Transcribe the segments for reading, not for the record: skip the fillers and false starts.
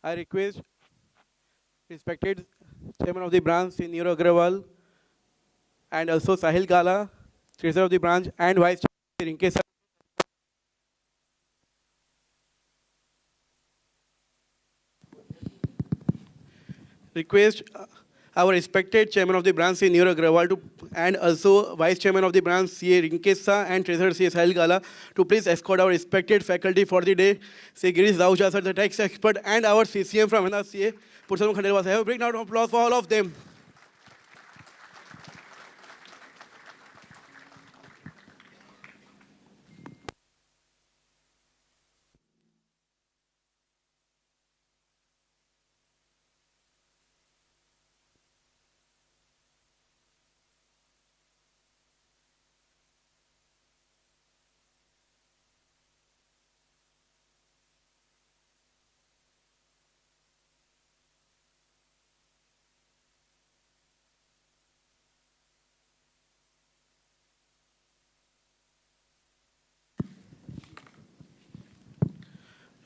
I request respected chairman of the branch, Sri Neerav Agrawal, and also Sahil Gala, treasurer of the branch, and vice chairman, Rinkesh sir. Request our respected chairman of the branch, Sri Neerav Agrawal, and also vice chairman of the branch, CA Rinkesh sir, and treasurer CA Sahil Gala, to please escort our respected faculty for the day, Sri Girish Rahuja sir, the tax expert, and our CCM from Ahmedabad, CA Purushottam Khandelwal. Have a big round of applause for all of them.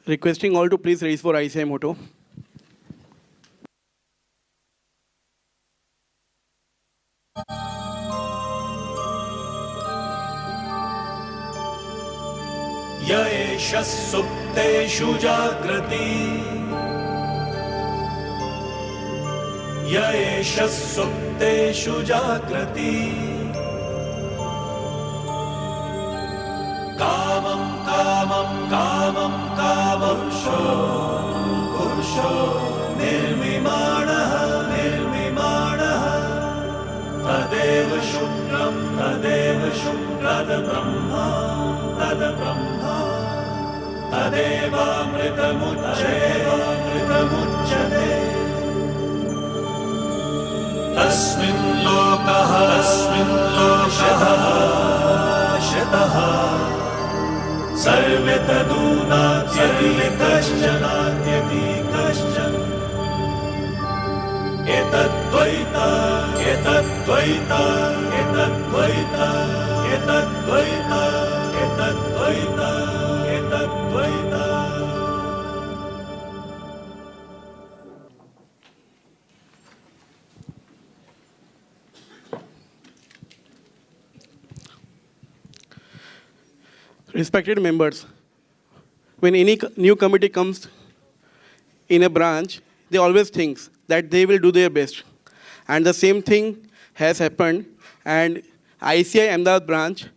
Requesting all to please raise for ICI motto. य एष सुप्तेषु जाग्रति य एष सुप्तेषु जाग्रति कामं कामं कामं कामपुरुषो पुरुषो निर्मिमाणः निर्मिमाणः तदेव शुक्रं तद्ब्रह्मा तद्ब्रह्मा तदेवामृतमुच्यते तस्मिन् लोकः शतः सर्वे तदूनात्यपि कश्चन एतद्द्वैता एतद्द्वैता एतद्द्वैता एतद्द्वैता एतद्द्वैता एतद्द्वैता. Respected members, when any new committee comes in a branch, they always think that they will do their best. And the same thing has happened, and ICI Ahmedabad branch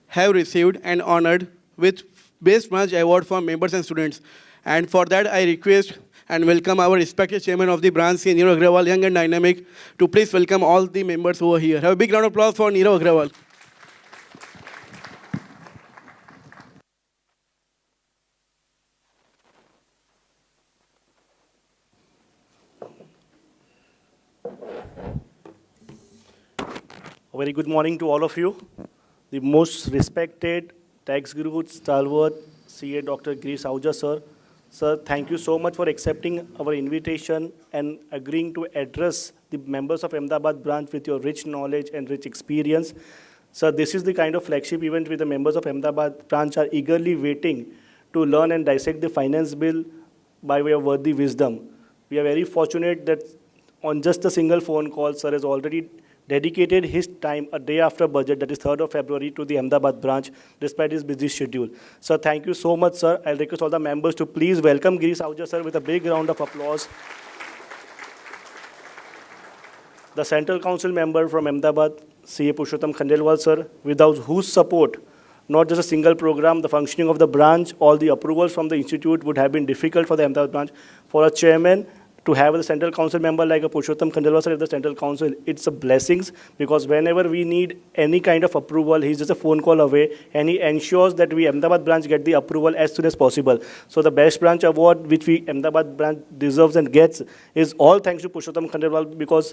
have received and honored with Best Branch Award for members and students. And for that, I request and welcome our respected chairman of the branch, Sri Neerav Agrawal, young and dynamic, to please welcome all the members over here. Have a big round of applause for Neerav Agrawal. A very good morning to all of you. The most respected tax guru, stalwart, CA Dr. Girish Rahuja sir. Sir, thank you so much for accepting our invitation and agreeing to address the members of Ahmedabad branch with your rich knowledge and rich experience. Sir, this is the kind of flagship event where the members of Ahmedabad branch are eagerly waiting to learn and dissect the finance bill by way of worthy wisdom. We are very fortunate that on just a single phone call, sir has already dedicated his time a day after budget, that is 3rd of February, to the Ahmedabad branch, despite his busy schedule. Sir, thank you so much, sir. I'll request all the members to please welcome Girish Rahuja, sir, with a big round of applause. The Central Council member from Ahmedabad, CA Purushottam Khandelwal, sir, without whose support, not just a single program, the functioning of the branch, all the approvals from the institute would have been difficult for the Ahmedabad branch. For a chairman to have a Central Council member like a Purushottam Khandelwal sir at the Central Council, it's a blessings, because whenever we need any kind of approval, he's just a phone call away, and he ensures that we Ahmedabad branch get the approval as soon as possible. So the best branch award which we Ahmedabad branch deserves and gets is all thanks to Purushottam Khandelwal, because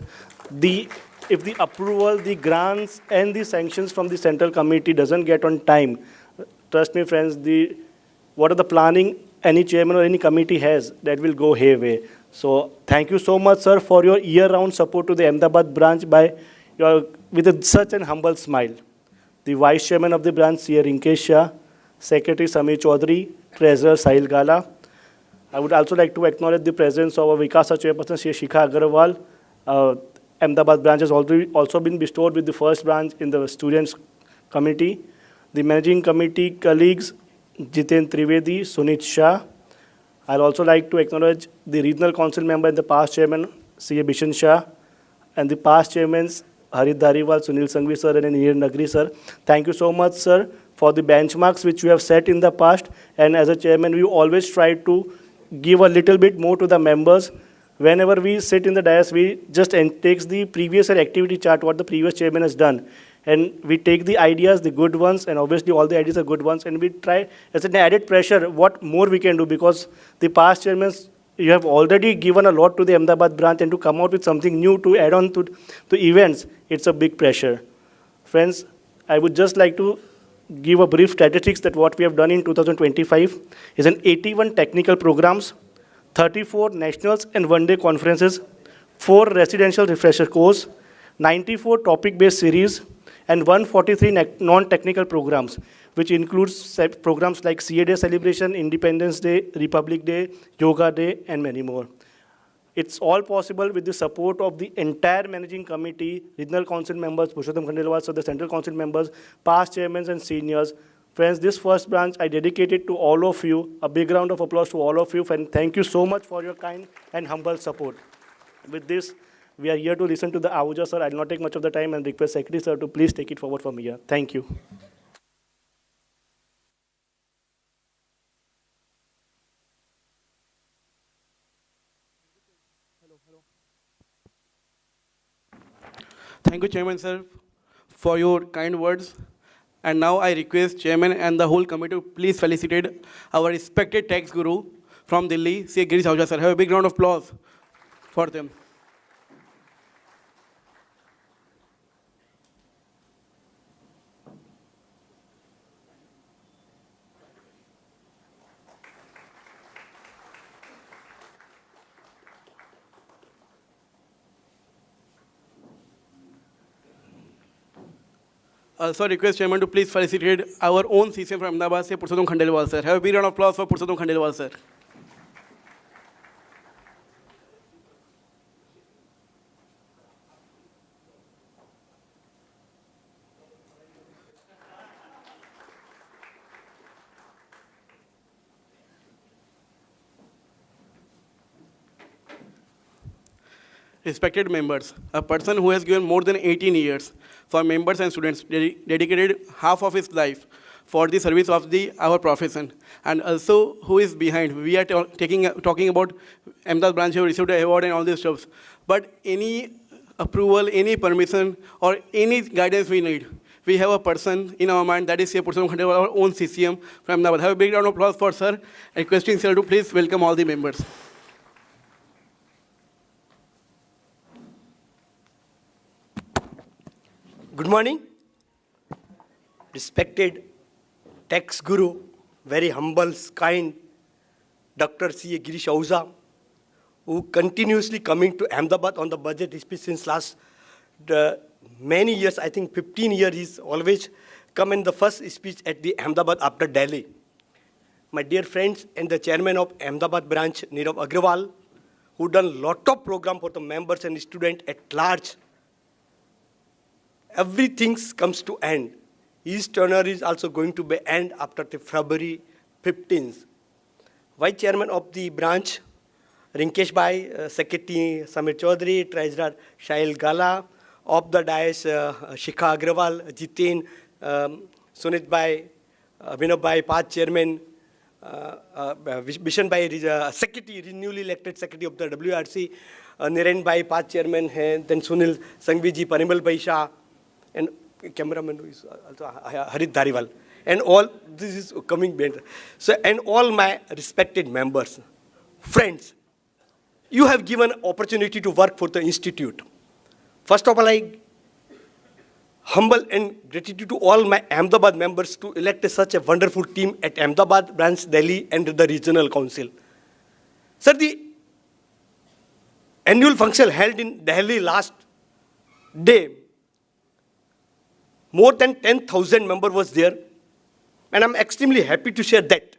if the approval, the grants and the sanctions from the central committee doesn't get on time, trust me friends, what are the planning any chairman or any committee has, that will go hayway. So thank you so much, sir, for your year-round support to the Ahmedabad branch with such an humble smile. The Vice Chairman of the branch, CA Rinkesh Shah, Secretary Samir Chaudhary, Treasurer Sahil Gala, I would also like to acknowledge the presence of our Vikasa chairperson, Shri Shikha Agarwal. Ahmedabad branch has also been bestowed with the first branch in the students committee. The managing committee colleagues, Jiten Trivedi, Sunit Shah. I'd also like to acknowledge the regional council member and the past chairman, C.A. Bishan Shah, and the past chairmen, Harit Dhariwal, Sunil Sanghvi sir, and Nir Nagri sir. Thank you so much, sir, for the benchmarks which you have set in the past. And as a chairman, we always try to give a little bit more to the members. Whenever we sit in the dais, we just takes the previous year activity chart, what the previous chairman has done. And we take the ideas, the good ones, and obviously all the ideas are good ones, and we try, as an added pressure, what more we can do, because the past chairmen, you have already given a lot to the Ahmedabad branch, and to come out with something new to add on to events, it's a big pressure. Friends, I would just like to give a brief statistics that what we have done in 2025 is an 81 technical programs, 34 nationals and one-day conferences, 4 residential refresher course, 94 topic-based series, and 143 non-technical programs, which includes programs like CA Day celebration, Independence Day, Republic Day, Yoga Day, and many more. It's all possible with the support of the entire managing committee, regional council members, Purushottam Khandelwal, so the central council members, past chairmen and seniors. Friends, this first branch I dedicated to all of you. A big round of applause to all of you, and thank you so much for your kind and humble support. With this, we are here to listen to the Ahuja sir. I will not take much of the time and request Secretary sir to please take it forward from here. Thank you. Thank you, Chairman sir, for your kind words. And now I request Chairman and the whole committee to please felicitate our respected tax guru from Delhi, C. Girish Ahuja sir. Have a big round of applause for them. Also request Chairman to please felicitate our own CCM from Ahmedabad, Sri Purushottam Khandelwal sir. Have a big round of applause for Purushottam Khandelwal sir. Respected members, a person who has given more than 18 years for members and students, dedicated half of his life for the service of our profession, and also who is behind. We are talking about Ahmedabad branch who received an award and all these stuff. But any approval, any permission, or any guidance we need, we have a person in our mind, that is Sri Purushottam Khandelwal, our own CCM from Ahmedabad. Have a big round of applause for sir. Requesting sir to please welcome all the members. Good morning. Respected tax guru, very humble, kind, Dr. C.A. Girish Ahuja, who continuously coming to Ahmedabad on the budget speech since last many years, I think 15 years, he's always come in the first speech at the Ahmedabad after Delhi. My dear friends and the chairman of Ahmedabad branch, Nirav Agrawal, who done lot of program for the members and students at large. Everything comes to end. His tenure is also going to be end after the February 15th. Vice Chairman of the branch, Rinkesh Bhai, Secretary Samir Chaudhary, Treasurer Shail Gala, of the dais Shikha Agrawal, Jitin, Sunit Bhai, Vinod Bhai, past Chairman, Bishan Bhai, Secretary, newly elected Secretary of the WRC, Niren Bhai, past Chairman, then Sunil Sanghvi ji, Parimal Bhai Shah, and cameraman is also Harit Dhariwal. And all this is coming behind. So, and all my respected members, friends, you have given opportunity to work for the institute. First of all, I humble and gratitude to all my Ahmedabad members to elect such a wonderful team at Ahmedabad branch, Delhi, and the regional council. Sir, the annual function held in Delhi last day, more than 10,000 members was there, and I'm extremely happy to share that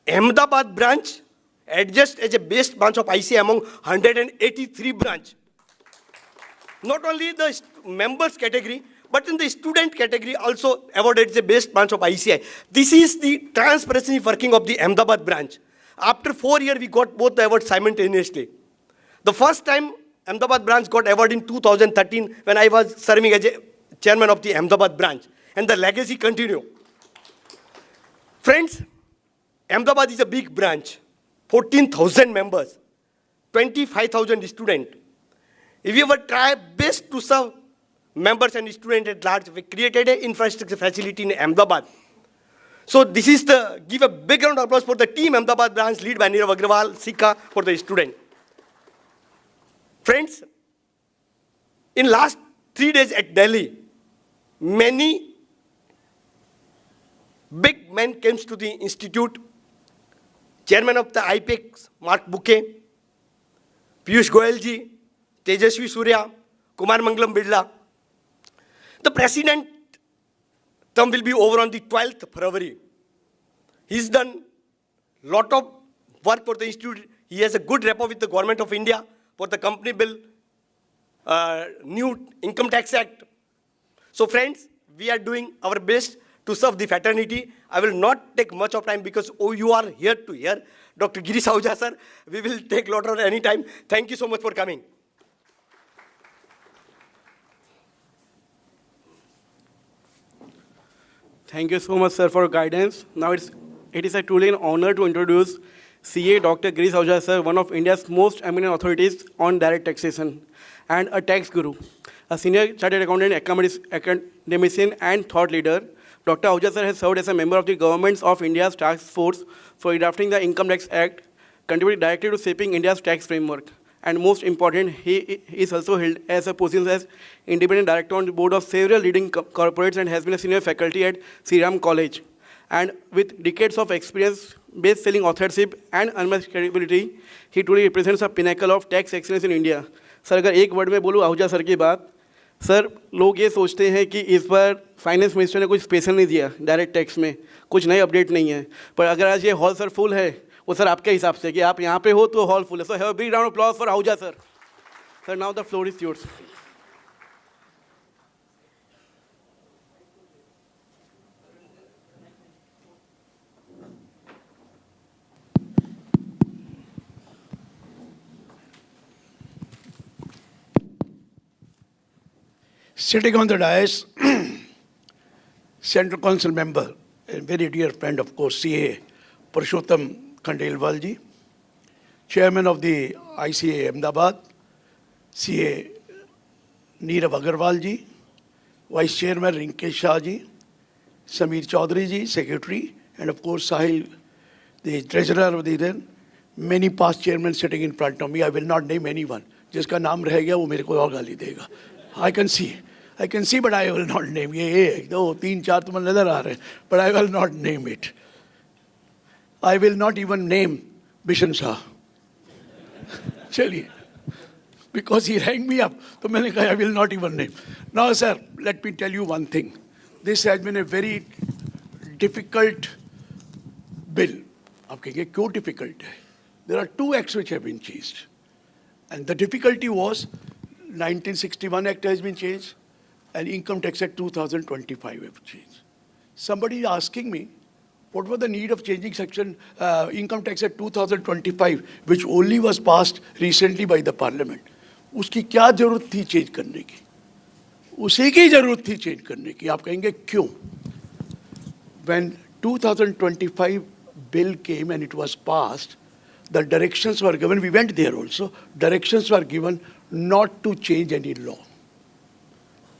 Ahmedabad branch adjust as a best branch of ICI among 183 branch. Not only the members category, but in the student category also awarded the best branch of ICI. This is the transparency working of the Ahmedabad branch. After 4 years, we got both the awards simultaneously. The first time Ahmedabad branch got award in 2013 when I was serving as a chairman of the Ahmedabad branch. And the legacy continue. Friends, Ahmedabad is a big branch. 14,000 members, 25,000 students. If we ever try best to serve members and students at large, we created an infrastructure facility in Ahmedabad. So this is give a big round of applause for the team Ahmedabad branch led by Nirav Agrawal, Sikha, for the student. Friends, in last 3 days at Delhi, many big men came to the institute. Chairman of the IPEX, Mark Bouquet, Piyush Goyal ji, Tejasvi Surya, Kumar Mangalam Birla. The president term will be over on the 12th February. He's done lot of work for the institute. He has a good rapport with the government of India for the company bill, new income tax act. So friends, we are doing our best to serve the fraternity. I will not take much of time because you are here to hear Dr. Girish Ahuja sir. We will take lot of any time. Thank you so much for coming. Thank you so much, sir, for guidance. Now it is a truly an honor to introduce CA Dr. Girish Ahuja, sir, one of India's most eminent authorities on direct taxation and a tax guru, a senior chartered accountant, academician, and thought leader. Dr. Ahuja, sir, has served as a member of the Government of India's Task Force for drafting the Income Tax Act, contributing directly to shaping India's tax framework. And most important, he is also held as a position as independent director on the board of several leading corporates and has been a senior faculty at Sri Ram College. And with decades of experience, best-selling authorship and unmatched credibility, he truly represents a pinnacle of tax excellence in India. Sir अगर एक word में बोलूँ Ahuja sir की बात, sir लोग ये सोचते हैं कि इस बार फाइनेंस मिनिस्टर ने कुछ स्पेशल नहीं दिया डायरेक्ट टैक्स में, कुछ नई अपडेट नहीं है, पर अगर आज ये हॉल सर फुल है वो सर आपके हिसाब से कि आप यहाँ पे हो तो हॉल फुल है. So have a big round of applause for Ahuja sir. Sir now the floor is yours. Sitting on the dais, Central Council member, a very dear friend, of course, CA Purushottam Khandelwal ji, Chairman of the ICA Ahmedabad, CA Nirav Agrawal ji, Vice Chairman Rinkesh Shah ji, Sameer Chaudhary ji, Secretary, and of course Sahil, the Treasurer of the then, many past chairmen sitting in front of me. I will not name anyone. जिसका नाम रह गया वो मेरे को और गाली देगा. I can see, but I will not name. ये 1, 2, 3, 4 तुम्हें नजर आ रहे हैं, but I will not name it. I will not even name Bishan Shah. चलिए, because he rang me up, तो मैंने कहा I will not even name. Now, sir, let me tell you one thing. This has been a very difficult bill. आप कहेंगे क्यों difficult है? There are 2 acts which have been changed, and the difficulty was 1961 Act has been changed and Income Tax Act 2025 have changed. Somebody is asking me, what was the need of changing Income Tax Act 2025, which only was passed recently by the Parliament? उसकी क्या जरूरत थी change करने की? उसी की जरूरत थी चेंज करने की. आप कहेंगे क्यों? When 2025 bill came and it was passed, the directions were given, we went there also, directions were given not to change any law.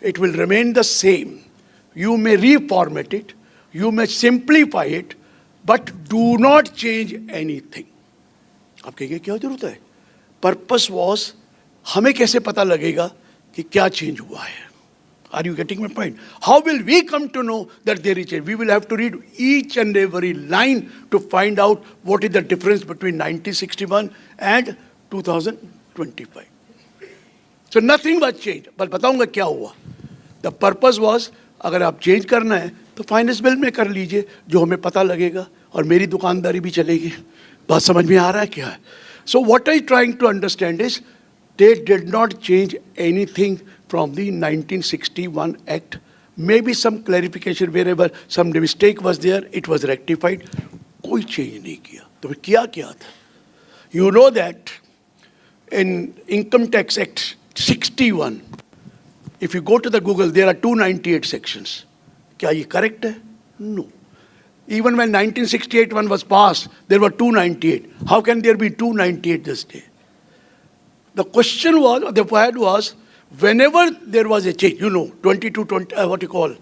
It will remain the same. You may reformat it, you may simplify it, but do not change anything. आप कहेंगे क्या जरूरत है? Purpose was, हमें कैसे पता लगेगा कि क्या change हुआ है? Are you getting my point? How will we come to know that there is change? We will have to read each and every line to find out what is the difference between 1961 and 2025. So nothing was changed. But बताऊंगा क्या हुआ? The purpose was, अगर आप change करना है तो finance bill में कर लीजिए, जो हमें पता लगेगा और मेरी दुकानदारी भी चलेगी, बात समझ में आ रहा है क्या है? So what I trying to understand is they did not change anything from the 1961 Act. Maybe some clarification wherever some mistake was there, it was rectified. कोई change नहीं किया. तो फिर किया क्या था? You know that in Income Tax Act 61, if you go to the Google, there are 298 sections. क्या ये correct है? No. Even when 1968 one was passed, there were 298. How can there be 298 this day? The question was, or the point was, whenever there was a change, 22, 20, what you call,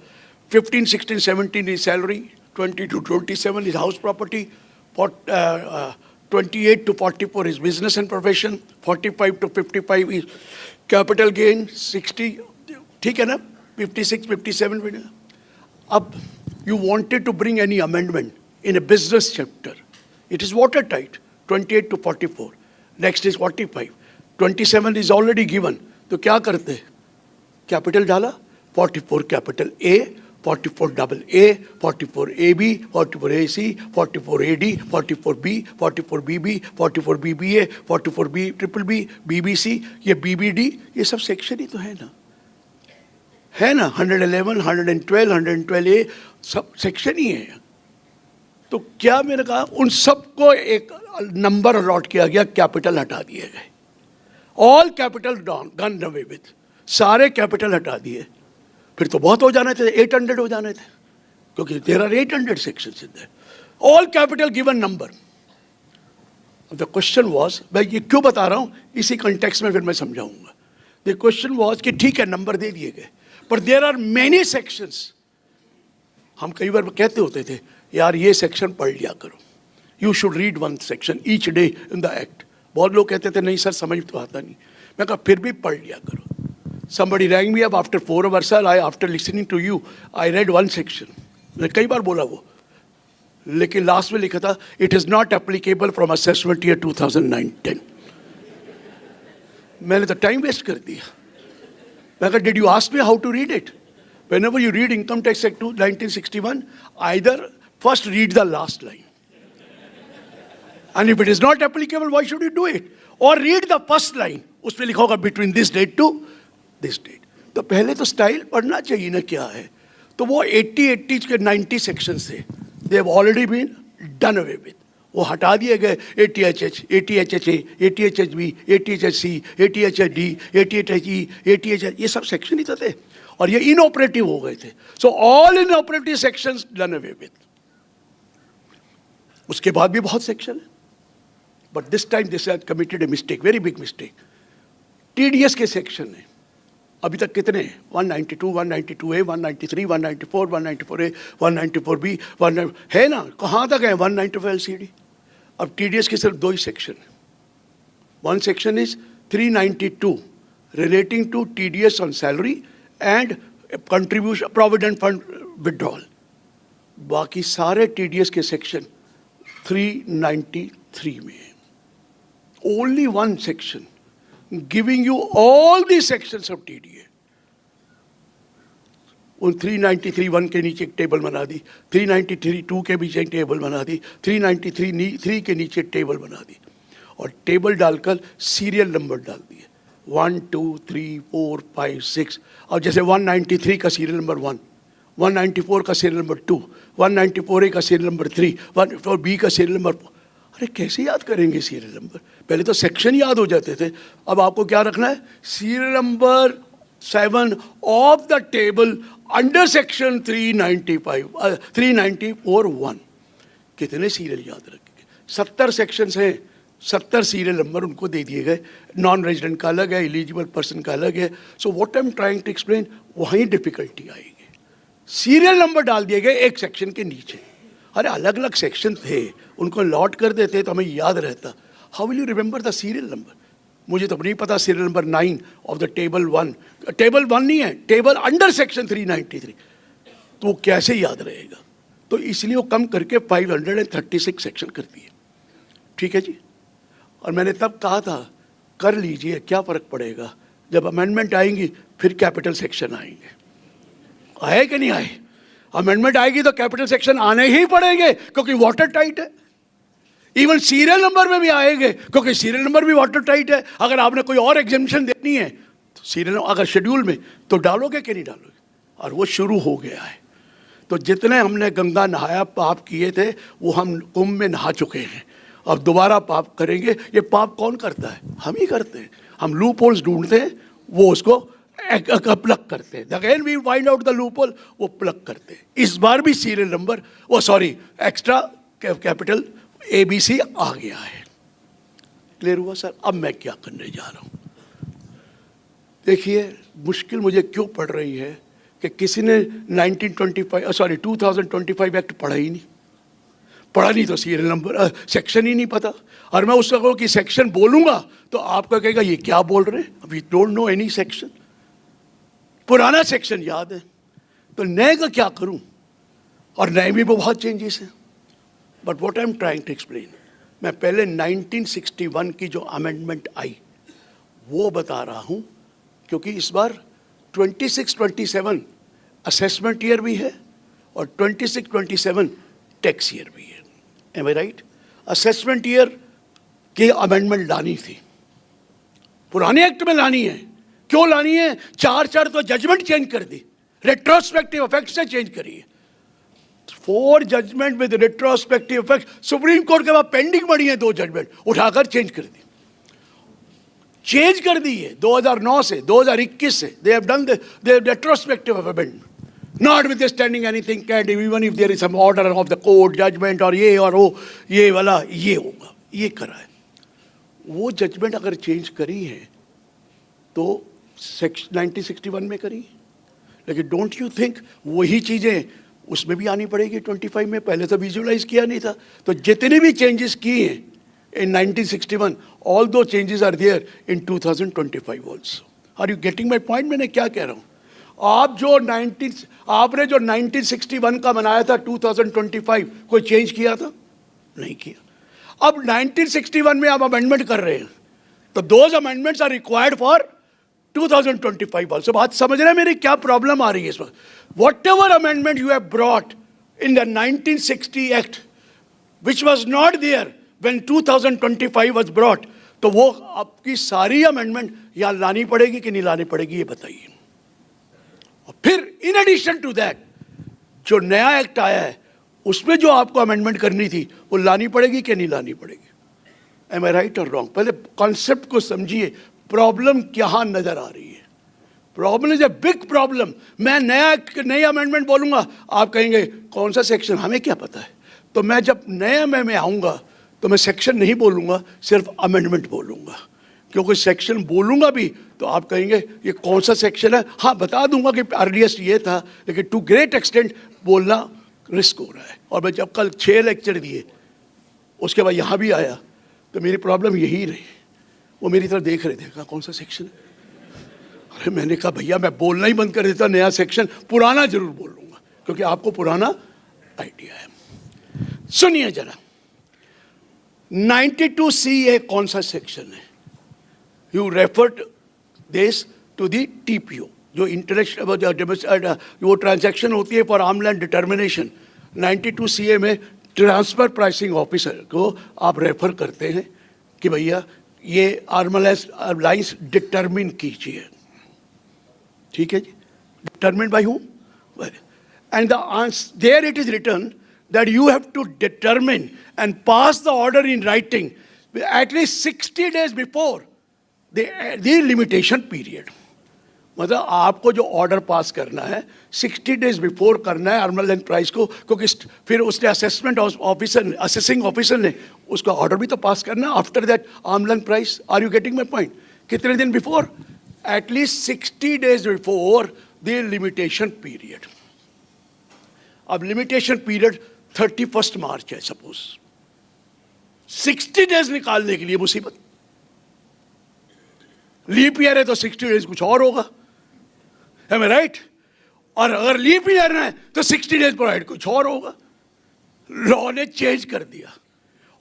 15, 16, 17 is salary, 22, 27 is house property, 28 to 44 is business and profession, 45 to 55 is capital gain, 60, ठीक है ना? 56, 57. Ab, you wanted to bring any amendment in a business chapter. It is watertight, 28 to 44. Next is 45. 27 is already given. तो क्या करते? Capital डाला, 44 capital A, 44 double A, 44 AB, 44 AC, 44 AD, 44 B, 44 BB, 44 BBA, 44 B triple B, BBC, ये BBD, ये sub section ही तो है ना 111, 112, 112A sub section ही है. तो क्या मैंने कहा उन सबको एक नंबर अलॉट किया गया, कैपिटल हटा दिए गए. All capital done away with, सारे कैपिटल हटा दिए. फिर तो बहुत हो जाने थे, 800 हो जाने थे, क्योंकि there are 800 sections in there. All capital given number. The question was, मैं ये क्यों बता रहा हूं, इसी कॉन्टेक्स्ट में फिर मैं समझाऊंगा. द क्वेश्चन वाज कि ठीक है नंबर दे दिए गए, पर देयर आर मेनी सेक्शंस. हम कई बार कहते होते थे यार ये सेक्शन पढ़ लिया करो, you should read one section each day in the act. बहुत लोग कहते थे नहीं सर समझ तो आता नहीं. मैं कहा फिर भी पढ़ लिया करो. Somebody rang me up after 4 hours, sir, after listening to you, I read one section. मैंने कई बार बोला वो, लेकिन लास्ट में लिखा था it is not applicable from assessment year 2009-10. मैंने तो टाइम वेस्ट कर दिया. मैं कहा did you ask me how to read it? Whenever you read Income Tax Act 1961, either first read the last line. And if it is not applicable, why should you do it? Or read the first line. उसमें लिखा होगा between this date to this date. तो पहले तो style पढ़ना चाहिए ना क्या है. तो वो 80 के 90 सेक्शंस थे, they have already been done away with. वो हटा दिए गए. ATHH, ATHHA, ATHHB, ATHHC, ATHHD, ATHHE, ATHH, ये सब सेक्शन ही तो थे और ये इनऑपरेटिव हो गए थे. So all inoperative sections done away with. उसके बाद भी बहुत सेक्शन है, but this time this has committed a mistake, very big mistake. TDS के सेक्शन है अभी तक कितने? 192, 192A, 193, 194, 194A, 194B, 1 है ना. कहाँ तक है? 195 LCD. अब TDS के सिर्फ 2 ही सेक्शन है. One section is 392 relating to TDS on salary and contribution provident fund withdrawal. बाकी सारे TDS के सेक्शन 393 में है. Only one section giving you all the sections of TDA. उन 393(1) के नीचे एक टेबल बना दी, 393(2) के पीछे एक टेबल बना दी, 393(3) के नीचे टेबल बना दी और टेबल डालकर सीरियल नंबर डाल दिए 1 2 3 4 5 6. और जैसे 193 का सीरियल नंबर 1, 194 का सीरियल नंबर 2, 194A का सीरियल नंबर 3, 194B का सीरियल नंबर 4. अरे कैसे याद करेंगे सीरियल नंबर? पहले तो सेक्शन याद हो जाते थे. अब आपको क्या रखना है? Serial number 7 of the table under section 394(1). कितने सीरियल याद रखेंगे? 70 सेक्शंस हैं, 70 सीरियल नंबर उनको दे दिए गए. नॉन रेजिडेंट का अलग है, एलिजिबल पर्सन का अलग है. So what I am trying to explain, वहीं डिफिकल्टी आएगी. सीरियल नंबर डाल दिए गए एक सेक्शन के नीचे. अरे अलग अलग सेक्शन थे, उनको लॉट कर देते तो हमें याद रहता. How will you remember the serial number? मुझे तो नहीं पता serial number 9 of the table 1. Table 1 नहीं है, टेबल अंडर सेक्शन 393. तो वो कैसे याद रहेगा? तो इसलिए वो कम करके 536 सेक्शन कर दिए. ठीक है जी. और मैंने तब कहा था कर लीजिए, क्या फ़र्क पड़ेगा, जब अमेंडमेंट आएंगी फिर कैपिटल सेक्शन आएंगे. आए कि नहीं आए? अमेंडमेंट आएगी तो कैपिटल सेक्शन आने ही पड़ेंगे, क्योंकि वाटर टाइट है. इवन सीरियल नंबर में भी आएंगे, क्योंकि सीरियल नंबर भी वाटर टाइट है। अगर आपने कोई और एग्जामिशन देनी है तो सीरियल अगर शेड्यूल में तो डालोगे कि नहीं डालोगे, और वो शुरू हो गया है। तो जितने हमने गंगा नहाया पाप किए थे वो हम कुंभ में नहा चुके हैं, अब दोबारा पाप करेंगे। ये पाप कौन करता है? हम ही करते हैं। हम लूप होल्स ढूंढते हैं, वो उसको प्लग करते हैं। Again we find out the loophole, वो प्लग करते हैं। इस बार भी सीरियल नंबर वो सॉरी एक्स्ट्रा कैपिटल ABC आ गया है। क्लियर हुआ सर? अब मैं क्या करने जा रहा हूँ? देखिए मुश्किल मुझे क्यों पड़ रही है कि किसी ने 2025 एक्ट पढ़ा ही नहीं। पढ़ा नहीं तो सीरियल नंबर सेक्शन ही नहीं पता। और मैं उसको कहूँ कि सेक्शन बोलूँगा तो आपका कहेगा ये क्या बोल रहे हैं, we don't know any section. पुराना सेक्शन याद है तो नए का क्या करूँ? और नए में बहुत चेंजेस हैं। But what I am trying to explain, मैं पहले 1961 की जो अमेंडमेंट आई वो बता रहा हूँ, क्योंकि इस बार 26-27 असेसमेंट ईयर भी है और 26-27 टैक्स ईयर भी है। M I right? Assessment year की अमेंडमेंट लानी थी, पुराने एक्ट में लानी है। क्यों लानी है? 4 तो जजमेंट चेंज कर दी, रेट्रोस्पेक्टिव इफेक्ट से चेंज करी है। 4 judgement with retrospective effect, supreme court के बाद पेंडिंग पड़ी है 2 जजमेंट, उठाकर चेंज कर दी। चेंज कर दी है 2009 से 2021 से। They have done the retrospective amendment, notwithstanding anything can, even if there is some order of the court judgment और ये और वो, ये वाला ये होगा, ये करा है। वो जजमेंट अगर चेंज करी है तो सेक्शन 1961 में करी, लेकिन डोंट यू थिंक वही चीज़ें उसमें भी आनी पड़ेगी 25 में? पहले तो विजुअलाइज किया नहीं था। तो जितने भी चेंजेस किए हैं in 1961, all those changes are there in 2025 also. Are you getting my point? मैंने क्या कह रहा हूँ? आपने जो 1961 का बनाया था 2025 कोई चेंज किया था? नहीं किया। अब 1961 में आप अमेंडमेंट कर रहे हैं तो those amendments are required for 2025 also. बात समझ रहे हैं मेरी क्या प्रॉब्लम आ रही है इस वक्त? Whatever amendment you have brought in the 1960 Act, which was not there when 2025 was brought, तो वो आपकी सारी अमेंडमेंट यहाँ लानी पड़ेगी कि नहीं लानी पड़ेगी, ये बताइए। और फिर इन एडिशन टू दैट जो नया एक्ट आया है उसमें जो आपको अमेंडमेंट करनी थी वो लानी पड़ेगी कि नहीं लानी पड़ेगी? एम आई राइट और रॉन्ग? पहले कॉन्सेप्ट को समझिए, प्रॉब्लम क्या नजर आ रही है। Problem is a big problem. मैं नई अमेंडमेंट बोलूंगा, आप कहेंगे कौन सा सेक्शन, हमें क्या पता है। तो मैं जब नया में आऊँगा तो मैं सेक्शन नहीं बोलूँगा, सिर्फ अमेंडमेंट बोलूँगा। क्योंकि सेक्शन बोलूँगा भी तो आप कहेंगे ये कौन सा सेक्शन है। हाँ बता दूंगा कि अर्लीस्ट ये था, लेकिन टू ग्रेट एक्सटेंट बोलना रिस्क हो रहा है। और मैं जब कल 6 लेक्चर दिए उसके बाद यहाँ भी आया तो मेरी प्रॉब्लम यही रही। वो मेरी तरफ देख रहे थे, कहा कौन सा सेक्शन है। अरे मैंने कहा भैया मैं बोलना ही बंद कर देता, नया सेक्शन, पुराना जरूर बोल लूँगा क्योंकि आपको पुराना आइडिया है। सुनिए जरा, 92CA कौन सा सेक्शन है? You referred this to the TPO, जो इंटरनेशनल वो ट्रांजैक्शन होती है for arm land determination. 92CA में ट्रांसफर प्राइसिंग ऑफिसर को आप रेफर करते हैं कि भैया ये आर्म लाइन्स डिटर्मिन कीजिए। ठीक है जी, determine by whom? And the answer there it is written that you have to determine and pass the order in writing at least 60 days before the limitation period. मतलब आपको जो order pass करना है 60 days before करना है आर्मल length price को, क्योंकि फिर उसने असेसमेंट ऑफिसर असेसिंग ऑफिसर ने उसका ऑर्डर भी तो पास करना है after that arm's length price. Are you getting my point? कितने दिन before? At least 60 days before the limitation period. अब लिमिटेशन पीरियड 31 मार्च है सपोज, 60 डेज निकालने के लिए मुसीबत। लीप ईयर है तो 60 डेज कुछ और होगा, है मैं राइट? और अगर लीप ईयर है तो 60 डेज प्रोवाइड कुछ और होगा। लॉ ने चेंज कर दिया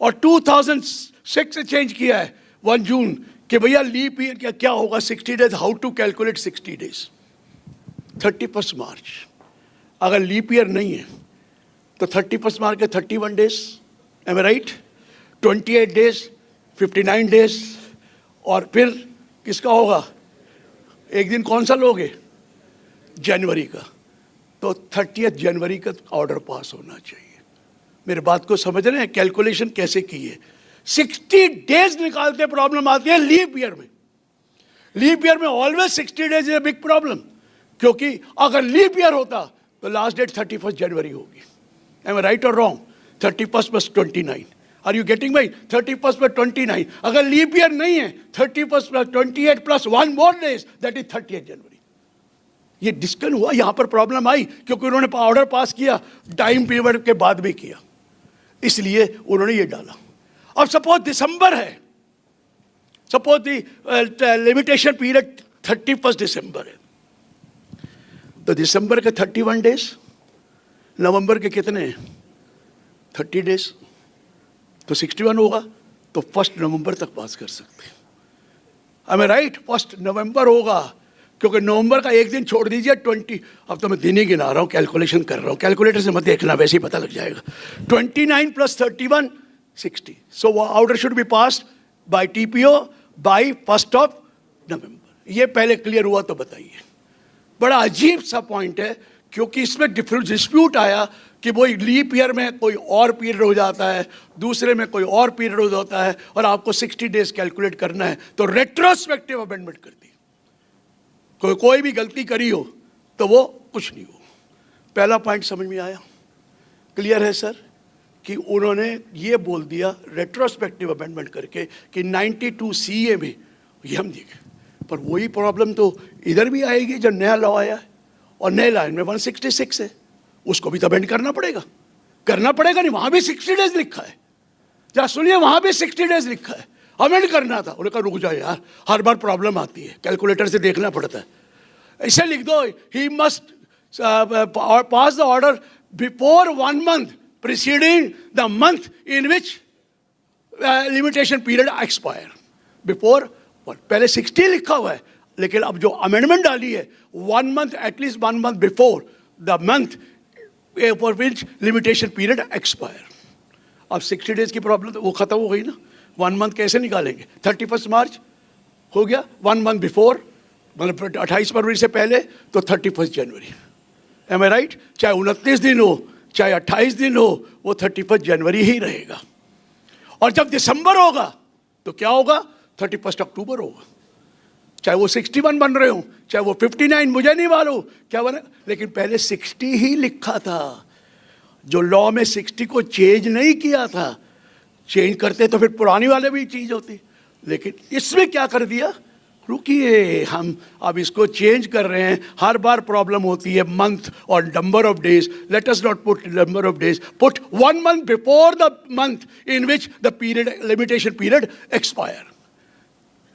और 2006 से चेंज किया है 1 जून कि भैया लीप ईयर क्या होगा 60 days, how to calculate 60 days. 31 मार्च अगर लीप ईयर नहीं है तो 31 मार्च के 31 days, M I right? 28 days, 59 days, और फिर किसका होगा? एक दिन कौन सा लोगे? जनवरी का। तो 30 जनवरी का ऑर्डर पास होना चाहिए। मेरे बात को समझ रहे हैं? कैलकुलेशन कैसे की है? 60 डेज निकालते प्रॉब्लम आती है लीप ईयर में। लीप ईयर में always 60 days is a big problem, क्योंकि अगर लीप ईयर होता तो लास्ट डेट 31 जनवरी होगी। एम आई राइट और wrong? 31 plus 29, are you getting भाई? 31 प्लस 29, अगर लीप ईयर नहीं है 31 plus 28 plus 1 more days, that is 30 जनवरी। ये डिस्कन हुआ, यहां पर प्रॉब्लम आई क्योंकि उन्होंने ऑर्डर पास किया टाइम पीरियड के बाद में किया, इसलिए उन्होंने ये डाला। अब सपोज दिसंबर है, सपोज लिमिटेशन पीरियड 31 दिसंबर है, तो दिसंबर के 31 डेज, नवंबर के कितने हैं? 30 डेज, तो 61 होगा, तो 1 नवंबर तक पास कर सकते हैं। I am right? 1 नवंबर होगा, क्योंकि नवंबर का एक दिन छोड़ दीजिए 20, अब तो मैं दिन ही गिना रहा हूँ, कैलकुलेशन कर रहा हूँ, कैलकुलेटर से मत देखना, वैसे ही पता लग जाएगा। 29 plus 31 60, so order should be passed by TPO by 1 नवंबर। ये पहले क्लियर हुआ तो बताइए। बड़ा अजीब सा पॉइंट है, क्योंकि इसमें डिस्प्यूट आया कि वो लीप ईयर में कोई और पीरियड हो जाता है, दूसरे में कोई और पीरियड हो जाता है, और आपको 60 डेज कैलकुलेट करना है, तो रेट्रोस्पेक्टिव अमेंडमेंट कर दी। कोई भी गलती करी हो तो वो कुछ नहीं हो। पहला पॉइंट समझ में आया? क्लियर है सर? कि उन्होंने ये बोल दिया रेट्रोस्पेक्टिव अमेंडमेंट करके कि 92 CA में ये हम देखें, पर वही प्रॉब्लम तो इधर भी आएगी जब नया लॉ आया है, और नए लाइन में 166 है, उसको भी तो अमेंड करना पड़ेगा। करना पड़ेगा नहीं, वहां भी 60 डेज लिखा है। जरा सुनिए, वहां भी 60 डेज लिखा है, अमेंड करना था। उन्होंने कहा रुक जाओ यार, हर बार प्रॉब्लम आती है, कैलकुलेटर से देखना पड़ता है। ऐसे लिख दो, he must pass the order before 1 month preceding the month in which limitation period expire. Before what? पहले 60 लिखा हुआ है, लेकिन अब जो अमेंडमेंट डाली है 1 month, at least 1 month before the month for which limitation period expire. अब 60 डेज की प्रॉब्लम तो वो खत्म हो गई ना। 1 month कैसे निकालेंगे? 31 मार्च हो गया, 1 month बिफोर, मतलब 28 फरवरी से पहले, तो 31 जनवरी। M I right? चाहे 29 दिन हो, चाहे 28 दिन हो, वो 31 जनवरी ही रहेगा। और जब दिसंबर होगा तो क्या होगा? 31 अक्टूबर होगा। चाहे वो 61 बन रहे हो, चाहे वो 59, मुझे नहीं मालूम क्या बने, लेकिन पहले 60 ही लिखा था। जो लॉ में 60 को चेंज नहीं किया था, चेंज करते तो फिर पुरानी वाले भी चीज होती, लेकिन इसमें क्या कर दिया? रुकिए, हम अब इसको चेंज कर रहे हैं। हर बार प्रॉब्लम होती है मंथ और number of days. Let us not put number of days, put 1 month before the month in which the period limitation period expire.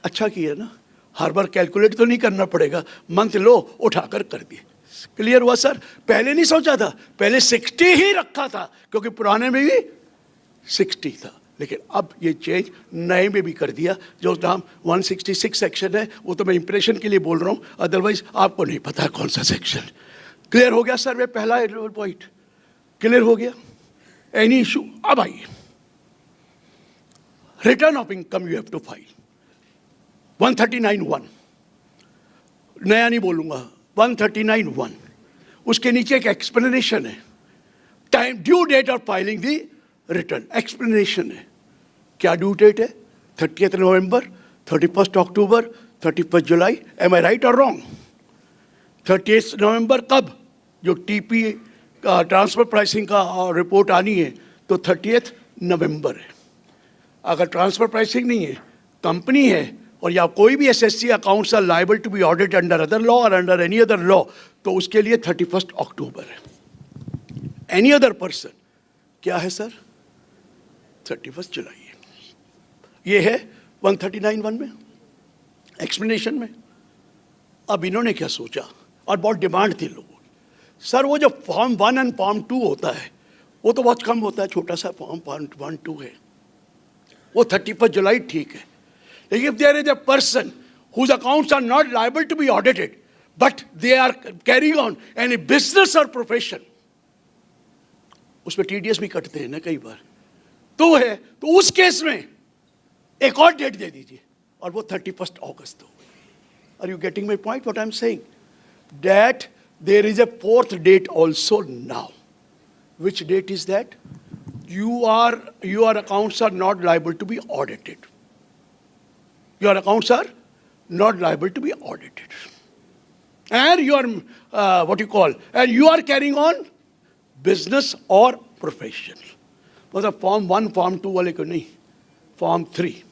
अच्छा किया ना, हर बार कैलकुलेट तो नहीं करना पड़ेगा, मंथ लो उठाकर कर दिए। क्लियर हुआ सर? पहले नहीं सोचा था, पहले 60 ही रखा था, क्योंकि पुराने में भी 60 था, लेकिन अब ये चेंज नए में भी कर दिया। जो नाम 166 सेक्शन है, वो तो मैं इंप्रेशन के लिए बोल रहा हूँ, अदरवाइज आपको नहीं पता है कौन सा सेक्शन। क्लियर हो गया सर? वे पहला पॉइंट क्लियर हो गया। Any issue? अब आइए, return of income you have to file 139(1), नया नहीं बोलूंगा, 139(1). उसके नीचे एक एक्सप्लेनेशन है, time due date of filing the return, explanation है। क्या ड्यू डेट है? 30 नवंबर, 31 अक्टूबर, 31 जुलाई। एम आई राइट और रॉन्ग? 30 नवंबर कब? जो टीपी का ट्रांसफर प्राइसिंग का रिपोर्ट आनी है, तो 30 नवंबर है। अगर ट्रांसफर प्राइसिंग नहीं है, कंपनी है, और या कोई भी SSC accounts are liable to be audit under other law और अंडर एनी अदर लॉ, तो उसके लिए 31 अक्टूबर है। एनी अदर पर्सन क्या है सर? 31 जुलाई है। ये है 139(1) में, एक्सप्लेनेशन में। अब इन्होंने क्या सोचा, और बहुत डिमांड थी लोगों की, सर वो जो फॉर्म 1 एंड फॉर्म 2 होता है, वो तो बहुत कम होता है, छोटा सा फॉर्म 1, 2 है, वो 31 जुलाई ठीक है। लेकिन if there is a person whose accounts are not liable to be audited, but they are carrying on any business or profession, उसमें TDS भी कटते हैं ना कई बार, तो है, तो उस केस में एक और डेट दे दीजिए और वो 31 अगस्त हो। Are you getting my point what I am saying? That there is a fourth date also now. Which date is that? Your accounts are not liable to be audited. Your accounts are not liable to be audited. And you are, and you are carrying on business or profession. मतलब form 1, form 2 वाले को नहीं, form 3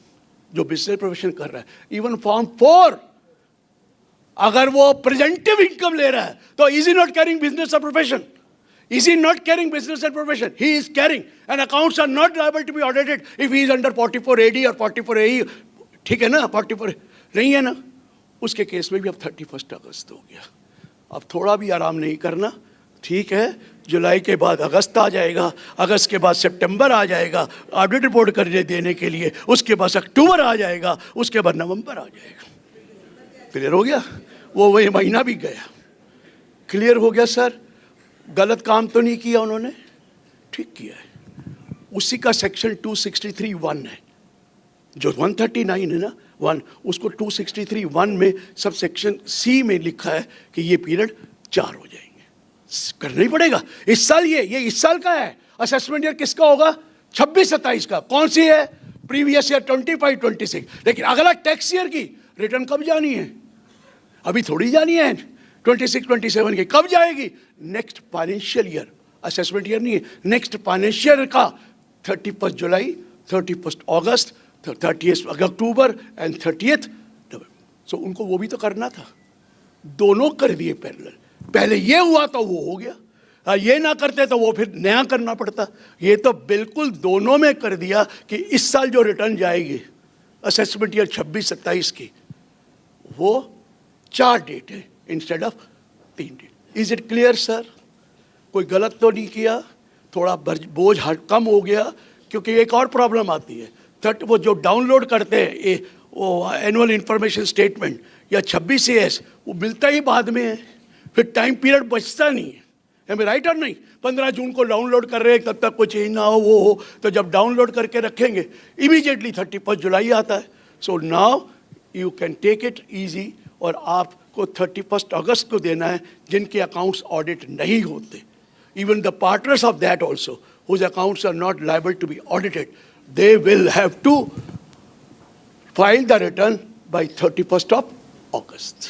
जो business profession कर रहा है, even form 4 अगर वो प्रेजेंटिव इनकम ले रहा है तो is he not carrying business और profession? Is he not carrying business and profession? He is carrying, and accounts are not liable to be audited if he is under 44 AD or 44 AE. ठीक है ना? 44 नहीं है ना? उसके case में भी अब 31 अगस्त हो गया. अब थोड़ा भी आराम नहीं करना, ठीक है? जुलाई के बाद अगस्त आ जाएगा, अगस्त के बाद सितंबर आ जाएगा ऑडिट रिपोर्ट करने देने के लिए, उसके बाद अक्टूबर आ जाएगा, उसके बाद नवंबर आ जाएगा. क्लियर हो गया? वो वही महीना भी गया. क्लियर हो गया सर? गलत काम तो नहीं किया उन्होंने, ठीक किया है. उसी का सेक्शन 263(1) है, जो 139 है ना 1, उसको 263(1) में सब सेक्शन सी में लिखा है कि ये पीरियड 4 हो जाएंगे. करना ही पड़ेगा इस साल. ये इस साल का है. असेसमेंट ईयर किसका होगा? 26-27 का. कौन सी है? Previous year 25-26. लेकिन अगला टैक्स ईयर की रिटर्न कब जानी है? अभी थोड़ी जानी है. 26-27 की कब जाएगी? Next financial year. Assessment year नहीं है, नेक्स्ट फाइनेंशियल का 31 जुलाई, 31 अगस्त, 30 अक्टूबर एंड 30 नवंबर. सो उनको वो भी तो करना था. दोनों कर दिए पैरेलल. पहले ये हुआ तो वो हो गया, ये ना करते तो वो फिर नया करना पड़ता. ये तो बिल्कुल दोनों में कर दिया कि इस साल जो रिटर्न जाएगी असेसमेंट ईयर 26-27 की, वो 4 डेट है instead of 3 date. Is it clear sir? कोई गलत तो नहीं किया? थोड़ा बोझ कम हो गया. क्योंकि एक और प्रॉब्लम आती है, वो जो डाउनलोड करते हैं वो एनुअल इंफॉर्मेशन स्टेटमेंट या 26 AS, वो मिलता ही बाद में है, फिर टाइम पीरियड बचता नहीं है. हमें राइट और नहीं? 15 जून को डाउनलोड कर रहे हैं, तब तक कोई चेंज ना हो वो हो, तो जब डाउनलोड करके रखेंगे इमीडिएटली 31 जुलाई आता है. So now you can take it easy. और आपको 31 अगस्त को देना है जिनके अकाउंट्स ऑडिट नहीं होते. Even the partners of that also whose accounts are not liable to be audited, they will have to file the return by 31 अगस्त.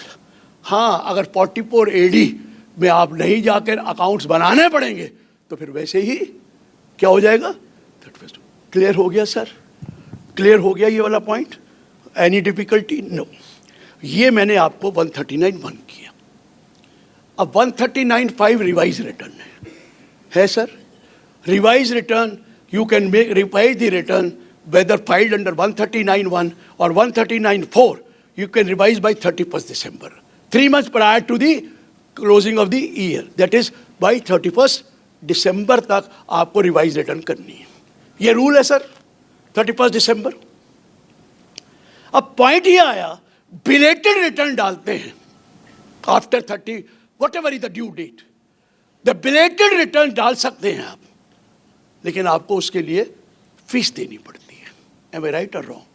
हाँ, अगर 44 AD में आप नहीं जाकर अकाउंट्स बनाने पड़ेंगे तो फिर वैसे ही क्या हो जाएगा? 31. क्लियर हो गया सर? क्लियर हो गया ये वाला पॉइंट? Any difficulty? नो. ये मैंने आपको 139(1) किया. अब 139(5) रिवाइज रिटर्न है sir. Revise return you can make revise the return whether filed under 139(1) और 139(4). You can revise by 31 December, 3 months prior to the closing of the year. That is by 31 December तक आपको revise return करनी है. ये rule है sir, 31 December. अब point ये आया, बिलेटेड रिटर्न डालते हैं after 30 whatever is the due date. The belated return डाल सकते हैं आप, लेकिन आपको उसके लिए फीस देनी पड़ती है. एम आई राइट और रॉन्ग?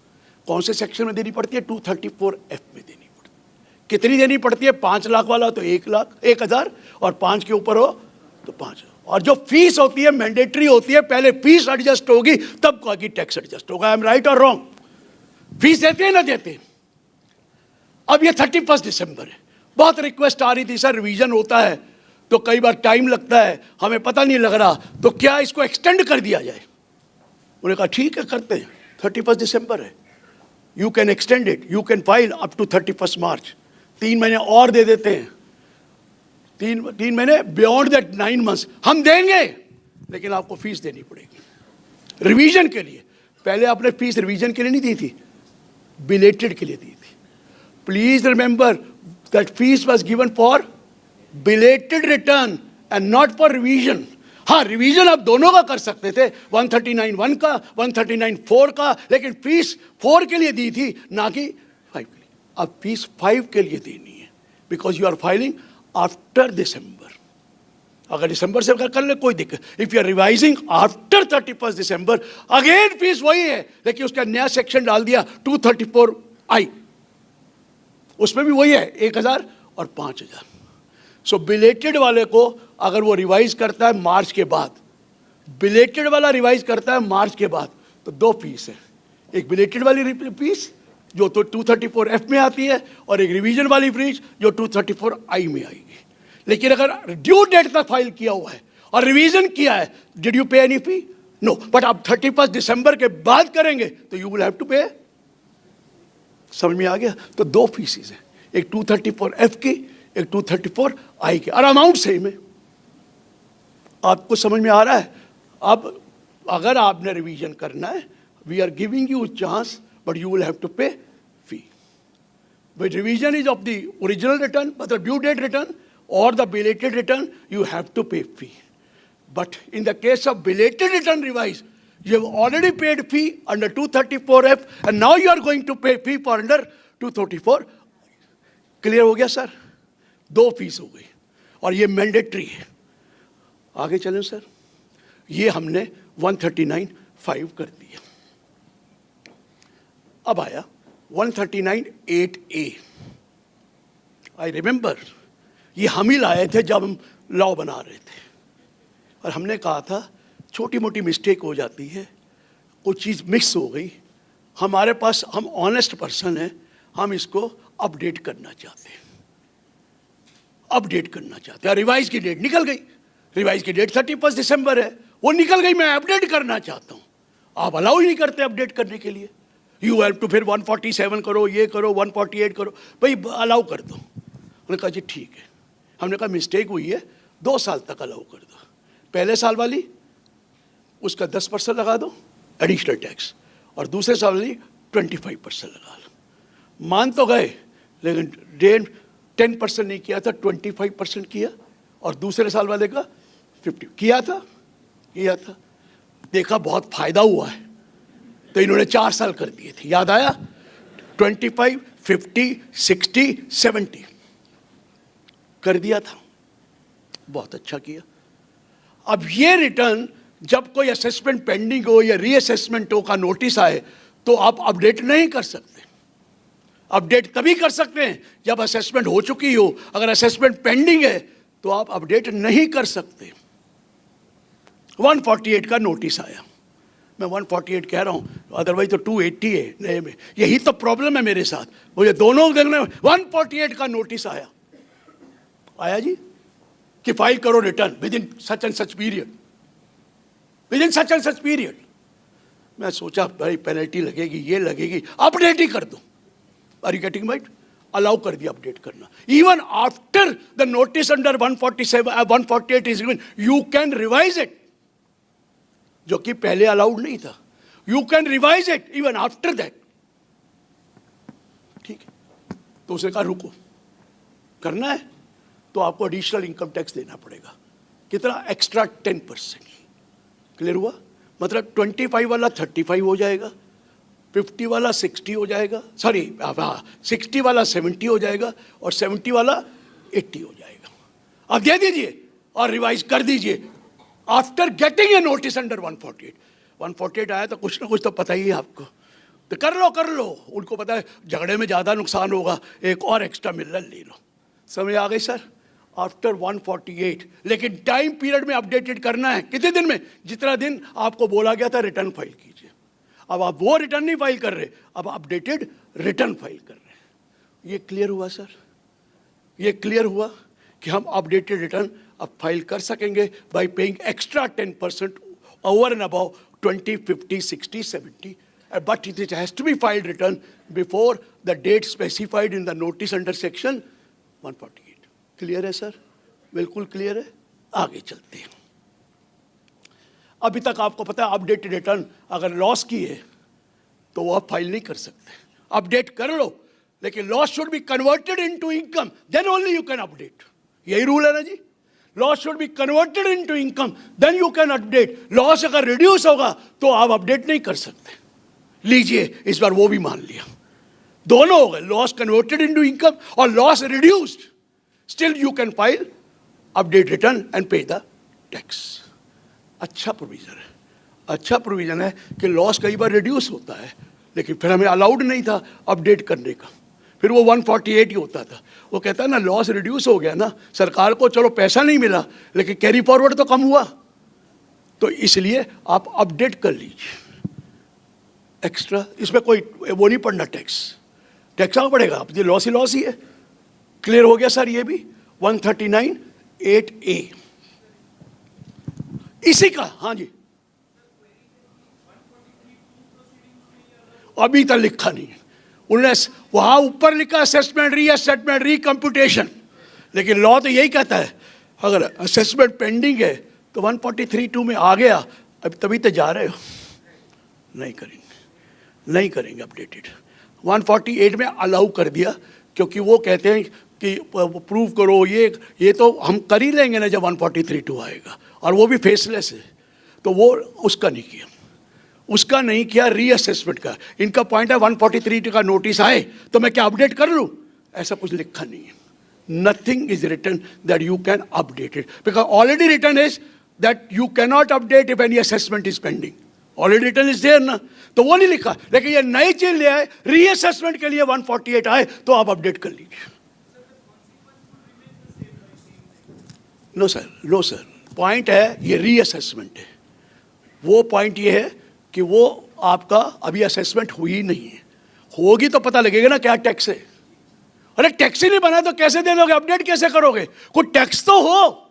कौन से सेक्शन में देनी पड़ती है? 234F में देनी पड़ती है. कितनी देनी पड़ती है? 5 लाख वाला तो 1,00,000 और 5 के ऊपर हो तो 5. और जो फीस होती है मैंडेटरी होती है. पहले फीस एडजस्ट होगी तब बाकी टैक्स एडजस्ट होगा. आई एम राइट और रॉन्ग? फीस देते हैं ना देते? अब ये 31 दिसंबर है. बहुत रिक्वेस्ट आ रही थी सर रिवीजन होता है तो कई बार टाइम लगता है, हमें पता नहीं लग रहा, तो क्या इसको एक्सटेंड कर दिया जाए? उन्होंने कहा ठीक है करते हैं. 31 दिसंबर है, you can extend it, you can file up to 31 March. 3 महीने और दे देते हैं. 3 महीने बियॉन्ड दैट 9 months हम देंगे, लेकिन आपको फीस देनी पड़ेगी रिवीजन के लिए. पहले आपने फीस रिवीजन के लिए नहीं दी थी, बिलेटेड के लिए दी थी. Please remember that fees was given for belated return and not for revision. हाँ, रिवीजन आप दोनों का कर सकते थे, 139(1) का, 139(4) का, लेकिन फीस 4 के लिए दी थी ना कि 5 के लिए. अब फीस 5 के लिए देनी है because you are filing after दिसंबर. अगर दिसंबर से कर ले कोई दिक्कत। If you are revising after 31 दिसंबर, अगेन फीस वही है, लेकिन उसका नया सेक्शन डाल दिया 234I, उसमें भी वही है 1000 और 5000। सो बिलेटेड वाले को अगर वो रिवाइज करता है मार्च के बाद, बिलेटेड वाला रिवाइज करता है मार्च के बाद, तो 2 फीस है। एक बिलेटेड वाली फीस जो तो 234F में आती है, और एक रिवीजन वाली फीस जो 234I में आएगी। लेकिन अगर ड्यू डेट तक फाइल किया हुआ है और रिवीजन किया है, डिड यू पे एनी फी? नो। बट आप 31 दिसंबर के बाद करेंगे तो यू विल हैव टू पे। समझ में आ गया? तो 2 फीसेस है, एक 234F की, एक 234I की, और अमाउंट सेम है। आपको समझ में आ रहा है? अब अगर आपने रिवीजन करना है, we are giving you chance, but you will have to pay fee. But revision is of the original return, but the due date return or the belated return, you have to pay fee. But in the case of belated return revise, you have already paid fee under 234F, and now you are going to pay fee for under 234. Clear हो गया sir? 2 fees हो गई, और ये mandatory है। आगे चलें sir. ये हमने 139(5) कर दिया। अब आया 139(8)A। आई रिमेंबर, ये हम ही लाए थे जब हम लॉ बना रहे थे, और हमने कहा था छोटी मोटी मिस्टेक हो जाती है, कुछ चीज़ मिक्स हो गई, हमारे पास, हम ऑनेस्ट पर्सन हैं, हम इसको अपडेट करना चाहते हैं, अपडेट करना चाहते हैं। रिवाइज की डेट निकल गई, रिवाइज की डेट 31 दिसंबर है, वो निकल गई, मैं अपडेट करना चाहता हूँ। आप अलाउ ही नहीं करते अपडेट करने के लिए। यू हैव टू फिर 147 करो, ये करो, 148 करो, भाई अलाउ कर दो। उन्होंने कहा जी ठीक है। हमने कहा मिस्टेक हुई है, 2 साल तक अलाउ कर दो। पहले साल वाली उसका 10% लगा दो एडिशनल टैक्स, और दूसरे साल वाली 25% लगा लो। मान तो गए, लेकिन 10% नहीं किया था, 25% किया, और दूसरे साल वाले का 50 किया था। देखा बहुत फायदा हुआ है, तो इन्होंने 4 साल कर दिए थे। याद आया? 25, 50, 60, 70 कर दिया था। बहुत अच्छा किया। अब ये रिटर्न जब कोई असेसमेंट पेंडिंग हो या रीअसेसमेंट हो का नोटिस आए, तो आप अपडेट नहीं कर सकते। अपडेट तभी कर सकते हैं जब असेसमेंट हो चुकी हो। अगर असेसमेंट पेंडिंग है तो आप अपडेट नहीं कर सकते। 148 का नोटिस आया, मैं 148 कह रहा हूँ, अदरवाइज तो 280 है नए में। यही तो प्रॉब्लम है मेरे साथ, मुझे दोनों देखने। 148 का नोटिस आया जी कि फाइल करो return with in such and such period, with in such and such period. मैं सोचा भाई पेनल्टी लगेगी, ये लगेगी, अपडेट ही कर दो। Are you getting might? Allow कर दिया अपडेट करना। Even after the notice under 148 is given, you can revise it, जो कि पहले अलाउड नहीं था। You can revise it even after that. ठीक है, तो उसने कहा रुको, करना है तो आपको एडिशनल इनकम टैक्स देना पड़ेगा। कितना? एक्स्ट्रा 10%। क्लियर हुआ? मतलब 25 वाला 35 हो जाएगा, 50 वाला 60 हो जाएगा, सॉरी 60 वाला 70 हो जाएगा, और 70 वाला 80 हो जाएगा। अब दे दीजिए और रिवाइज कर दीजिए after getting a notice under 148। 148 आया तो कुछ ना कुछ तो पता ही है आपको, तो कर लो। उनको पता है झगड़े में ज़्यादा नुकसान होगा, एक और एक्स्ट्रा मिलर ले लो। समझ आ गई सर? आफ्टर 148, लेकिन टाइम पीरियड में अपडेटेड करना है। कितने दिन में? जितना दिन आपको बोला गया था रिटर्न फाइल कीजिए। अब आप वो रिटर्न नहीं फाइल कर रहे, अब अपडेटेड रिटर्न फाइल कर रहे हैं। ये क्लियर हुआ सर? ये क्लियर हुआ कि हम अपडेटेड रिटर्न अब फाइल कर सकेंगे bye paying extra 10% over and above 20, 50, 60, 70, but it has to be filed return before the date specified in the notice under section 148. Clear है सर? बिल्कुल क्लियर है। आगे चलते हैं। अभी तक आपको पता है अपडेटेड रिटर्न अगर लॉस की है तो वो आप फाइल नहीं कर सकते। अपडेट कर लो, लेकिन loss should be converted into income, then only you can update. यही रूल है ना जी? Loss should be converted into income, then you can update. Loss अगर रिड्यूस होगा तो आप अपडेट नहीं कर सकते। लीजिए, इस बार वो भी मान लिया। दोनों हो गए, लॉस कन्वर्टेड इनटू इनकम और loss reduced, still you can file update return and पे द टैक्स। अच्छा प्रोविज़न है, अच्छा प्रोविज़न है कि लॉस कई बार रिड्यूस होता है, लेकिन फिर हमें अलाउड नहीं था अपडेट करने का, फिर वो 148 ही होता था। वो कहता है ना लॉस रिड्यूस हो गया ना, सरकार को चलो पैसा नहीं मिला लेकिन कैरी फॉरवर्ड तो कम हुआ, तो इसलिए आप अपडेट कर लीजिए एक्स्ट्रा। इसमें कोई वो नहीं पड़ना टैक्स कहाँ पड़ेगा, आप ये लॉस ही है। क्लियर हो गया सर? ये भी 139(8)(a इसी का। हाँ जी, अभी तक लिखा नहीं है उन्होंने, वहां ऊपर लिखा असेसमेंट, रीअसेसमेंट, रिकम्प्यूटेशन, लेकिन लॉ तो यही कहता है अगर असेसमेंट पेंडिंग है तो 143(2) में आ गया, अब तभी तो जा रहे हो। नहीं करेंगे अपडेटेड। 148 में अलाउ कर दिया क्योंकि वो कहते हैं कि प्रूव करो, ये तो हम कर ही लेंगे ना जब 143(2) आएगा, और वो भी फेसलेस है, तो वो उसका नहीं किया रीअसेसमेंट का। इनका पॉइंट है 143 का नोटिस आए तो मैं क्या अपडेट कर लूं, ऐसा कुछ लिखा नहीं है। Nothing is written that you can update it, because already written is that you cannot update if any assessment is pending, already written is there ना, तो वो नहीं लिखा। लेकिन ये नई चीज ले आए, रीअसेसमेंट के लिए 148 आए तो आप अपडेट कर लीजिए। नो सर, पॉइंट है ये रीअसेसमेंट है। वो पॉइंट ये है कि वो आपका अभी असेसमेंट हुई नहीं है, होगी तो पता लगेगा ना क्या टैक्स है। अरे टैक्स ही नहीं बना तो कैसे दे दोगे, अपडेट कैसे करोगे? कोई टैक्स तो हो,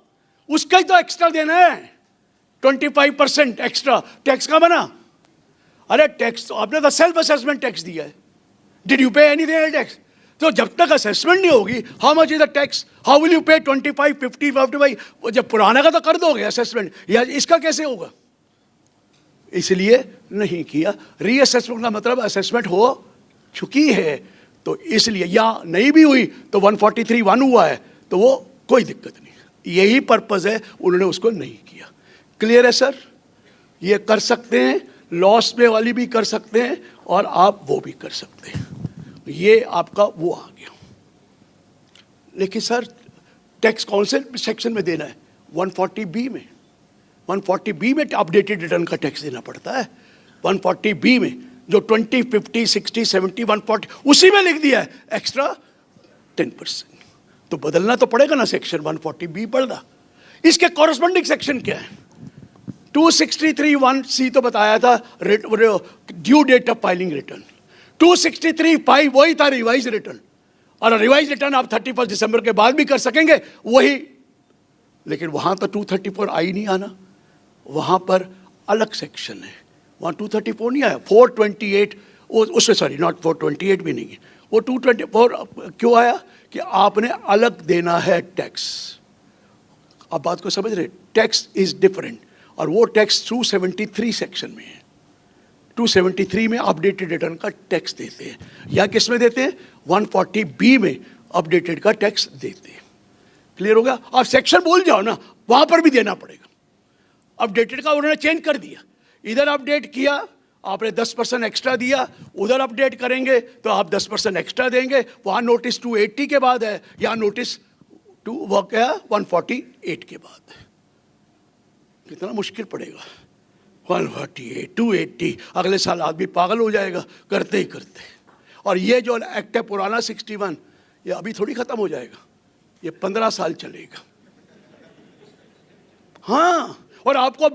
उसका ही तो एक्स्ट्रा देना है। 25% एक्स्ट्रा टैक्स का बना? अरे टैक्स तो आपने तो सेल्फ असेसमेंट टैक्स दिया है। Did you pay anything tax? तो जब तक असेसमेंट नहीं होगी, how much is the tax, how will you पे 25, 50, 55? जब पुराना का तो कर दोगे असेसमेंट, या इसका कैसे होगा? इसलिए नहीं किया। रीअसेसमेंट का मतलब असेसमेंट हो चुकी है, तो इसलिए, या नहीं भी हुई तो 143(1) हुआ है तो वो कोई दिक्कत नहीं। यही पर्पज है, उन्होंने उसको नहीं किया। क्लियर है सर? ये कर सकते हैं, लॉस में वाली भी कर सकते हैं और आप वो भी कर सकते हैं। ये आपका वो आ गया। लेकिन सर टैक्स कौन से सेक्शन में देना है? 140B में। 140B में अपडेटेड रिटर्न का टैक्स देना पड़ता है। 140B में जो 20, 50, 60, 70, 140 उसी में लिख दिया है एक्स्ट्रा 10%। तो बदलना तो पड़ेगा ना सेक्शन 140B पढ़ना। इसके कॉरस्पॉन्डिंग सेक्शन क्या है? 263(1)(c तो बताया था due date of filing return. 263(5) वही था रिवाइज रिटर्न, और रिवाइज रिटर्न आप 31 दिसंबर के बाद भी कर सकेंगे वही। लेकिन वहां तो 234 आई नहीं आना, वहां पर अलग सेक्शन है, वहां 234 नहीं आया। 428 उसमें, सॉरी नॉट 428 भी नहीं है, वो 224 क्यों आया कि आपने अलग देना है टैक्स। आप बात को समझ रहे? टैक्स इज डिफरेंट, और वो टैक्स 273 सेक्शन में है। 273 में अपडेटेड रिटर्न का टैक्स देते हैं, या किस में देते हैं? 140B में अपडेटेड का टैक्स देते हैं। क्लियर होगा? आप सेक्शन भूल जाओ ना, वहां पर भी देना पड़ेगा। अपडेटेड का उन्होंने चेंज कर दिया, इधर अपडेट किया आपने 10% एक्स्ट्रा दिया, उधर अपडेट करेंगे तो आप 10% एक्स्ट्रा देंगे। वहां नोटिस 280 के बाद है, या नोटिस 148 के बाद है। कितना मुश्किल पड़ेगा? 148, 280, अगले साल आदमी पागल हो जाएगा करते ही करते। और ये जो एक्ट है पुराना 61, ये अभी थोड़ी खत्म हो जाएगा, ये 15 साल चलेगा। हाँ, और आपको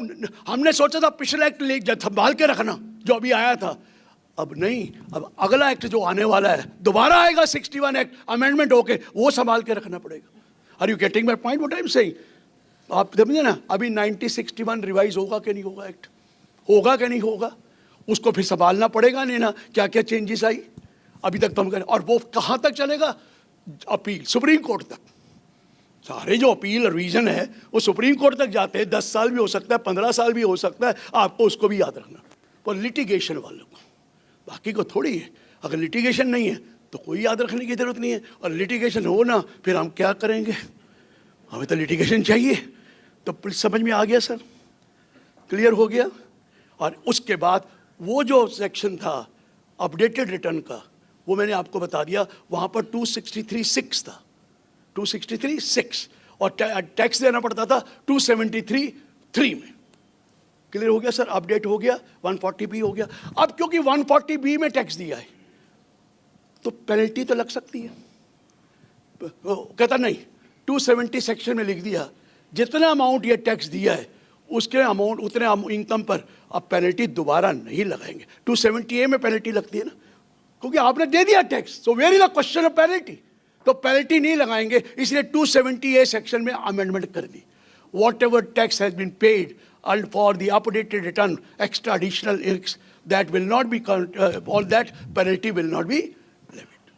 हमने सोचा था पिछला एक्ट ले संभाल के रखना जो अभी आया था, अब नहीं, अब अगला एक्ट जो आने वाला है दोबारा आएगा 61 एक्ट अमेंडमेंट होके, वो संभाल के रखना पड़ेगा। Are you getting my point what I am saying? आप समझे ना? अभी 1961 रिवाइज होगा कि नहीं होगा, एक्ट होगा कि नहीं होगा, उसको फिर संभालना पड़ेगा नहीं ना, क्या क्या चेंजेस आई अभी तक तो हम करें। और वो कहाँ तक चलेगा? अपील सुप्रीम कोर्ट तक। सारे जो अपील रिवीजन है वो सुप्रीम कोर्ट तक जाते हैं, 10 साल भी हो सकता है, 15 साल भी हो सकता है, आपको उसको भी याद रखना। पर लिटिगेशन वालों को, बाकी को थोड़ी है। अगर लिटिगेशन नहीं है तो कोई याद रखने की जरूरत नहीं है, और लिटिगेशन हो ना फिर हम क्या करेंगे? हमें तो लिटिगेशन चाहिए। तो समझ में आ गया सर? क्लियर हो गया? और उसके बाद वो जो सेक्शन था अपडेटेड रिटर्न का, वो मैंने आपको बता दिया, वहाँ पर 263(6) था, 263(6), और टैक्स देना पड़ता था 273(3) में। क्लियर हो गया सर? अपडेट हो गया, 140B हो गया। अब क्योंकि 140B में टैक्स दिया है तो पेनल्टी तो लग सकती है। कहता नहीं, 270 सेक्शन में लिख दिया जितना अमाउंट ये टैक्स दिया है उसके अमाउंट उतने इनकम पर अब पेनल्टी दोबारा नहीं लगाएंगे। 270A में पेनल्टी लगती है ना, क्योंकि आपने दे दिया tax, so where is the question of penalty, तो पेनल्टी नहीं लगाएंगे, इसलिए 270A सेक्शन में अमेंडमेंट कर दी। Whatever tax has been paid and for the updated return extra additional irks that will not be all that penalty will not be levied.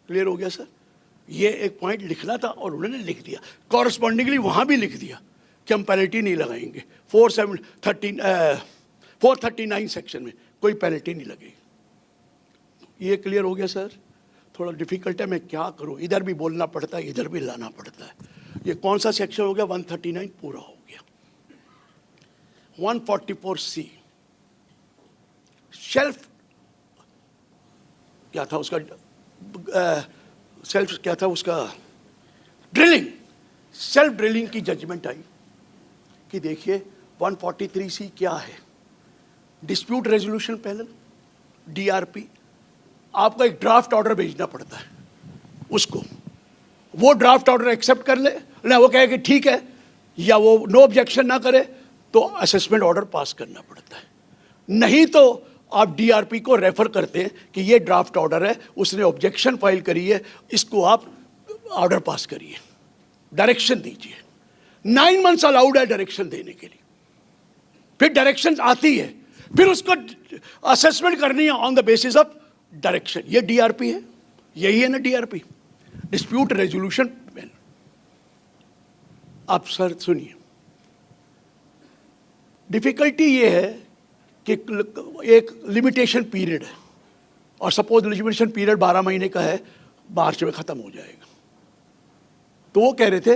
Clear हो गया sir? ये एक पॉइंट लिखना था और उन्होंने लिख दिया। कॉरस्पॉन्डिंगली वहाँ भी लिख दिया कि हम पेनल्टी नहीं लगाएंगे। 439 सेक्शन में कोई पेनल्टी नहीं लगेगी। ये क्लियर हो गया सर? थोड़ा डिफिकल्ट है, मैं क्या करूँ, इधर भी बोलना पड़ता है इधर भी लाना पड़ता है। ये कौन सा सेक्शन हो गया? 139 पूरा हो गया। 144C शेल्फ क्या था उसका, सेल्फ क्या था उसका, ड्रिलिंग, सेल्फ ड्रिलिंग की जजमेंट आई कि देखिए 143C क्या है, डिस्प्यूट रेजोल्यूशन पैनल, DRP, आपको एक ड्राफ्ट ऑर्डर भेजना पड़ता है उसको, वो ड्राफ्ट ऑर्डर एक्सेप्ट कर ले ना, वो कहे कि ठीक है, या वो नो ऑब्जेक्शन ना करे तो असेसमेंट ऑर्डर पास करना पड़ता है। नहीं तो आप DRP को रेफर करते हैं कि ये ड्राफ्ट ऑर्डर है, उसने ऑब्जेक्शन फाइल करी है, इसको आप ऑर्डर पास करिए, डायरेक्शन दीजिए। 9 मंथ्स अलाउड है डायरेक्शन देने के लिए। फिर डायरेक्शन आती है, फिर उसको असेसमेंट करनी है on the basis of direction. ये DRP है, यही है ना DRP, डिस्प्यूट रेजोल्यूशन पैनल। आप सर सुनिए, डिफिकल्टी ये है कि एक लिमिटेशन पीरियड है और सपोज लिमिटेशन पीरियड 12 महीने का है, मार्च में ख़त्म हो जाएगा, तो वो कह रहे थे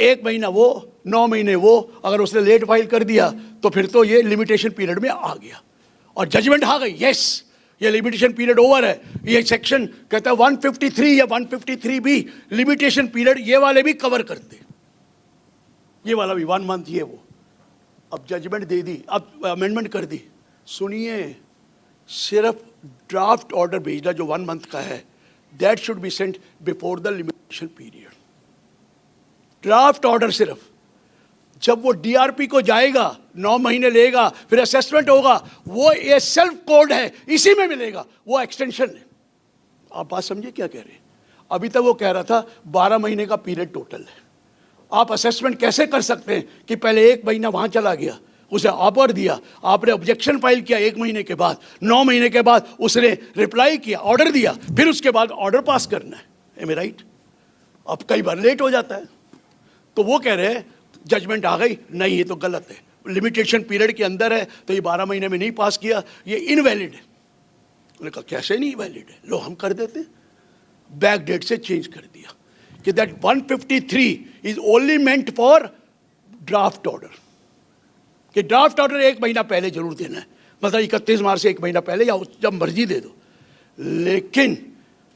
1 महीना वो 9 महीने वो, अगर उसने लेट फाइल कर दिया तो फिर तो ये लिमिटेशन पीरियड में आ गया और जजमेंट आ गई, यस ये लिमिटेशन पीरियड ओवर है। ये सेक्शन कहता है 153 या 153B लिमिटेशन पीरियड ये वाले भी कवर करते, ये वाला भी 1 मंथ ये वो। अब जजमेंट दे दी, अब अमेंडमेंट कर दी। सुनिए, सिर्फ ड्राफ्ट ऑर्डर भेजना जो 1 मंथ का है, that should be sent before the limitation period. Draft order सिर्फ, जब वो DRP को जाएगा 9 महीने लेगा, फिर असेसमेंट होगा, वो ये सेल्फ कोड है, इसी में मिलेगा, वो एक्सटेंशन है। आप बात समझिए क्या कह रहे हैं? अभी तक वो कह रहा था 12 महीने का पीरियड टोटल है। आप असेसमेंट कैसे कर सकते हैं कि पहले 1 महीना वहाँ चला गया, उसे ऑफर दिया, आपने ऑब्जेक्शन फाइल किया 1 महीने के बाद, 9 महीने के बाद उसने रिप्लाई किया, ऑर्डर दिया, फिर उसके बाद ऑर्डर पास करना है। M I right? अब कई बार लेट हो जाता है, तो वो कह रहे हैं जजमेंट आ गई, नहीं ये तो गलत है, लिमिटेशन पीरियड के अंदर है तो ये 12 महीने में नहीं पास किया, ये इनवैलिड है। उन्होंने कहा कैसे नहीं वैलिड है, लो हम कर देते, बैक डेट से चेंज कर दिया कि that 153 is only meant for draft order, कि ड्राफ्ट ऑर्डर 1 महीना पहले जरूर देना है, मतलब 31 मार्च से 1 महीना पहले या जब मर्जी दे दो। लेकिन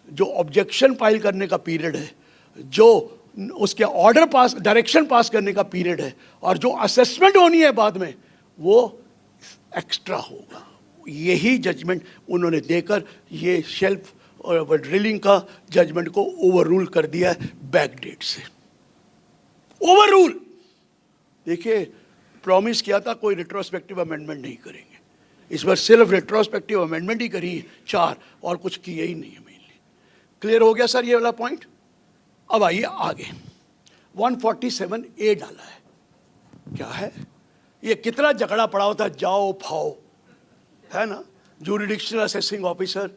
जो ऑब्जेक्शन फाइल करने का पीरियड है, जो उसके ऑर्डर पास डायरेक्शन पास करने का पीरियड है, और जो असेसमेंट होनी है बाद में, वो एक्स्ट्रा होगा। यही जजमेंट उन्होंने देकर ये शेल्फ और ड्रिलिंग का जजमेंट को ओवर रूल कर दिया है बैक डेट से। Over rule. देखिए, प्रॉमिस किया था कोई रिट्रोस्पेक्टिव अमेंडमेंट नहीं करेंगे, इस बार सिर्फ रिट्रोस्पेक्टिव अमेंडमेंट ही करी 4, और कुछ किए ही नहीं है मेनली। क्लियर हो गया सर ये वाला पॉइंट? अब आइए आगे, 147A डाला है। क्या है ये? कितना झगड़ा पड़ा होता है, जाओ फाओ, है ना, ज्यूरिडिक्शनल असेसिंग ऑफिसर,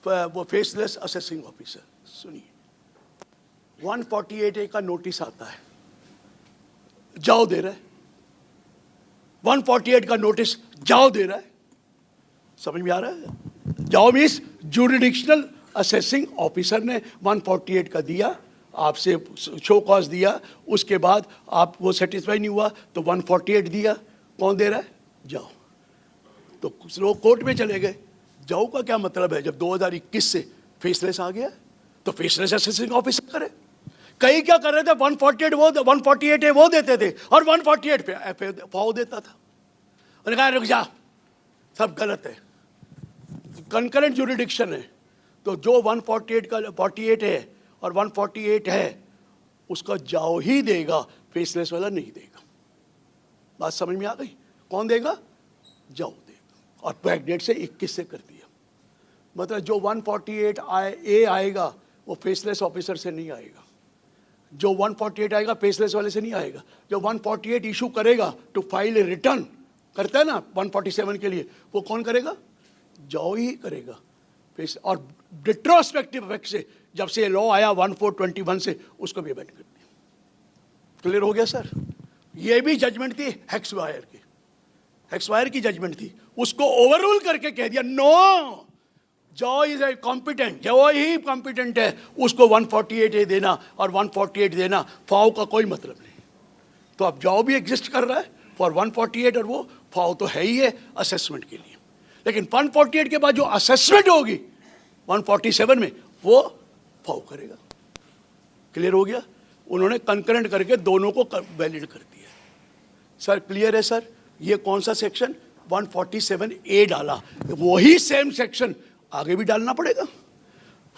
वो फेसलेस असेसिंग ऑफिसर। सुनिए, 148A का नोटिस आता है, जाओ दे रहा है, 148 का नोटिस जाओ दे रहा है, समझ में आ रहा है? जाओ मीन्स ज्यूरिडिक्शनल असेसिंग ऑफिसर ने 148 का दिया, आपसे शो कॉज दिया, उसके बाद आप वो सेटिस्फाई नहीं हुआ तो 148 दिया, कौन दे रहा है? जाओ। तो कुछ लोग कोर्ट में चले गए। जाओ का क्या मतलब है? जब 2021 से फेसलेस आ गया तो फेसलेस असेसिंग ऑफिसर करे, कई क्या कर रहे थे, 148 वो 148 है वो देते थे और 148 पे फाओ देता था। उन्होंने कहा रुक जा, सब गलत है, कंकरेंट ज्यूरिडिक्शन है, तो जो 148 का 48 है और 148 है उसका जाओ ही देगा, फेसलेस वाला नहीं देगा। बात समझ में आ गई? कौन देगा? जाओ देगा। और बैकडेट से 21 से कर दिया, मतलब जो 148 ए आएगा वो फेसलेस ऑफिसर से नहीं आएगा, जो 148 आएगा फेसलेस वाले से नहीं आएगा। जो 148 इशू करेगा टू फाइल ए रिटर्न करता है ना 147 के लिए, वो कौन करेगा? जाओ ही करेगा। और रिट्रोस्पेक्टिव इफेक्ट से जब से लॉ आया 1421 से उसको भी अमेंड कर दिया। क्लियर हो गया सर? ये भी जजमेंट थी हेक्सवायर की, हेक्सवायर की जजमेंट थी, उसको ओवररूल करके कह दिया नो, जो इज ए कॉम्पिटेंट, जो ही कॉम्पिटेंट है उसको 148 देना और 148 देना, फाओ का कोई मतलब नहीं। तो अब जाओ भी एग्जिस्ट कर रहा है फॉर 148 और वो फाओ तो है ही है असेसमेंट के लिए, लेकिन 148 के बाद जो असेसमेंट होगी 147 में वो फाओ करेगा। क्लियर हो गया? उन्होंने कंकरेंट करके दोनों को वैलिड कर दिया। सर क्लियर है सर? ये कौन सा सेक्शन 147A डाला, वही सेम सेक्शन आगे भी डालना पड़ेगा,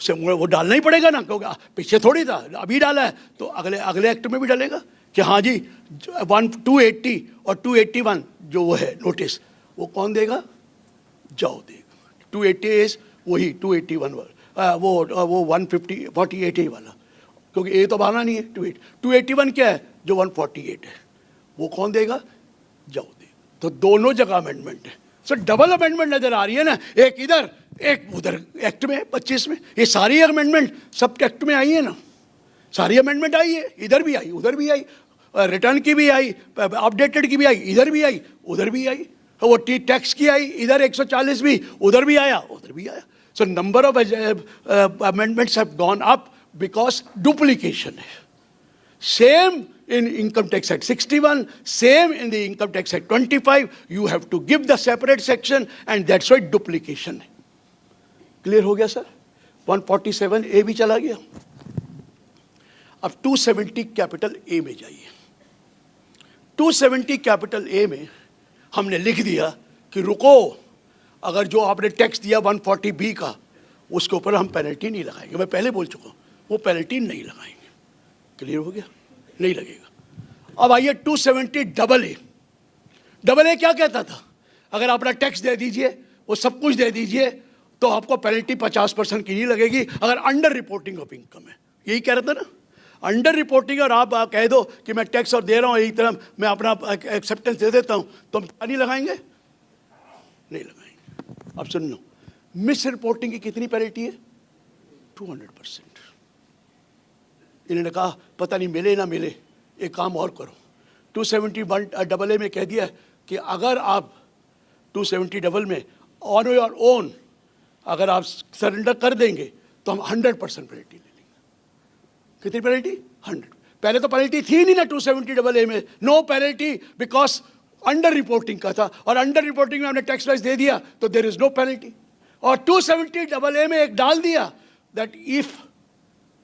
वो डालना ही पड़ेगा ना, क्योंकि पीछे थोड़ी था, अभी डाला है तो अगले एक्ट में भी डालेगा कि हाँ जी 280 और 281 जो वो है नोटिस वो कौन देगा? जाओ देगा। 280 वही 281 वाला वो 148 वाला, क्योंकि ए तो बहाना नहीं है। 281 क्या है? जो 148 है वो कौन देगा? जाओ देगा। तो दोनों जगह अमेंडमेंट है। सर डबल अमेंडमेंट नजर आ रही है ना, एक इधर एक उधर एक्ट में 25 में। ये सारी अमेंडमेंट सब एक्ट में आई है ना, सारी अमेंडमेंट आई है, इधर भी आई उधर भी आई, रिटर्न की भी आई, अपडेटेड की भी आई, इधर भी आई उधर भी आई, वो टैक्स की आई, इधर 140 भी उधर भी आया उधर भी आया। So number of amendments have gone up because duplication है। Same in Income Tax Act 61, same in the Income Tax Act 25, you have to give the separate section and that's why duplication है। Clear हो गया sir? 147A भी चला गया। अब 270 capital A में जाइए। 270 कैपिटल A में हमने लिख दिया कि रुको, अगर जो आपने टैक्स दिया 140B का उसके ऊपर हम पेनल्टी नहीं लगाएंगे। मैं पहले बोल चुका हूँ वो पेनल्टी नहीं लगाएंगे। क्लियर हो गया? नहीं लगेगा। अब आइए 270 डबल ए क्या कहता था? अगर अपना टैक्स दे दीजिए, वो सब कुछ दे दीजिए, तो आपको पेनल्टी 50% की नहीं लगेगी अगर अंडर रिपोर्टिंग ऑफ इनकम है। यही कह रहा था ना, अंडर रिपोर्टिंग। और आप कह दो कि मैं टैक्स और दे रहा हूँ, यही तरह मैं अपना एक्सेप्टेंस दे देता हूँ, तो हम क्या नहीं लगाएंगे? नहीं लगाएंगे। अब सुन लो, मिस रिपोर्टिंग की कितनी पेनल्टी है? 200%। इन्होंने कहा पता नहीं मिले ना मिले, एक काम और करो, 271 डबल ए में कह दिया कि अगर आप 270 डबल में ऑन योर ओन अगर आप सरेंडर कर देंगे तो हम 100% पेनल्टी ले लेंगे। कितनी पेनल्टी? 100। पहले तो पेनल्टी थी नहीं ना 270 डबल ए में, no penalty because under reporting का था, और अंडर रिपोर्टिंग में हमने टैक्स वाइज दे दिया तो देयर इज नो पेनल्टी। और 270 डबल ए में एक डाल दिया that if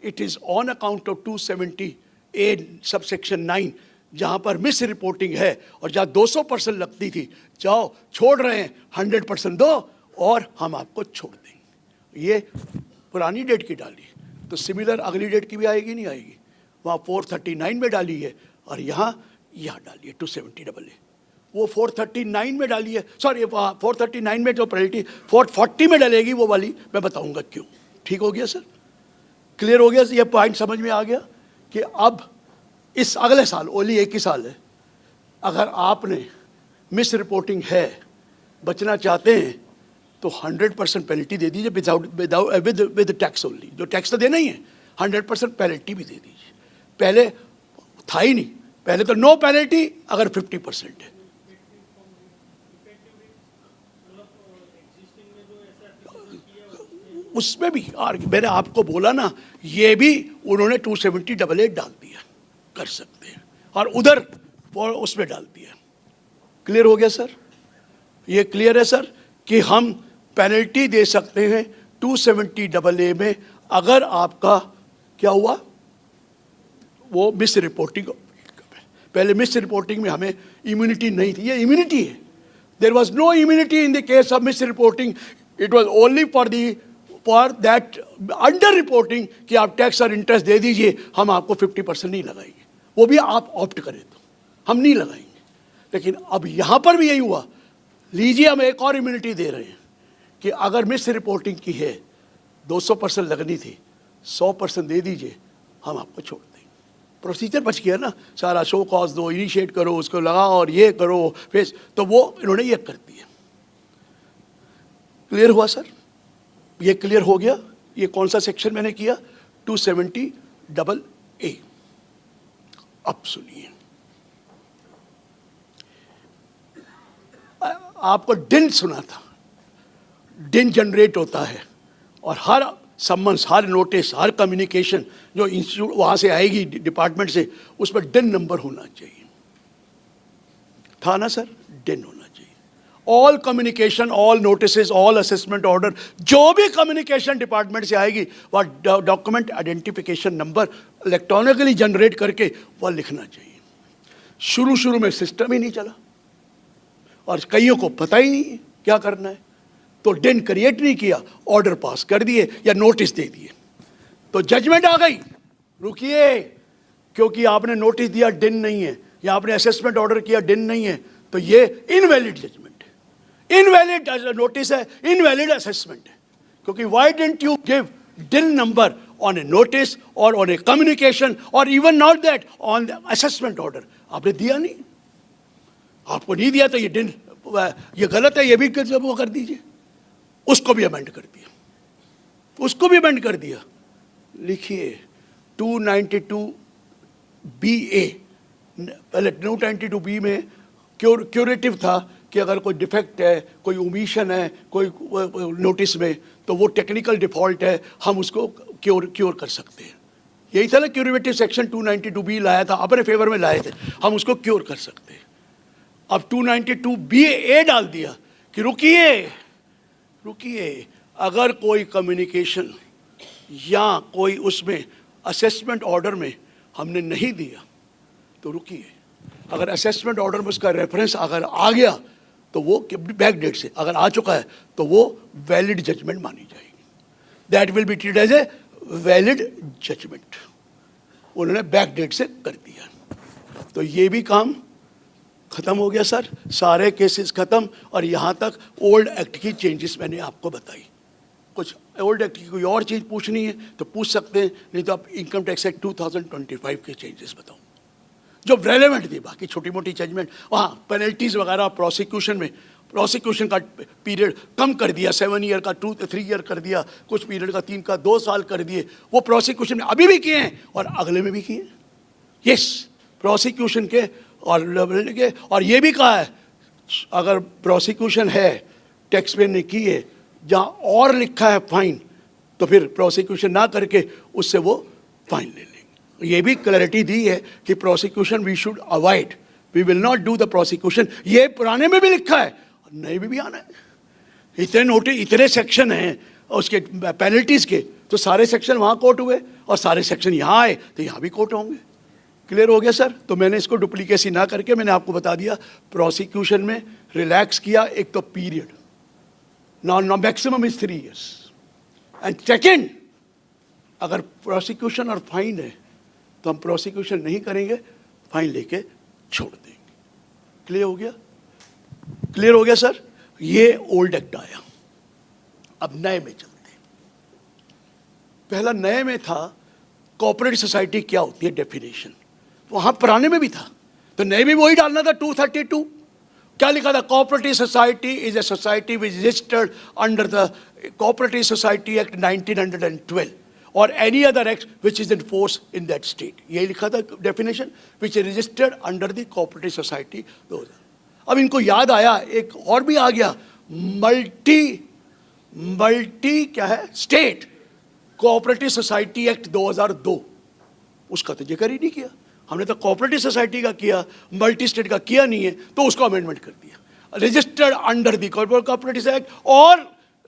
it is on account of 270A subsection 9, जहाँ पर मिस रिपोर्टिंग है और जहाँ 200% लगती थी, जाओ छोड़ रहे हैं 100% दो और हम आपको छोड़ देंगे। ये पुरानी डेट की डाली, तो सिमिलर अगली डेट की भी आएगी नहीं आएगी? वहाँ 439 में डाली है और यहाँ डाली है 270 डबल ए। वो 439 में डाली है, सॉरी 439 में जो पेनल्टी 440 में डलेगी वो वाली, मैं बताऊँगा क्यों। ठीक हो गया सर? क्लियर हो गया? ये पॉइंट समझ में आ गया कि अब इस अगले साल, ओनली एक ही साल है, अगर आपने मिस रिपोर्टिंग है, बचना चाहते हैं, तो 100% पेनल्टी दे दीजिए विद टैक्स ओनली। जो टैक्स तो देना ही है, 100% पेनल्टी भी दे दीजिए। पहले था ही नहीं, पहले तो नो पेनल्टी अगर 50% है। उसमें भी मैंने आपको बोला ना, ये भी उन्होंने 270 डबल ए डाल दिया, कर सकते हैं, और उधर उसमें डाल दिया। क्लियर हो गया सर? ये क्लियर है सर कि हम पेनल्टी दे सकते हैं 270 डबल ए में अगर आपका क्या हुआ, वो मिस रिपोर्टिंग, पहले मिस रिपोर्टिंग में हमें इम्यूनिटी नहीं थी, ये इम्यूनिटी है. There was no immunity in the case of misreporting. It was only for that under reporting कि आप टैक्स और इंटरेस्ट दे दीजिए, हम आपको 50% नहीं लगाएंगे, वो भी आप ऑप्ट करें तो हम नहीं लगाएंगे. लेकिन अब यहाँ पर भी यही हुआ. लीजिए, हम एक और इम्यूनिटी दे रहे हैं कि अगर मिस रिपोर्टिंग की है, 200% लगनी थी, 100% दे दीजिए, हम आपको छोड़ देंगे. प्रोसीजर बच गया ना, सारा शो कॉज दो, इनिशिएट करो, उसको लगाओ और ये करो फिर, तो वो इन्होंने ये कर दिया. क्लियर हुआ सर? ये क्लियर हो गया. ये कौन सा सेक्शन मैंने किया? 270AA. अब सुनिए, आपको डिन सुना था. डिन जनरेट होता है और हर सम्मन्स, हर नोटिस, हर कम्युनिकेशन जो इंस्टीट्यूट वहाँ से आएगी डिपार्टमेंट से, उस पर डिन नंबर होना चाहिए. था ना सर? डिन होना चाहिए. All communication, all notices, all assessment order, जो भी कम्युनिकेशन डिपार्टमेंट से आएगी वह document identification number electronically generate करके वह लिखना चाहिए. शुरू में सिस्टम ही नहीं चला और कईयों को पता ही नहीं क्या करना है, तो डिन क्रिएट नहीं किया, ऑर्डर पास कर दिए या नोटिस दे दिए, तो जजमेंट आ गई. रुकिए, क्योंकि आपने नोटिस दिया डिन नहीं है, या आपने असेसमेंट ऑर्डर किया डिन नहीं है, तो ये इनवैलिड जजमेंट है, इनवैलिड नोटिस है, इनवैलिड असेसमेंट है. क्योंकि व्हाई डिडंट यू गिव डिन नंबर ऑन ए नोटिस और ऑन ए कम्युनिकेशन और even not that on the assessment order? आपने दिया नहीं. आपको नहीं दिया तो ये गलत है, ये भी वो कर दीजिए. उसको भी अमेंड कर दिया, उसको भी अमेंड कर दिया. लिखिए 292BA. पहले 292B में क्यूरेटिव था कि अगर कोई डिफेक्ट है, कोई ओमिशन है, कोई नोटिस में, तो वो टेक्निकल डिफॉल्ट है, हम उसको क्योर कर सकते हैं. यही था ना क्यूरेटिव सेक्शन 292B लाया था, अपने फेवर में लाए थे, हम उसको क्योर कर सकते हैं. अब 292BA डाल दिया कि रुकिए, अगर कोई कम्युनिकेशन या कोई उसमें असेसमेंट ऑर्डर में हमने नहीं दिया तो रुकिए, अगर असेसमेंट ऑर्डर में उसका रेफरेंस अगर आ गया तो वो बैक डेट से अगर आ चुका है तो वो वैलिड जजमेंट मानी जाएगी. That will be treated as a valid judgement. उन्होंने बैक डेट से कर दिया, तो ये भी काम खत्म हो गया सर. सारे केसेस खत्म. और यहाँ तक ओल्ड एक्ट की चेंजेस मैंने आपको बताई. कुछ ओल्ड एक्ट की कोई और चीज़ पूछनी है तो पूछ सकते हैं, नहीं तो आप इनकम टैक्स एक्ट 2025 के चेंजेस बताऊँ जो रेलेवेंट थी. बाकी छोटी मोटी जजमेंट, वहाँ पेनल्टीज़ वगैरह प्रोसिक्यूशन में, प्रोसिक्यूशन का पीरियड कम कर दिया, 7 ईयर का 2 3 ईयर कर दिया, कुछ पीरियड का 3 का 2 साल कर दिए. वो प्रोसिक्यूशन में अभी भी किए हैं और अगले में भी किए. यस, प्रोसिक्यूशन के और ये भी कहा है अगर प्रोसिक्यूशन है, टैक्स पे ने की है, जहाँ और लिखा है फाइन, तो फिर प्रोसिक्यूशन ना करके उससे वो फाइन ले लेंगे. ये भी क्लैरिटी दी है कि prosecution we should avoid, we will not do the prosecution. ये पुराने में भी लिखा है, नए में भी आना है. इतने नोटिस, इतने सेक्शन हैं उसके पेनल्टीज के, तो सारे सेक्शन वहाँ कोर्ट हुए और सारे सेक्शन यहाँ आए तो यहाँ भी कोर्ट होंगे. क्लियर हो गया सर? तो मैंने इसको डुप्लीकेसी ना करके मैंने आपको बता दिया, प्रोसिक्यूशन में रिलैक्स किया. एक तो period, now maximum is 3 years, and second, अगर प्रोसिक्यूशन और फाइन है तो हम प्रोसिक्यूशन नहीं करेंगे, फाइन लेके छोड़ देंगे. क्लियर हो गया? क्लियर हो गया सर? ये ओल्ड एक्ट आया. अब नए में चलते हैं. पहला नए में था कोऑपरेटिव सोसाइटी क्या होती है, डेफिनेशन. वहाँ पुराने में भी था, तो नए में वही डालना था. 232 क्या लिखा था? Cooperative society is a society which registered under the cooperative society act 1912 और any other act which is in force in that state. यही लिखा था definition, which is registered under the cooperative society 2000. अब इनको याद आया, एक और भी आ गया, मल्टी क्या है, स्टेट कोऑपरेटिव सोसाइटी एक्ट 2002. उसका तो जिक्र ही नहीं किया. हमने तो कोऑपरेटिव सोसाइटी का किया, मल्टी स्टेट का किया नहीं है, तो उसको अमेंडमेंट कर दिया. Registered under the cooperative act और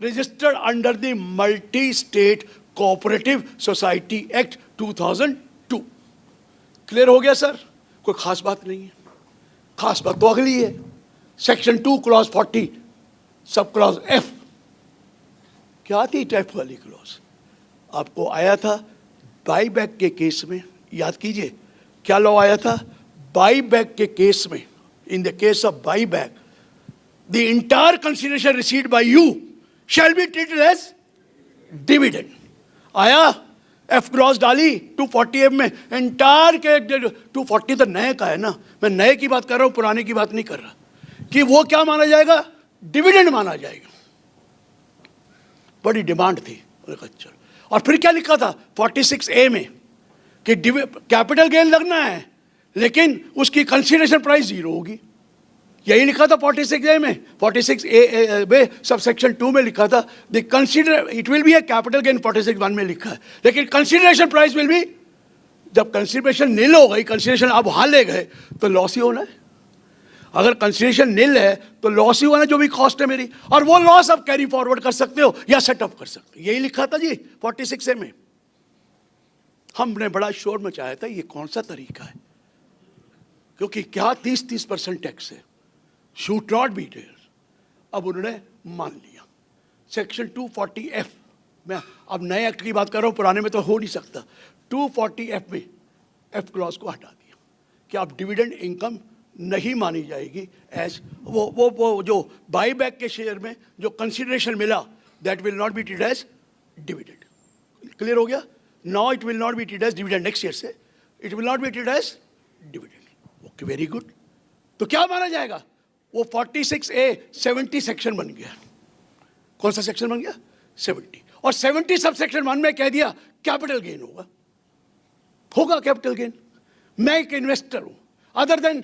registered under the multi state cooperative society act 2002. Clear हो गया सर? कोई खास बात नहीं है, खास बात तो अगली है। Section 2 clause 40 sub clause F. क्या थी एफ वाली क्लॉज? आपको आया था बाई बैक के केस में, याद कीजिए क्या लॉ आया था? बाई बैक के केस में, in the case of buy back, the entire consideration received by you shall be treated as dividend. आया एफ क्लॉज डाली 240 एफ में, एंटायर के 240 तो नए का है ना, मैं नए की बात कर रहा हूं, पुराने की बात नहीं कर रहा, कि वो क्या माना जाएगा? डिविडेंड माना जाएगा। बड़ी डिमांड थी। चलो, और फिर क्या लिखा था 46A में कि कैपिटल गेन लगना है लेकिन उसकी कंसीडरेशन प्राइस 0 होगी। यही लिखा था 46A में, 46A में सब सेक्शन 2 में लिखा था the consider it will be A capital gain, 46(1) में लिखा है, लेकिन कंसीडरेशन प्राइस विल बी, जब कंसीडरेशन नील हो गई, कंसीडरेशन आप वहां ले गए तो लॉस ही होना है। अगर कंसीडरेशन नील है तो लॉस ही होना, जो भी कॉस्ट है मेरी, और वो लॉस आप कैरी फॉरवर्ड कर सकते हो या सेटअप कर सकते हो। यही लिखा था जी 46A में। हमने बड़ा शोर मचाया था, ये कौन सा तरीका है, क्योंकि क्या 30% टैक्स है, शूड नॉट बी देयर। अब उन्होंने मान लिया। सेक्शन 240F में, अब नए एक्ट की बात कर रहा हूं, पुराने में तो हो नहीं सकता। 240F में एफ क्लॉज को हटा दिया कि आप डिविडेंड इनकम नहीं मानी जाएगी एज वो जो बाई बैक के शेयर में जो कंसिडरेशन मिला, that will not be treated as dividend. Clear हो गया? Now it will not be treated as dividend, next year से it will not be treated as dividend. Okay, very good. तो क्या माना जाएगा? वो 46A 70 सेक्शन बन गया। कौन सा सेक्शन बन गया? 70। और 70 सब सेक्शन 1 में कह दिया कैपिटल गेन होगा कैपिटल गेन। मैं एक इन्वेस्टर हूं, अदर देन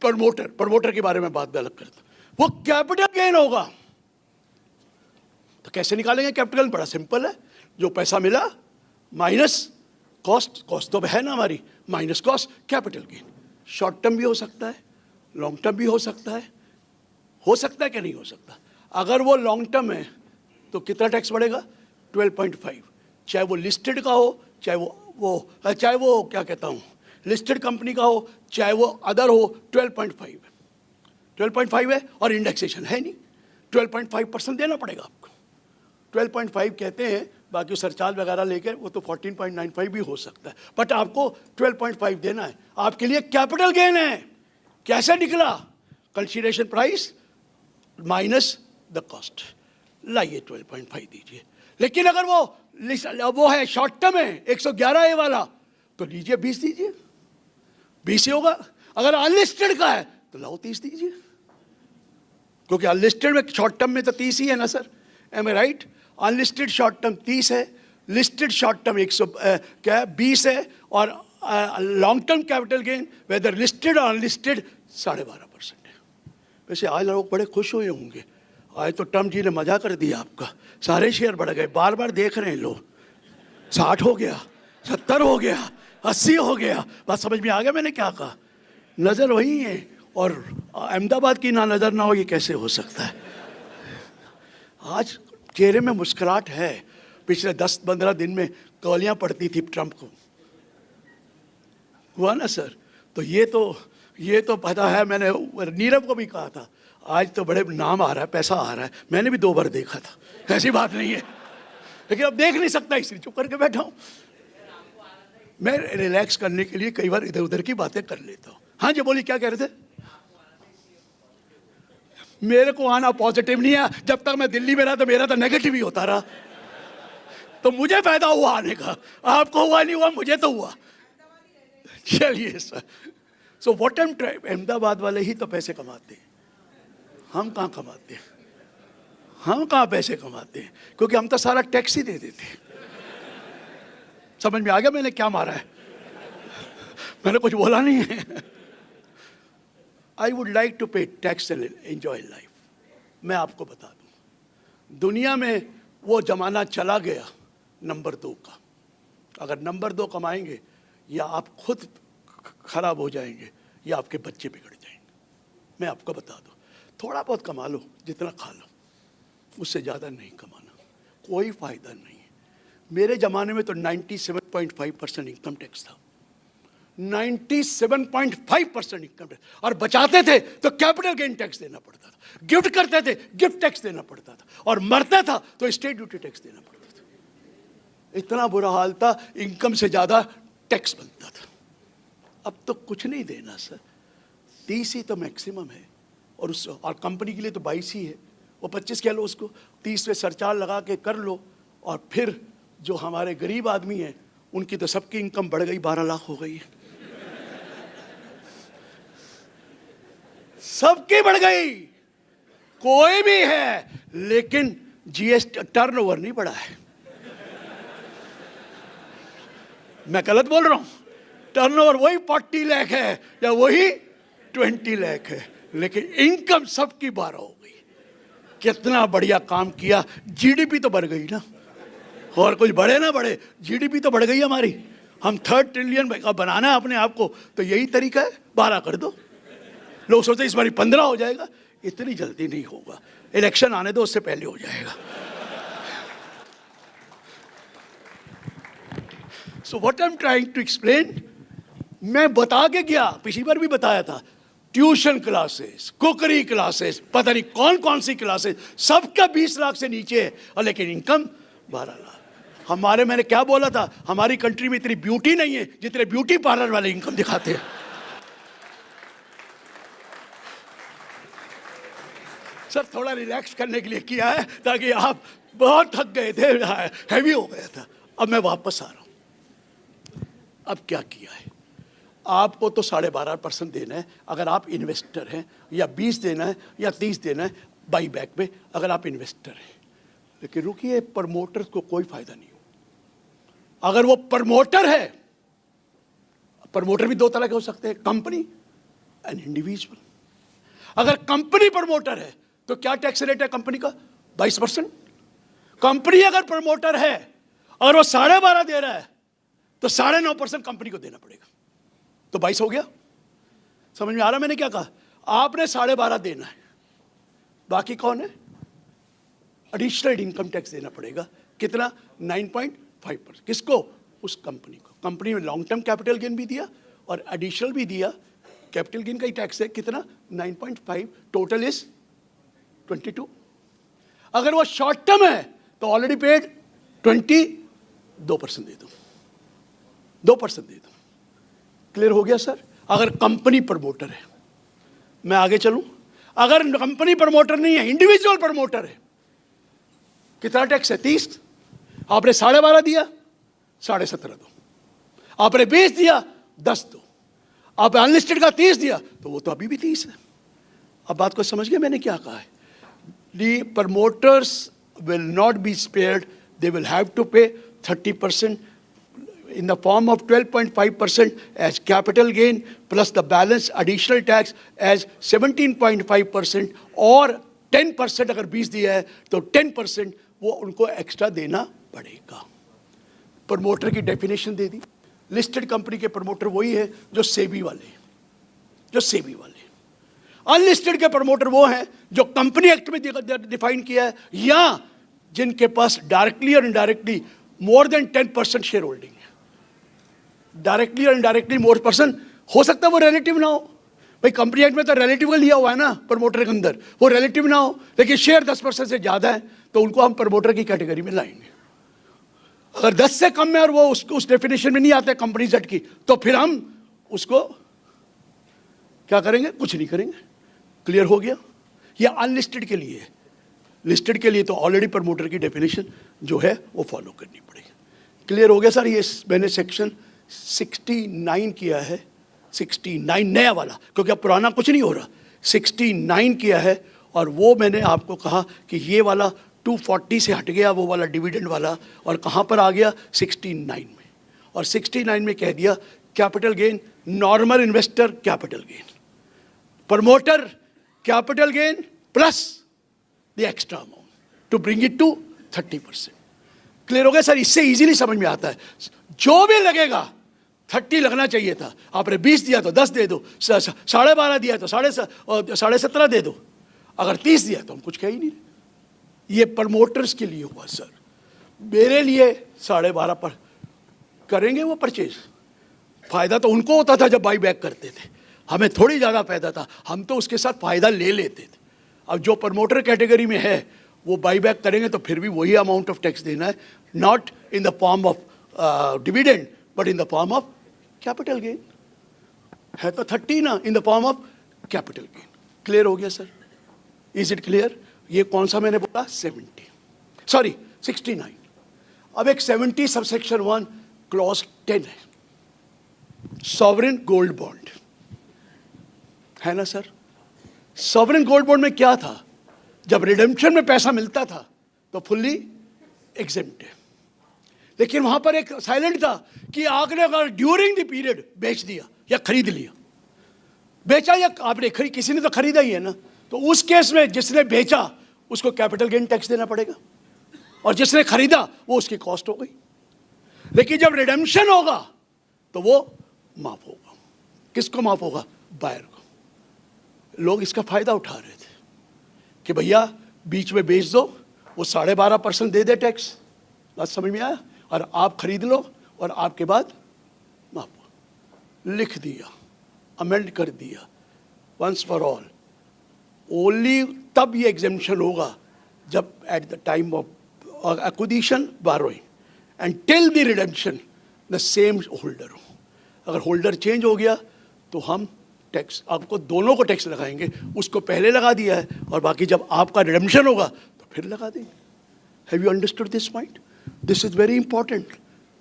प्रमोटर के बारे में बात अलग करता, वो कैपिटल गेन होगा। तो कैसे निकालेंगे कैपिटल? बड़ा सिंपल है, जो पैसा मिला माइनस कॉस्ट, कॉस्ट तो है ना हमारी, minus cost, capital gain. Short term भी हो सकता है, लॉन्ग टर्म भी हो सकता है कि नहीं हो सकता। अगर वो लॉन्ग टर्म है तो कितना टैक्स बढ़ेगा? 12.5, चाहे वो लिस्टेड का हो, चाहे वो क्या कहता हूँ, लिस्टेड कंपनी का हो, चाहे वो अदर हो, 12.5 है। 12.5 है और इंडेक्सेशन है नहीं, 12.5% देना पड़ेगा आपको। 12.5 कहते हैं, बाकी सरचार्ज वगैरह लेकर वो तो 14.95 भी हो सकता है, बट आपको 12.5 देना है। आपके लिए कैपिटल गेन है। कैसे निकला? Consideration price minus the cost. लाइए 12.5 दीजिए। लेकिन अगर वो है शॉर्ट टर्म है 111A वाला, तो लीजिए 20 दीजिए, 20 ही होगा। अगर अनलिस्टेड का है तो लाओ 30 दीजिए, क्योंकि अनलिस्टेड में शॉर्ट टर्म में तो 30 ही है ना sir, am I right? Unlisted short term 30 है, लिस्टेड शॉर्ट टर्म 20 है, और long term capital gain whether listed और अनलिस्टेड 12.5% है। वैसे आज लोग बड़े खुश हुए होंगे, आज तो ट्रम्प जी ने मजा कर दिया आपका, सारे शेयर बढ़ गए। बार बार देख रहे हैं लोग, 60 हो गया, 70 हो गया, 80 हो गया। बात समझ में आ गया मैंने क्या कहा? नजर वही है, और अहमदाबाद की ना नजर ना हो, ये कैसे हो सकता है? आज चेहरे में मुस्कुराहट है। पिछले 10-15 दिन में गोलियां पड़ती थी ट्रंप को, हुआ ना सर? तो ये तो पता है, मैंने नीरव को भी कहा था, आज तो बड़े नाम आ रहा है, पैसा आ रहा है। मैंने भी 2 बार देखा था, ऐसी बात नहीं है, लेकिन अब देख नहीं सकता इसलिए चुप करके बैठा हूं। मैं रिलैक्स करने के लिए कई बार इधर उधर की बातें कर लेता हूं। हाँ जी बोलिए, क्या कह रहे थे? मेरे को आना पॉजिटिव नहीं है, जब तक मैं दिल्ली में रहा तो मेरा तो नेगेटिव ही होता रहा, तो मुझे फायदा हुआ आने का, आपको हुआ नहीं हुआ, मुझे तो हुआ। चलिए sir, so what am try, Ahmedabad वाले ही तो पैसे कमाते हैं, हम कहाँ कमाते हैं? हम कहाँ पैसे कमाते हैं? क्योंकि हम तो सारा टैक्स ही दे देते हैं। समझ में आ गया मैंने क्या मारा है? मैंने कुछ बोला नहीं है। आई वुड लाइक टू पे टैक्स एंड एंजॉय लाइफ। मैं आपको बता दूं, दुनिया में वो जमाना चला गया नंबर 2 का। अगर नंबर 2 कमाएंगे, या आप खुद खराब हो जाएंगे या आपके बच्चे बिगड़ जाएंगे। मैं आपको बता दूं, थोड़ा बहुत कमा लो, जितना खा लो, उससे ज़्यादा नहीं कमाना, कोई फ़ायदा नहीं है। मेरे ज़माने में तो 97.5% इनकम टैक्स था। 97.5% इनकम टैक्स, और बचाते थे तो कैपिटल गेन टैक्स देना पड़ता था, गिफ्ट करते थे गिफ्ट टैक्स देना पड़ता था, और मरता था तो स्टेट ड्यूटी टैक्स देना पड़ता था। इतना बुरा हाल था, इनकम से ज्यादा टैक्स बनता था। अब तो कुछ नहीं देना सर, 30 ही तो मैक्सिमम है, और कंपनी के लिए तो 22 ही है, वो 25 कह लो उसको, 30 पे सरचार्ज लगा के कर लो। और फिर जो हमारे गरीब आदमी हैं उनकी तो सबकी इनकम बढ़ गई, 12 लाख हो गई है, सबकी बढ़ गई, कोई भी है, लेकिन जीएसटी टर्नओवर नहीं बढ़ा है। मैं गलत बोल रहा हूं? टर्नओवर वही 40 लाख है या वही 20 लाख है, लेकिन इनकम सबकी 12 हो गई। कितना बढ़िया काम किया, जीडीपी तो बढ़ गई ना, और कुछ बढ़े ना बढ़े, जीडीपी तो बढ़ गई हमारी। हम 3 ट्रिलियन बनाना है अपने आप को, तो यही तरीका है, 12 कर दो। लोग सोचते इस बार 15 हो जाएगा, इतनी जल्दी नहीं होगा, इलेक्शन आने दो, उससे पहले हो जाएगा। So what I am trying to explain, मैं बता के गया, पिछली बार भी बताया था, ट्यूशन क्लासेस, कुकरी क्लासेस, पता नहीं कौन कौन सी क्लासेस, सबका 20 लाख से नीचे है, और लेकिन इनकम 12 लाख। हमारे, मैंने क्या बोला था, हमारी कंट्री में इतनी ब्यूटी नहीं है जितने ब्यूटी पार्लर वाले इनकम दिखाते हैं। सर थोड़ा रिलैक्स करने के लिए किया है, ताकि आप बहुत थक गए थे, हैवी हो गया था। अब मैं वापस आ रहा हूं। अब क्या किया है, आपको तो 12.5% देना है अगर आप इन्वेस्टर हैं, या 20 देना है या 30 देना है बाई बैक में अगर आप इन्वेस्टर हैं। लेकिन रुकिए, प्रमोटर को कोई फायदा नहीं हो। अगर वो प्रमोटर है, प्रमोटर भी 2 तरह के हो सकते हैं, कंपनी एंड इंडिविजुअल। अगर कंपनी प्रमोटर है तो क्या टैक्स रेट है कंपनी का? 22%। कंपनी अगर प्रमोटर है और वो 12.5 दे रहा है तो 9.5% कंपनी को देना पड़ेगा, तो 22 हो गया। समझ में आ रहा मैंने क्या कहा? आपने 12.5 देना है, बाकी कौन है? एडिशनल इनकम टैक्स देना पड़ेगा। कितना? 9.5%। किसको? उस कंपनी को। कंपनी में लॉन्ग टर्म कैपिटल गेन भी दिया और एडिशनल भी दिया। कैपिटल गेन का ही टैक्स है कितना? 9.5, टोटल इज 22। अगर वो शॉर्ट टर्म है तो ऑलरेडी पेड 22% दे दो, 2% दे दो। क्लियर हो गया सर? अगर कंपनी प्रमोटर है, मैं आगे चलूं, अगर कंपनी प्रमोटर नहीं है, इंडिविजुअल प्रमोटर है, कितना टैक्स है? 30। आपने 12.5 दिया, 17.5 दो। आपने 20 दिया, 10 दो। आप अनलिस्टेड का 30 दिया तो वो तो अभी भी 30 है। अब बात को समझ गए मैंने क्या कहा है? The promoters will not be spared. They will have to pay 30% in the form of 12.5% as capital gain plus the balance additional tax as 17.5% और 10% अगर 20 दिया है तो 10% वो उनको एक्स्ट्रा देना पड़ेगा। प्रमोटर की डेफिनेशन दे दी। लिस्टेड कंपनी के प्रमोटर वही है जो सेबी वाले, जो सेबी वाले। अनलिस्टेड के प्रमोटर वो हैं जो कंपनी एक्ट में डिफाइन किया है, या जिनके पास डायरेक्टली और indirectly more than 10% share holding है। डायरेक्टली और इनडायरेक्टली मोर पर्सन हो सकता है, वो रिलेटिव ना हो। भाई कंपनी एक्ट में तो रिलेटिव का लिया हुआ है ना प्रमोटर के अंदर, वो रिलेटिव ना हो, लेकिन शेयर 10% से ज्यादा है तो उनको हम प्रमोटर की कैटेगरी में लाएंगे। अगर 10 से कम है और वो उस डेफिनेशन में नहीं आते कंपनीज एक्ट की, तो फिर हम उसको क्या करेंगे? कुछ नहीं करेंगे। क्लियर हो गया? ये अनलिस्टेड के लिए है। लिस्टेड के लिए तो ऑलरेडी प्रमोटर की डेफिनेशन जो है वो फॉलो करनी पड़ेगी। क्लियर हो गया सर? ये मैंने सेक्शन 69 किया है, 69 नया वाला, क्योंकि अब पुराना कुछ नहीं हो रहा। 69 किया है, और वो मैंने आपको कहा कि ये वाला 240 से हट गया, वो वाला डिविडेंड वाला, और कहाँ पर आ गया? 69 में। और 69 में कह दिया capital gain, normal investor capital gain, promoter capital gain plus the extra amount to bring it to 30%। Clear हो गया सर? इससे इजीली समझ में आता है। जो भी लगेगा 30 लगना चाहिए था, आपने 20 दिया तो 10 दे दो, 12.5 दिया तो 17.5 दे दो, अगर 30 दिया तो हम कुछ कह ही नहीं। ये प्रमोटर्स के लिए हुआ सर। मेरे लिए 12.5 पर करेंगे वो परचेज, फायदा तो उनको होता था जब बाई बैक करते थे, हमें थोड़ी ज़्यादा फायदा था, हम तो उसके साथ फायदा ले लेते थे। अब जो प्रमोटर कैटेगरी में है वो बाई बैक करेंगे तो फिर भी वही अमाउंट ऑफ टैक्स देना है, not in the form of dividend but in the form of capital gain. है तो 30 ना, in the form of capital gain. Clear हो गया सर? Is it clear? ये कौन सा मैंने बोला? 69। अब एक 70 सबसेक्शन 1 क्लॉज 10 है, सॉवरेन गोल्ड बॉन्ड, है ना सर? सॉवरेन गोल्ड बॉन्ड में क्या था? जब रिडेम्पशन में पैसा मिलता था तो फुल्ली एग्जेम्प्ट है, लेकिन वहां पर एक साइलेंट था कि आपने अगर ड्यूरिंग द पीरियड बेच दिया या खरीद लिया, बेचा या आपने खरीद, किसी ने तो खरीदा ही है ना, तो उस केस में जिसने बेचा उसको कैपिटल गेन टैक्स देना पड़ेगा और जिसने खरीदा वो उसकी कॉस्ट हो गई। लेकिन जब रिडेम्पशन होगा तो वो माफ होगा। किसको माफ होगा? बायर को। लोग इसका फायदा उठा रहे थे कि भैया बीच में बेच दो, वो 12.5% दे दे टैक्स। बात समझ में आया? और आप खरीद लो और आपके बाद माफ। लिख दिया, अमेंड कर दिया, वंस फॉर ऑल। ओनली तब ये एग्जेम्पशन होगा जब at the time of acquisition burrowing and till the redemption the same holder हो। अगर होल्डर चेंज हो गया तो हम टैक्स, आपको दोनों को टैक्स लगाएंगे, उसको पहले लगा दिया है और बाकी जब आपका रिडेम्पशन होगा तो फिर लगा देंगे। Have you understood this point? This is very important.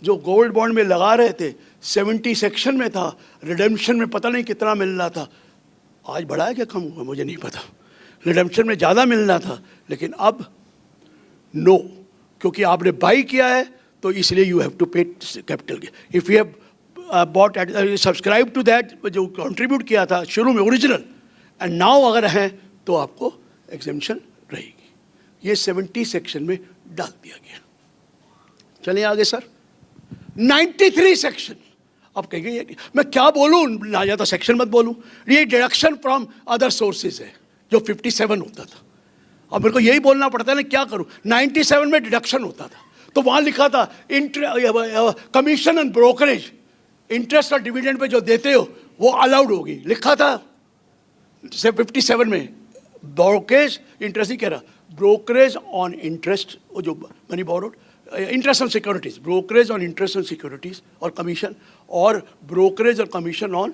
जो गोल्ड बॉन्ड में लगा रहे थे 70 सेक्शन में था, रिडेम्पशन में पता नहीं कितना मिल रहा था, आज बढ़ा है क्या कम हुआ मुझे नहीं पता। रिडेम्पशन में ज़्यादा मिलना था लेकिन अब नो, क्योंकि आपने बाई किया है तो इसलिए you have to pay capital. If you have bought at subscribe to that, जो कंट्रीब्यूट किया था शुरू में ओरिजिनल, एंड नाउ अगर हैं तो आपको एग्जेम्पशन रहेगी। ये 70 सेक्शन में डाल दिया गया। चलिए आगे सर, 93 सेक्शन। अब कहेंगे मैं क्या बोलूँ, ना ज़्यादा सेक्शन मत बोलूँ। ये डिडक्शन फ्रॉम अदर सोर्सेज है जो 57 होता था। अब मेरे को यही बोलना पड़ता है ना, क्या करूँ? 97 में डिडक्शन होता था तो वहाँ लिखा था कमीशन एंड ब्रोकरेज, इंटरेस्ट और डिविडेंड पे जो देते हो वो अलाउड होगी, लिखा था 57 में। ब्रोकरेज इंटरेस्ट ही कह रहा, ब्रोकरेज ऑन इंटरेस्ट, वो जो money borrowed, interest on securities, brokerage on interest on securities और कमीशन, और ब्रोकरेज और कमीशन ऑन,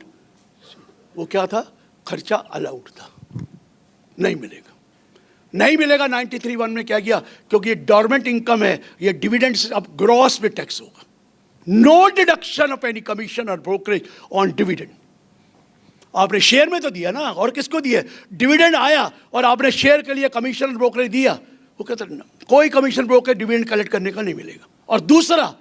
वो क्या था? खर्चा अलाउड था, नहीं मिलेगा। नहीं मिलेगा। 93(1) में क्या किया? क्योंकि ये डॉर्मेंट इनकम है, ये डिविडेंड्स अब ग्रॉस में टैक्स होगा। No deduction of any commission और ब्रोकरेज ऑन डिविडेंड। आपने शेयर में तो दिया ना, और किसको दिया? डिविडेंड आया और आपने शेयर के लिए कमीशन और ब्रोकरेज दिया, वो कहते हैं कोई कमीशन ब्रोकरेज डिविडेंड कलेक्ट करने का नहीं मिलेगा। और दूसरा,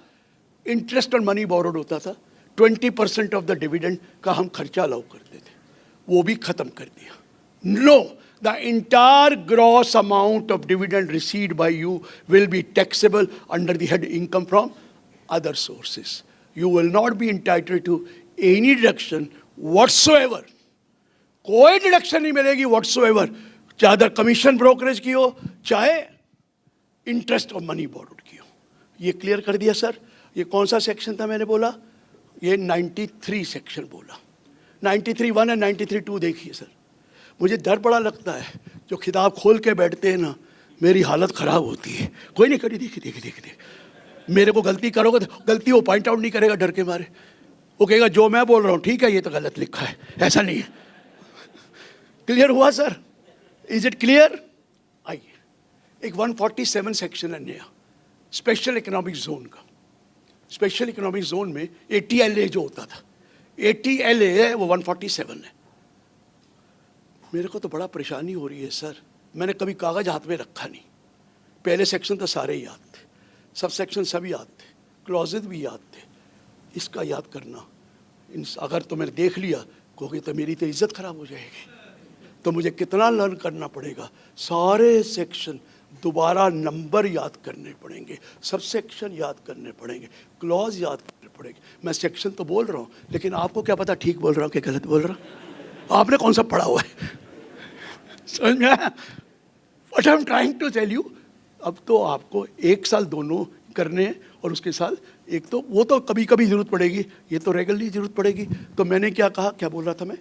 इंटरेस्ट ऑन मनी बोरोड होता था, 20% ऑफ द डिविडेंड का हम खर्चा अलाउ करते थे, वो भी खत्म कर दिया। No, the entire gross amount of dividend received by you will be taxable under the head income from other sources. You will not be entitled to any deduction whatsoever. कोई डिडक्शन नहीं मिलेगी whatsoever, चाहे commission brokerage की हो चाहे interest और money borrowed की हो। ये क्लियर कर दिया सर। ये कौन सा सेक्शन था मैंने बोला? ये 93 सेक्शन बोला। 93(1) और 93(2) देखिए सर। मुझे डर बड़ा लगता है, जो किताब खोल के बैठते हैं ना, मेरी हालत ख़राब होती है। कोई नहीं करी, देखिए मेरे को गलती करोगे तो गलती वो पॉइंट आउट नहीं करेगा डर के मारे, वो कहेगा जो मैं बोल रहा हूँ ठीक है, ये तो गलत लिखा है, ऐसा नहीं है। क्लियर हुआ सर? Is it clear? आइए, एक 147 सेक्शन है नया, स्पेशल इकोनॉमिक जोन का। स्पेशल इकोनॉमिक जोन में ATLA जो होता था, ATLA है वो 147 है। मेरे को तो बड़ा परेशानी हो रही है सर, मैंने कभी कागज़ हाथ में रखा नहीं। पहले सेक्शन तो सारे याद थे, सब सेक्शन सब याद थे, क्लॉजेज भी याद थे। इसका याद करना, अगर तो मैंने देख लिया क्योंकि तो मेरी तो इज्जत खराब हो जाएगी। तो मुझे कितना लर्न करना पड़ेगा, सारे सेक्शन दोबारा नंबर याद करने पड़ेंगे, सब सेक्शन याद करने पड़ेंगे, क्लॉज याद करने पड़ेंगे। मैं सेक्शन तो बोल रहा हूँ लेकिन आपको क्या पता ठीक बोल रहा हूँ कि गलत बोल रहा हूँ? आपने कौन सा पढ़ा हुआ है? समझ में आया? What I am trying to tell you. अब तो आपको 1 साल दोनों करने हैं, और उसके साथ एक तो वो तो कभी कभी जरूरत पड़ेगी, ये तो रेगुलरली जरूरत पड़ेगी। तो मैंने क्या कहा, क्या बोल रहा था मैं,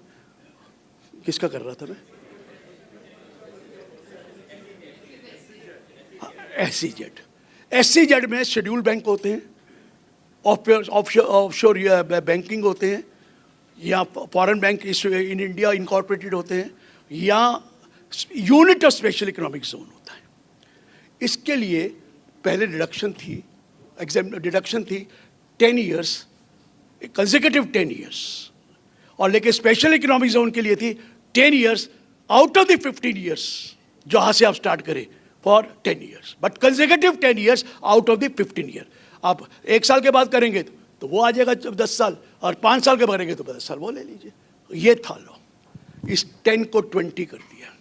किसका कर रहा था मैं, SEZ में शेड्यूल बैंक होते हैं, ऑफशोर बैंकिंग होते हैं, या foreign bank in India incorporated होते हैं, या unit of special economic zone होता है। इसके लिए पहले डिडक्शन थी, डिडक्शन थी 10 ईयर्स, कंसेक्यूटिव 10 ईयर्स, और लेकिन स्पेशल इकोनॉमिक जोन के लिए थी 10 years out of the 15 years, जहाँ से आप स्टार्ट करें for 10 years, but consecutive 10 years out of the 15 year. आप 1 साल के बाद करेंगे तो वो आ जाएगा 10 साल, और 5 साल के बाद करेंगे तो 10 साल वो ले लीजिए। ये था लो, इस 10 को 20 कर दिया,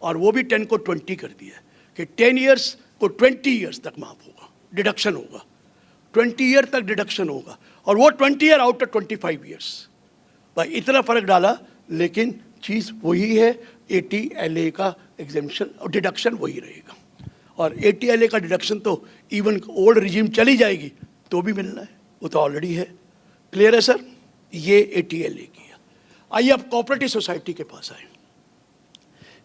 और वो भी 10 को 20 कर दिया कि 10 ईयर्स को 20 ईयर्स तक माफ होगा, डिडक्शन होगा, 20 ईयर तक डिडक्शन होगा, और वो 20 ईयर आउट ऑफ 25 ईयर्स। भाई इतना फर्क डाला, लेकिन चीज़ वही है, ATLA का एग्जेम्पशन और डिडक्शन वही रहेगा। और ATLA का डिडक्शन तो इवन ओल्ड रिजीम चली जाएगी तो भी मिलना है, वो तो ऑलरेडी है। क्लियर है सर? ये ATLA की है। आइए अब कोऑपरेटिव सोसाइटी के पास आए।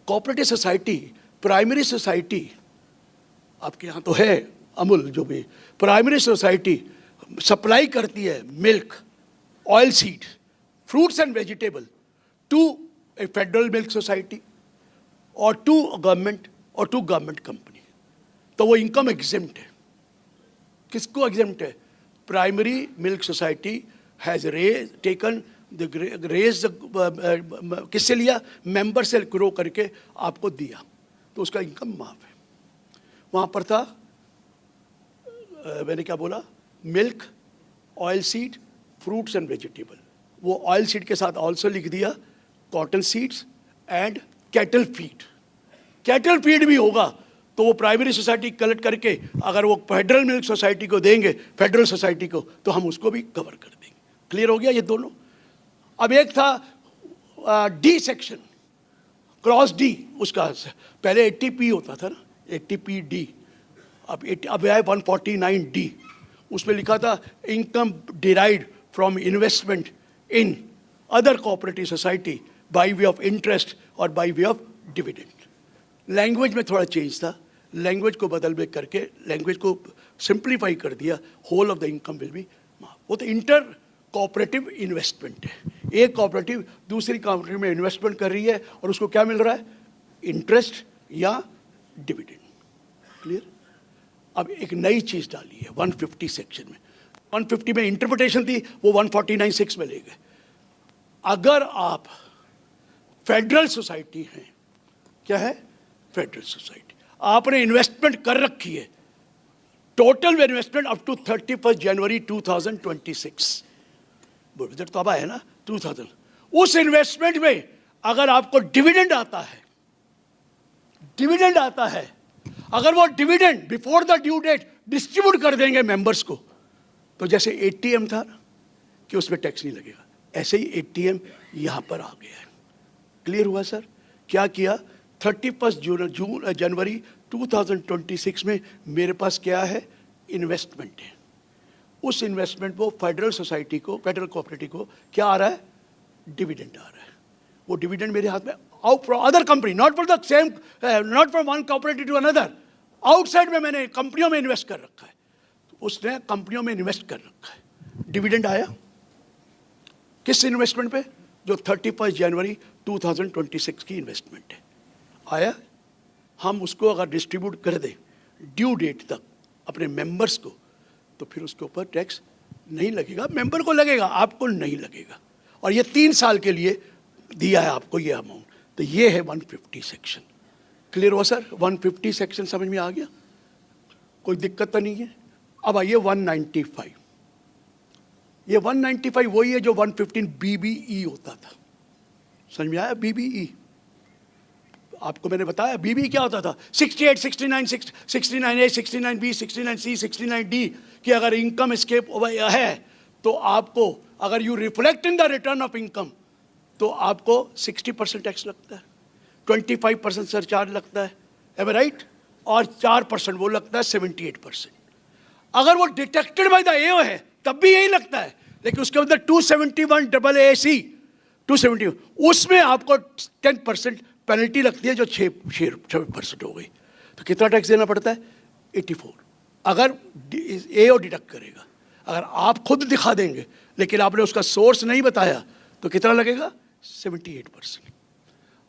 कोऑपरेटिव सोसाइटी, प्राइमरी सोसाइटी आपके यहाँ तो है, अमूल जो भी प्राइमरी सोसाइटी सप्लाई करती है milk, oil seed, fruits and vegetable to a federal milk society और टू गवर्नमेंट कंपनी, तो वो इनकम एग्जेम्प्ट है। किसको एग्जेम्प्ट है? Primary milk society has taken किससे लिया? मेंबर से ग्रो करके आपको दिया, तो उसका इनकम माफ है। वहाँ पर था मैंने क्या बोला, milk, oil seed, fruits and vegetable. वो ऑयल सीड के साथ ऑल्सो लिख दिया cotton seeds and cattle feed. Cattle feed भी होगा तो वो प्राइमरी सोसाइटी कलेक्ट करके अगर वो फेडरल मिल्क सोसाइटी को देंगे, फेडरल सोसाइटी को, तो हम उसको भी कवर कर देंगे। क्लियर हो गया ये दोनों? अब एक था डी सेक्शन, क्रॉस डी, उसका पहले 80P होता था ना, 80PD, अब आया 149D। उसमें लिखा था income derived from investment in other cooperative society by way of interest और by way of dividend. Language में थोड़ा चेंज था, लैंग्वेज को बदल में करके लैंग्वेज को सिंप्लीफाई कर दिया, whole of the income will be. वो तो इंटर कोऑपरेटिव इन्वेस्टमेंट है, एक कोऑपरेटिव दूसरी कोऑपरेटिव में इन्वेस्टमेंट कर रही है और उसको क्या मिल रहा है? इंटरेस्ट या डिविडेंड। क्लियर? अब एक नई चीज़ डाली है 150 सेक्शन में। 150 में इंटरप्रिटेशन थी, वो 149(6) में ले गए। अगर आप फेडरल सोसाइटी हैं, क्या है? फेडरल सोसाइटी, आपने इन्वेस्टमेंट कर रखी है, total investment up to 31 January 2026, budget तो अब आया ना 2000, उस इन्वेस्टमेंट में अगर आपको डिविडेंड आता है, अगर वो dividend before the due date distribute कर देंगे मेंबर्स को, तो जैसे ATM था ना कि उसमें टैक्स नहीं लगेगा, ऐसे ही ATM यहां पर आ गया है। क्लियर हुआ सर? क्या किया? 31 जनवरी 2026 में मेरे पास क्या है? इन्वेस्टमेंट है। उस इन्वेस्टमेंट को फेडरल सोसाइटी को, फेडरल कोऑपरेटिव को क्या आ रहा है? डिविडेंड आ रहा है। वो डिविडेंड मेरे हाथ में out from other company, not for the same, not from one cooperative to another, outside में मैंने कंपनियों में इन्वेस्ट कर रखा है, तो उसने कंपनियों में इन्वेस्ट कर रखा है। डिविडेंड आया किस इन्वेस्टमेंट पे? जो 31 जनवरी 2026 की इन्वेस्टमेंट है, आया। हम उसको अगर डिस्ट्रीब्यूट कर दें ड्यू डेट तक अपने मेंबर्स को, तो फिर उसके ऊपर टैक्स नहीं लगेगा, मेंबर को लगेगा, आपको नहीं लगेगा। और ये 3 साल के लिए दिया है आपको ये अमाउंट, तो ये है 150 सेक्शन। क्लियर हो सर? 150 सेक्शन समझ में आ गया? कोई दिक्कत तो नहीं है? अब आइए 195। ये 195 वही है जो 115 BBE होता था। समझ में आया? BBE आपको मैंने बताया BBE क्या होता था? 68, 69, 69A, 69B, 69C, 69D कि अगर इनकम एस्केप है तो आपको, अगर you reflect in the return of income, तो आपको 60% टैक्स लगता है, 25% सरचार्ज लगता है, एम आई राइट? और 4% वो लगता है 78%। अगर वो डिटेक्टेड बाय द एओ है तब भी यही लगता है, लेकिन उसके अंदर 271 डबल AC 270 उसमें आपको 10% पेनल्टी लगती है, जो 6% हो गई। तो कितना टैक्स देना पड़ता है? 84। अगर एओ डिडक्ट करेगा, अगर आप खुद दिखा देंगे लेकिन आपने उसका सोर्स नहीं बताया तो कितना लगेगा? 78%।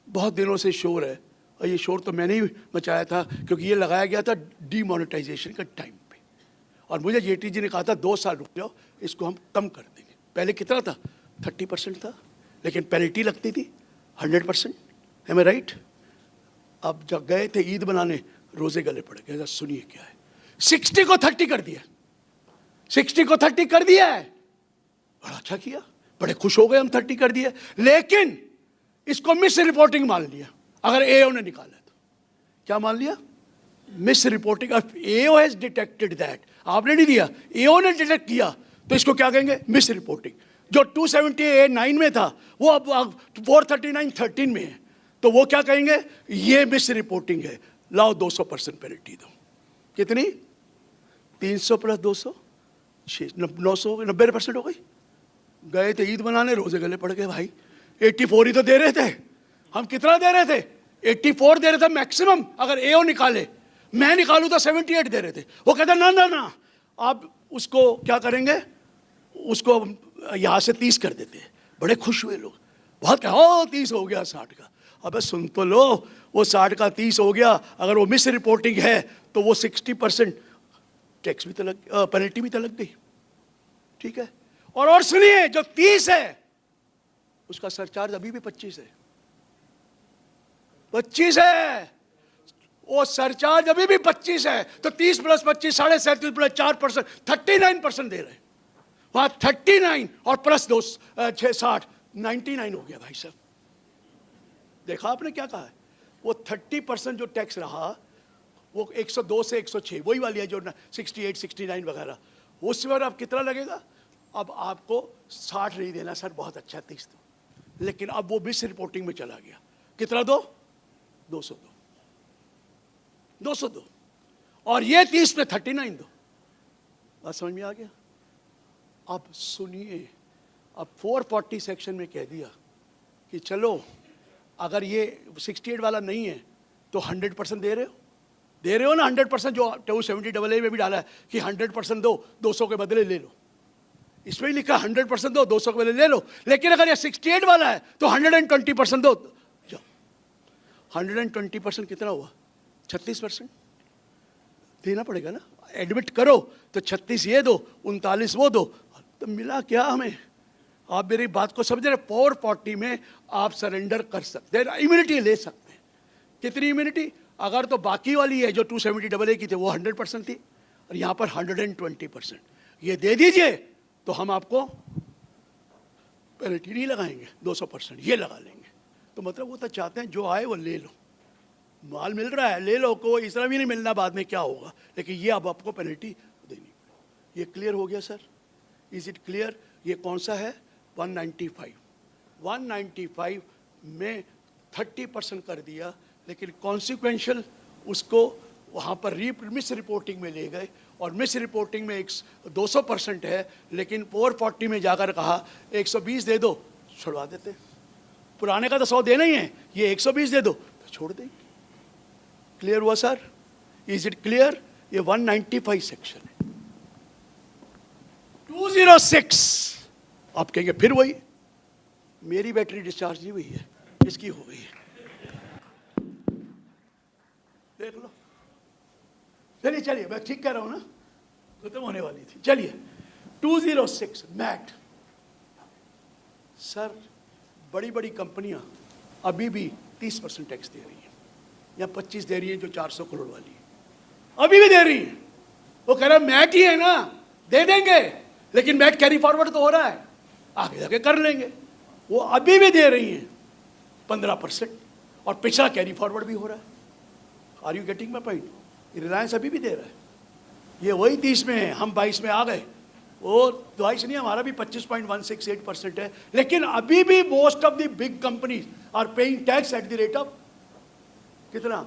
बहुत दिनों से शोर है, और ये शोर तो मैंने ही मचाया था क्योंकि ये लगाया गया था डीमोनेटाइजेशन का टाइम पे, और मुझे जेटली जी ने कहा था 2 साल रुक जाओ, इसको हम कम कर देंगे। पहले कितना था? 30% था, लेकिन पेनल्टी लगती थी 100%। M I right? अब जब गए थे ईद बनाने, रोजे गले पड़ गए। सुनिए क्या है, 60 को 30 कर दिया, 60 को 30 कर दिया है। बड़ा अच्छा किया, बड़े खुश हो गए हम 30 कर दिया, लेकिन इसको मिस रिपोर्टिंग मान लिया। अगर एओ ने निकाला तो क्या मान लिया? Miss reporting. AO has detected that, आपने नहीं दिया, एओ ने डिटेक्ट किया, तो इसको क्या कहेंगे? Miss reporting. जो 279 में था वो अब 439.13 में है, तो वो क्या कहेंगे? ये मिस रिपोर्टिंग है, लाओ 200% पेनल्टी दो। कितनी? 300 प्लस 200 900 90% हो गई। गए थे ईद बनाने, रोजे गले पड़ गए भाई। 84 ही तो दे रहे थे हम। कितना दे रहे थे? 84 दे रहे थे मैक्सिमम। अगर एओ निकाले, मैं निकालूं तो 78 दे रहे थे। वो कहता ना ना ना, आप उसको क्या करेंगे? उसको यहाँ से 30 कर देते हैं। बड़े खुश हुए लोग, बहुत कहा ओ 30 हो गया 60 का। अबे सुन तो लो, वो 60 का 30 हो गया, अगर वो मिस रिपोर्टिंग है तो वो 60% टैक्स भी तो लग, पेनल्टी भी तो लग गई। ठीक है, और सुनिए, जो 30 है उसका सरचार्ज अभी भी 25 है। 25 है वो सरचार्ज, अभी भी 25 है। तो 30 प्लस 25 37 प्लस 4% 39% दे रहे हैं वहां। 39 और प्लस 2 60 99 हो गया भाई साहब। देखा आपने क्या कहा है? वो 30% जो टैक्स रहा वो 102 से 106 वही वाली है जो 68 69 वगैरह, उस पर अब कितना लगेगा? अब आपको 60 नहीं देना सर, बहुत अच्छा 30 दो, लेकिन अब वो मिस रिपोर्टिंग में चला गया। कितना दो? 200 दो, 200 दो, और ये 30 पे 39 दो। बात समझ में आ गया? अब सुनिए, अब 440 सेक्शन में कह दिया कि चलो अगर ये 68 वाला नहीं है तो 100% दे रहे हो ना 100%, जो 270AA में भी डाला है कि 100% दो, 200 के बदले ले लो। इसमें ही लिखा 100% दो, 200 के बदले ले लो। लेकिन अगर ये 68 वाला है तो 120% दो। जाओ, 120% कितना हुआ? 36% देना पड़ेगा ना। एडमिट करो तो 36 ये दो, 39 वो दो, तो मिला क्या हमें? आप मेरी बात को समझ रहे? 440 में आप सरेंडर कर सकते हैं, इम्यूनिटी ले सकते हैं। कितनी इम्यूनिटी? अगर तो बाकी वाली है जो 270AA की थी वो 100% थी, और यहाँ पर 120%। ये दे दीजिए तो हम आपको पेनल्टी नहीं लगाएंगे, 200% ये लगा लेंगे। तो मतलब वो तो चाहते हैं जो आए वो ले लो, माल मिल रहा है ले लो, कोई इस तरह भी नहीं मिलना बाद में क्या होगा, लेकिन ये अब आपको पेनल्टी देनी पड़ेगी। ये क्लियर हो गया सर? Is it clear? ये कौन सा है? 195 में 30% कर दिया, लेकिन कॉन्सिक्वेंशियल उसको वहाँ पर मिस रिपोर्टिंग में ले गए, और मिस रिपोर्टिंग में 200% है, लेकिन 440 में जाकर कहा 120 दे दो, छुड़वा देते। पुराने का तो 100 देना ही है, ये 120 दे दो तो छोड़ देंगे। क्लियर हुआ सर? Is it clear? ये 195 सेक्शन है। 206 आप कहेंगे फिर वही, मेरी बैटरी डिस्चार्ज नहीं हुई है, इसकी हो गई है, देख लो। चलिए चलिए, मैं ठीक कह रहा हूं ना, खत्म होने वाली थी। चलिए 206 मैट। सर बड़ी बड़ी कंपनियां अभी भी 30% टैक्स दे रही हैं, या 25 दे रही है जो 400 करोड़ वाली है, अभी भी दे रही है। वो कह रहा है मैट ही है ना, दे देंगे, लेकिन मैट कैरी फॉरवर्ड तो हो रहा है, आगे जाके कर लेंगे। वो अभी भी दे रही हैं 15%, और पिछला कैरी फॉरवर्ड भी हो रहा है। Are you getting my point? Reliance अभी भी दे रहा है, ये वही 30 में है, हम 22 में आ गए। वो 22 नहीं, हमारा भी 25.168% है, लेकिन अभी भी most of the big companies are paying tax at the rate of कितना?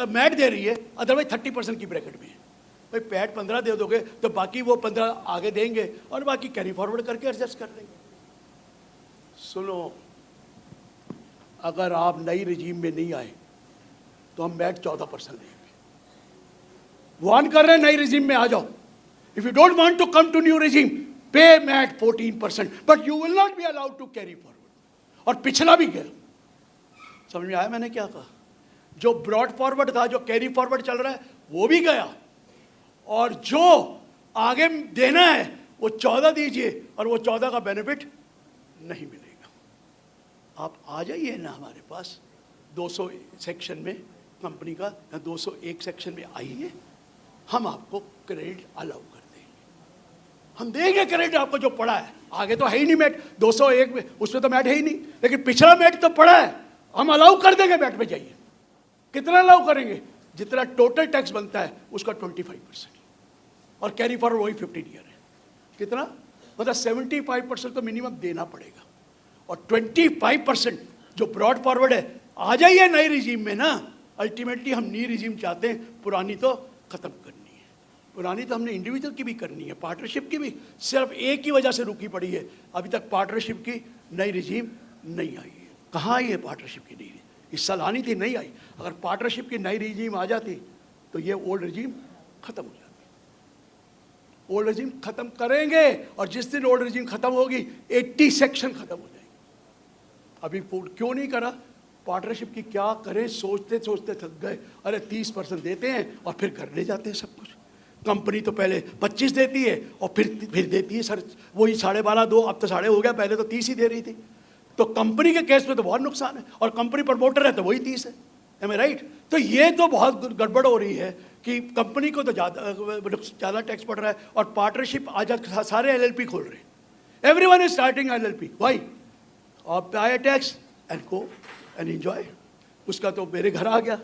मैट दे रही है, अदरवाइज 30% की ब्रैकेट में है। भाई पैट 15 दे दोगे तो बाकी वो 15 आगे देंगे और बाकी कैरी फॉरवर्ड करके एडजस्ट कर लेंगे। सुनो, अगर आप नई रजीम में नहीं आए तो हम मैट 14% देंगे। वार्न कर रहे हैं नई रजीम में आ जाओ। If you don't want to come to new regime, pay MAT 14%, but you will not be allowed to carry forward. और पिछला भी गया। समझ में आया मैंने क्या कहा? जो ब्रॉड फॉरवर्ड था, जो कैरी फॉरवर्ड चल रहा है, वो भी गया, और जो आगे देना है वो 14 दीजिए और वो 14 का बेनिफिट नहीं मिलेगा। आप आ जाइए ना हमारे पास 200 सेक्शन में कंपनी का, या 201 सेक्शन में आइए, हम आपको क्रेडिट अलाउ कर देंगे। हम देंगे क्रेडिट आपको जो पड़ा है। आगे तो है ही नहीं मैट 201 में, उसमें तो मैट है ही नहीं, लेकिन पिछला मैट तो पड़ा है, हम अलाउ कर देंगे मैट में जाइए। कितना अलाउ करेंगे? जितना टोटल टैक्स बनता है उसका 25%, और कैरी फॉरवर्ड वही 15 ईयर है। कितना? मतलब 75% तो मिनिमम देना पड़ेगा, और 25% जो ब्रॉड फॉरवर्ड है। आ जाइए नई रिजीम में ना। अल्टीमेटली हम नई रिजीम चाहते हैं, पुरानी तो खत्म करनी है। पुरानी तो हमने इंडिविजुअल की भी करनी है, पार्टनरशिप की भी, सिर्फ एक ही वजह से रुकी पड़ी है, अभी तक पार्टनरशिप की नई रिजीम नहीं आई है। कहाँ आई है पार्टनरशिप की नई? इस साल आनी थी, नहीं आई। अगर पार्टनरशिप की नई रिजीम आ जाती तो ये ओल्ड रिजीम खत्म हो जाती। ओल्ड रिजीम खत्म करेंगे, और जिस दिन ओल्ड रिजीम खत्म होगी 80 सेक्शन खत्म हो जाएंगे। अभी क्यों नहीं करा? पार्टनरशिप की क्या करें, सोचते सोचते थक गए। अरे 30% देते हैं और फिर कर ले जाते हैं सब कुछ। कंपनी तो पहले 25 देती है और फिर देती है सर वही 12.5 2, अब तो 12.5 हो गया, पहले तो 30 ही दे रही थी। तो कंपनी के केस में तो बहुत नुकसान है, और कंपनी प्रमोटर है तो वही 30 है। M I right? तो ये तो बहुत गड़बड़ हो रही है कि कंपनी को तो ज़्यादा टैक्स पड़ रहा है, और पार्टनरशिप आज सारे LLP खोल रहे हैं। Everyone is starting LLP। Why? और पे tax and go and enjoy. उसका तो मेरे घर आ गया।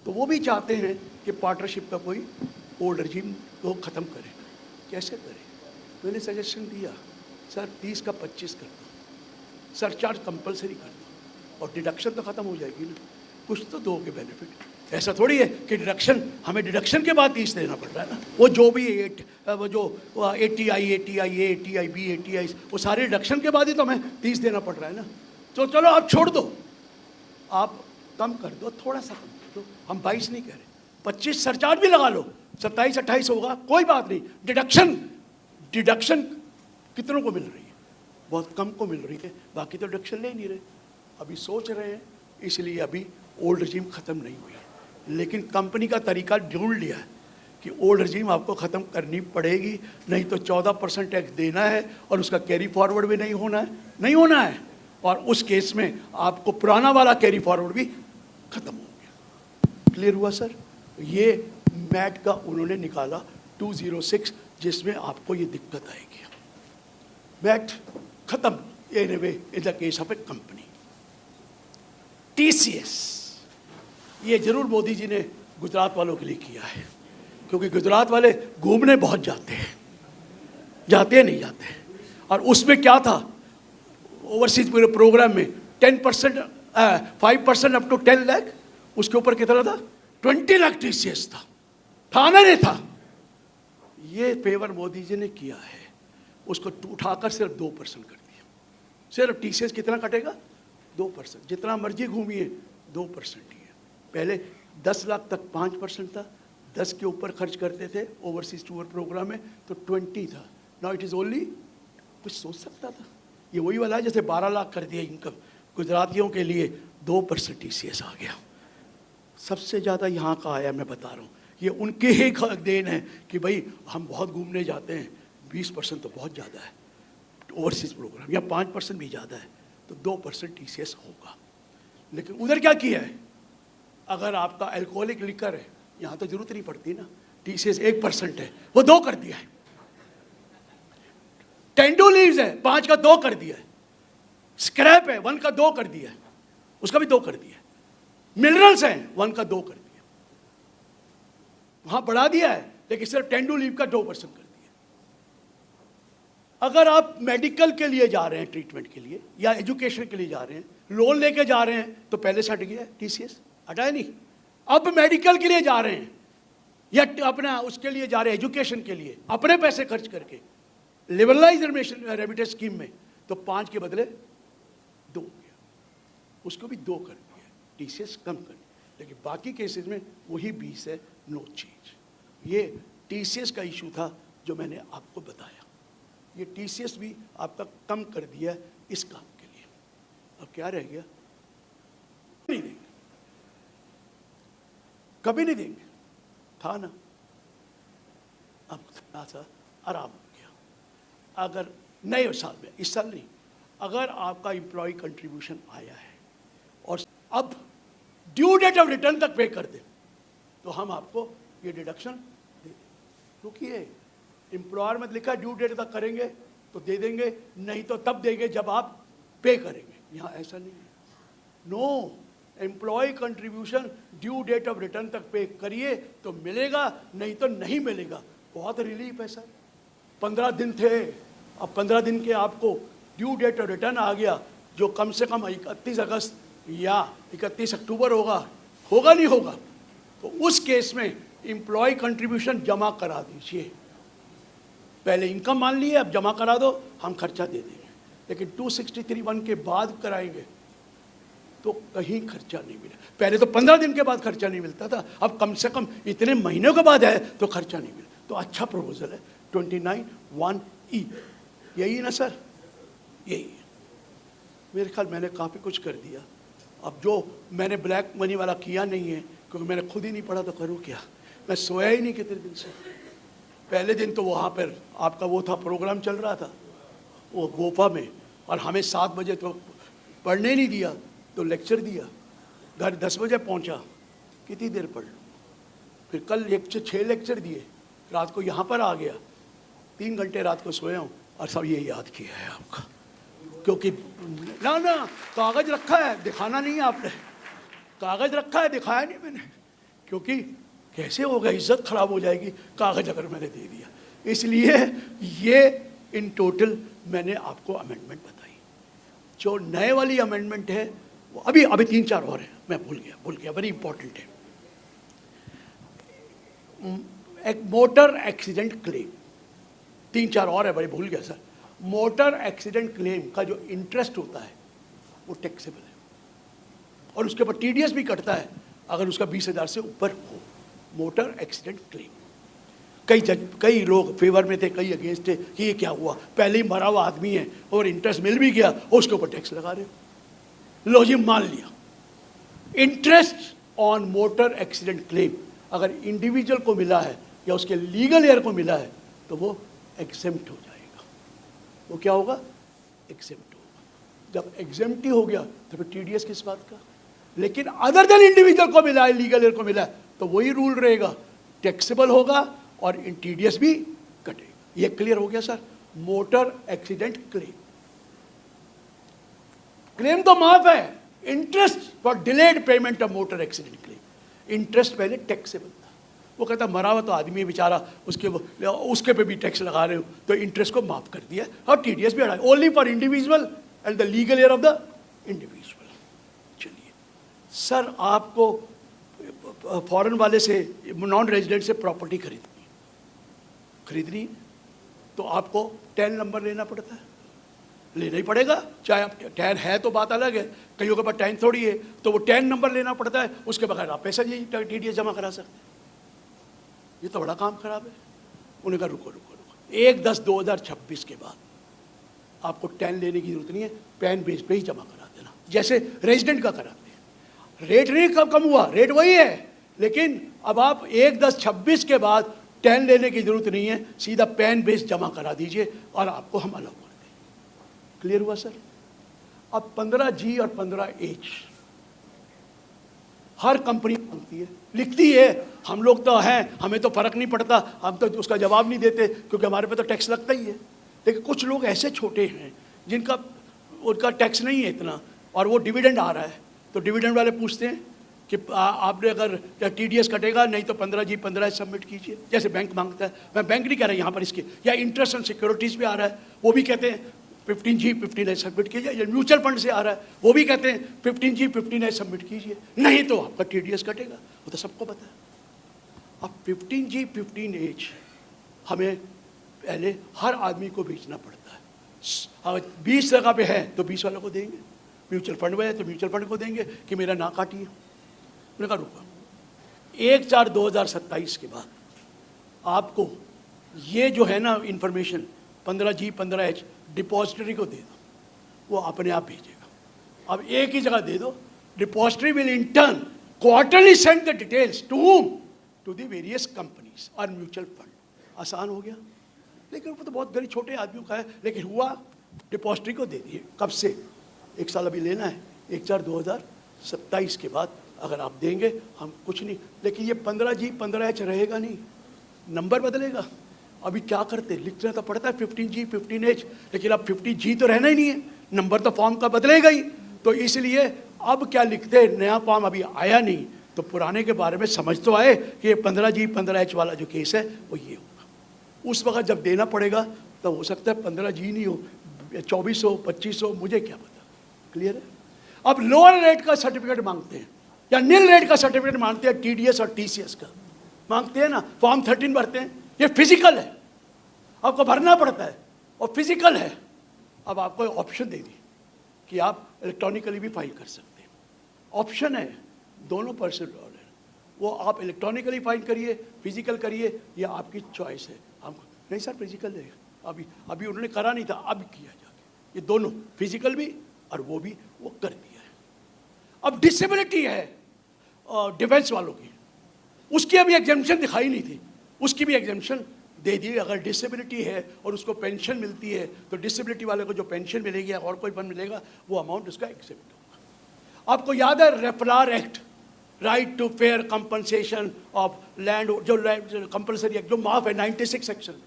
तो वो भी चाहते हैं कि पार्टनरशिप का कोई ओल्ड रजीम को ख़त्म करे। कैसे करें? मैंने सजेशन दिया, सर 30 का 25 कर दो, सरचार्ज कंपलसरी कर दो, और डिडक्शन तो ख़त्म हो जाएगी ना। कुछ तो दोगे बेनिफिट। ऐसा थोड़ी है कि डिडक्शन, हमें डिडक्शन के बाद 30 देना पड़ रहा है ना। वो जो भी वो जो ATI, ATI A, ATI B, ATI, वो सारे डिडक्शन के बाद ही तो हमें 30 देना पड़ रहा है ना। तो चलो आप छोड़ दो, आप कम कर दो, थोड़ा सा कम कर दो। हम 22 नहीं कह रहे, 25 सरचार्ज भी लगा लो, 27 28 होगा, कोई बात नहीं। डिडक्शन कितनों को मिल रही है? बहुत कम को मिल रही है, बाकी तो डिडक्शन ले नहीं रहे। अभी सोच रहे हैं, इसलिए अभी ओल्ड रजीम ख़त्म नहीं हुई है। लेकिन कंपनी का तरीका ढूंढ लिया है कि ओल्ड रजीम आपको ख़त्म करनी पड़ेगी, नहीं तो 14% टैक्स देना है, और उसका कैरी फॉरवर्ड भी नहीं होना है। और उस केस में आपको पुराना वाला कैरी फॉरवर्ड भी खत्म हो गया। क्लियर हुआ सर? ये मैट का उन्होंने निकाला 206, जिसमें आपको ये दिक्कत आएगी। मैट खत्म इन the case of A company. TCS, ये जरूर मोदी जी ने गुजरात वालों के लिए किया है, क्योंकि गुजरात वाले घूमने बहुत जाते हैं, नहीं जाते। और उसमें क्या था? ओवरसीज पूरे प्रोग्राम में 10%, 5% अप टू 10 लाख, उसके ऊपर कितना था? 20 लाख TCS था ना, नहीं था? ये फेवर मोदी जी ने किया है, उसको उठाकर सिर्फ 2% कर दिया। सिर्फ TCS कितना कटेगा? 2%। जितना मर्जी घूमिए 2% ही है। पहले 10 लाख तक 5% था, 10 के ऊपर खर्च करते थे ओवरसीज टूर प्रोग्राम में तो 20 था। नाउ इट इज़ ओनली, कुछ सोच सकता था? ये वही वाला है जैसे 12 लाख कर दिया इनकम, गुजरातियों के लिए 2% TCS आ गया। सबसे ज़्यादा यहाँ का आया, मैं बता रहा हूँ, ये उनके ही देन है कि भाई हम बहुत घूमने जाते हैं। 20% तो बहुत ज़्यादा है ओवरसीज प्रोग्राम, या 5% भी ज़्यादा है, तो 2% TCS होगा। लेकिन उधर क्या किया है? अगर आपका अल्कोहलिक लिकर है, यहाँ तो जरूरत नहीं पड़ती ना, TCS 1% है, वो 2 कर दिया है। टेंडू लीव्स है, 5 का 2 कर दिया है। स्क्रैप है, 1 का 2 कर दिया है, उसका भी 2 कर दिया है। मिनरल्स हैं, 1 का 2 कर दिया, वहां बढ़ा दिया है, लेकिन सिर्फ टेंडू लीव का 2% कर दिया। अगर आप मेडिकल के लिए जा रहे हैं, ट्रीटमेंट के लिए या एजुकेशन के लिए जा रहे हैं, लोन लेके जा रहे हैं, तो पहले से हट गया है TCS, हटाया नहीं। अब मेडिकल के लिए जा रहे हैं या अपना उसके लिए जा रहे हैं एजुकेशन के लिए अपने पैसे खर्च करके लिबरलाइज रेमिटेंस स्कीम में, तो 5 के बदले 2 हो गया, उसको भी 2 कर दिया, टीसीएस कम कर दिया। लेकिन बाकी केसेस में वही 20 है, नो चेंज। ये टीसीएस का इशू था जो मैंने आपको बताया। ये टीसीएस भी आपका कम कर दिया इस काम के लिए। अब क्या रह गया? नहीं देंगे, कभी नहीं देंगे, था ना। अब थोड़ा सा आराम हो गया। अगर नए साल में, इस साल नहीं, अगर आपका एम्प्लॉय कंट्रीब्यूशन आया है और अब ड्यू डेट ऑफ रिटर्न तक पे कर दे, तो हम आपको ये डिडक्शन दे दें। क्योंकि एम्प्लॉयर में लिखा ड्यू डेट तक करेंगे तो दे देंगे, नहीं तो तब देंगे जब आप पे करेंगे। यहाँ ऐसा नहीं है। No, employ contribution due date of return तक पे करिए तो मिलेगा, नहीं तो नहीं मिलेगा। बहुत रिलीफ है सर। 15 दिन थे, अब 15 दिन के आपको ड्यू डेट ऑफ रिटर्न आ गया, जो कम से कम 31 अगस्त या 31 अक्टूबर होगा नहीं होगा, तो उस केस में एम्प्लॉय कंट्रीब्यूशन जमा करा दीजिए। पहले इनकम मान लिए, अब जमा करा दो, हम खर्चा दे देंगे। लेकिन 263(1) के बाद कराएंगे तो कहीं खर्चा नहीं मिला। पहले तो 15 दिन के बाद खर्चा नहीं मिलता था, अब कम से कम इतने महीनों के बाद है तो खर्चा नहीं मिला। तो अच्छा प्रपोजल है 29(1)(e), यही ना सर? यही है। मेरे ख्याल मैंने काफ़ी कुछ कर दिया। अब जो मैंने ब्लैक मनी वाला किया नहीं है, क्योंकि मैंने खुद ही नहीं पढ़ा, तो करूँ क्या? मैं सोया ही नहीं कितने दिन से। पहले दिन तो वहाँ पर आपका वो था, प्रोग्राम चल रहा था वो गोफा में, और हमें 7 बजे तो पढ़ने नहीं दिया, तो लेक्चर दिया। घर 10 बजे पहुँचा, कितनी देर पढ़ लूँ? फिर कल 6 लेक्चर दिए, रात को यहाँ पर आ गया, 3 घंटे रात को सोया हूँ, और सब ये याद किया है आपका। क्योंकि ना कागज़ रखा है, दिखाना नहीं है आपने, कागज़ रखा है, दिखाया नहीं मैंने। क्योंकि कैसे होगा, इज्जत खराब हो जाएगी कागज़ अगर मैंने दे दिया। इसलिए ये इन टोटल मैंने आपको अमेंडमेंट बताई। जो नए वाली अमेंडमेंट है वो अभी 3-4 और है, मैं भूल गया, वेरी इंपॉर्टेंट है। एक मोटर एक्सीडेंट क्लेम, 3-4 और है, बड़े भूल गया सर। मोटर एक्सीडेंट क्लेम का जो इंटरेस्ट होता है वो टैक्सेबल है, और उसके ऊपर टीडीएस भी कटता है अगर उसका 20,000 से ऊपर हो। मोटर एक्सीडेंट क्लेम, कई लोग फेवर में थे, कई अगेंस्ट थे कि ये क्या हुआ, पहले ही मरा हुआ आदमी है और इंटरेस्ट मिल भी गया और उसके ऊपर टैक्स लगा रहे हो। लो जी, मान लिया। Interest on motor accident claim अगर इंडिविजुअल को मिला है या उसके लीगल एयर को मिला है तो वो एग्जेम्प्ट हो जाएगा। वो क्या होगा? एग्जेम्प्ट होगा। जब एग्जेम्प्ट ही हो गया तो फिर टीडीएस किस बात का? लेकिन अदर देन इंडिविजुअल को मिला है, लीगल एयर को मिला है, तो वही रूल रहेगा, टैक्सेबल होगा और टीडीएस भी कटेगा। ये क्लियर हो गया सर? मोटर एक्सीडेंट क्लेम तो माफ है, interest for delayed payment of motor accident claim, interest पहले टैक्सेबल था। वो कहता मरा हुआ तो आदमी है बेचारा, उसके पे भी टैक्स लगा रहे हो, तो इंटरेस्ट को माफ कर दिया और टीडीएस भी हटा, only for individual and the legal air of the individual. चलिए सर, आपको फॉरेन वाले से, नॉन रेजिडेंट से प्रॉपर्टी खरीदनी तो आपको टैन नंबर लेना पड़ता है, लेना ही पड़ेगा, चाहे आप टैन है तो बात अलग है, कईयों के पास टैन थोड़ी है, तो वो टैन नंबर लेना पड़ता है, उसके बगैर आप पैसा टीडीएस जमा करा सकते हैं। ये तो बड़ा काम खराब है। उन्होंने कहा रुको 1/10/2026 के बाद आपको टैन लेने की जरूरत नहीं है, पैन बेस पे ही जमा करा देना, जैसे रेजिडेंट का कराते हैं। रेट नहीं कम हुआ, रेट वही है, लेकिन अब आप 1/10/26 के बाद टैन लेने की जरूरत नहीं है, सीधा पैन बेस जमा करा दीजिए और आपको हम अलाउ कर दें। क्लियर हुआ सर? अब 15G और 15H हर कंपनी मांगती है, लिखती है, हम लोग तो हैं, हमें तो फर्क नहीं पड़ता, हम तो उसका जवाब नहीं देते क्योंकि हमारे पे तो टैक्स लगता ही है। लेकिन कुछ लोग ऐसे छोटे हैं जिनका उनका टैक्स नहीं है इतना, और वो डिविडेंड आ रहा है, तो डिविडेंड वाले पूछते हैं कि आपने अगर टीडीएस कटेगा, नहीं तो 15G 15H सबमिट कीजिए, जैसे बैंक मांगता है। मैं बैंक नहीं कह रहा यहाँ पर इसके, या इंटरेस्ट एंड सिक्योरिटीज़ पे आ रहा है, वो भी कहते हैं 15G 15H सबमिट कीजिए, या म्यूचुअल फंड से आ रहा है, वो भी कहते हैं 15G 15H सबमिट कीजिए, नहीं तो आपका टीडीएस कटेगा। वो तो सबको पता है। अब 15G 15H हमें पहले हर आदमी को बेचना पड़ता है। अगर 20 जगह पे है तो 20 वालों को देंगे, म्यूचुअल फंड में है तो म्यूचुअल फंड को देंगे कि मेरा ना काटिए। मैंने कहा रुको, 1/4/2027 के बाद आपको ये जो है ना इंफॉर्मेशन 15G 15H डिपॉजिटरी को दे दो, वो अपने आप भेजेगा। अब एक ही जगह दे दो, depository will in turn quarterly send the details to whom? To the various companies और म्यूचुअल फंड। आसान हो गया, लेकिन वो तो बहुत गरीब छोटे आदमियों का है, लेकिन हुआ डिपॉजिटरी को दे दिए। कब से? 1 साल अभी लेना है, 1/4/2027 के बाद अगर आप देंगे हम कुछ नहीं, लेकिन ये 15G 15H रहेगा नहीं, नंबर बदलेगा। अभी क्या करते, लिखना तो पड़ता है 15G 15H, लेकिन अब 50G तो रहना ही नहीं है, नंबर तो फॉर्म का बदलेगा ही। तो इसलिए अब क्या लिखते, नया फॉर्म अभी आया नहीं, तो पुराने के बारे में समझ तो आए कि ये 15G 15H वाला जो केस है वो ये होगा। उस वक्त जब देना पड़ेगा तो हो सकता है 15G नहीं हो, 24 हो, 25 हो, मुझे क्या पता। क्लियर है? अब लोअर रेट का सर्टिफिकेट मांगते हैं या नील रेट का सर्टिफिकेट मांगते हैं, TDS और TCS का मांगते हैं ना, फॉर्म 13 भरते हैं। ये फिजिकल है, आपको भरना पड़ता है और फिजिकल है। अब आपको ऑप्शन दे दी कि आप इलेक्ट्रॉनिकली भी फाइल कर सकते हैं, ऑप्शन है, दोनों पर्सन वो आप इलेक्ट्रॉनिकली फाइल करिए, फिजिकल करिए, ये आपकी चॉइस है। हम नहीं सर फिजिकल है, अभी उन्होंने करा नहीं था, अब किया जाके, ये दोनों फिजिकल भी और वो भी वो कर दिया है। अब डिसेबिलिटी है डिफेंस वालों की, उसकी अभी एग्जेम्पशन दिखाई नहीं थी, उसकी भी एग्जेम्पशन दे दी। अगर डिसेबिलिटी है और उसको पेंशन मिलती है तो डिसेबिलिटी वाले को जो पेंशन मिलेगी या और कोई फंड मिलेगा वो अमाउंट उसका एक्सेप्ट होगा। आपको याद है रेफलार act, right to fair compensation of land, जो कंपल्सरी एक्ट जो माफ है 96 सेक्शन में,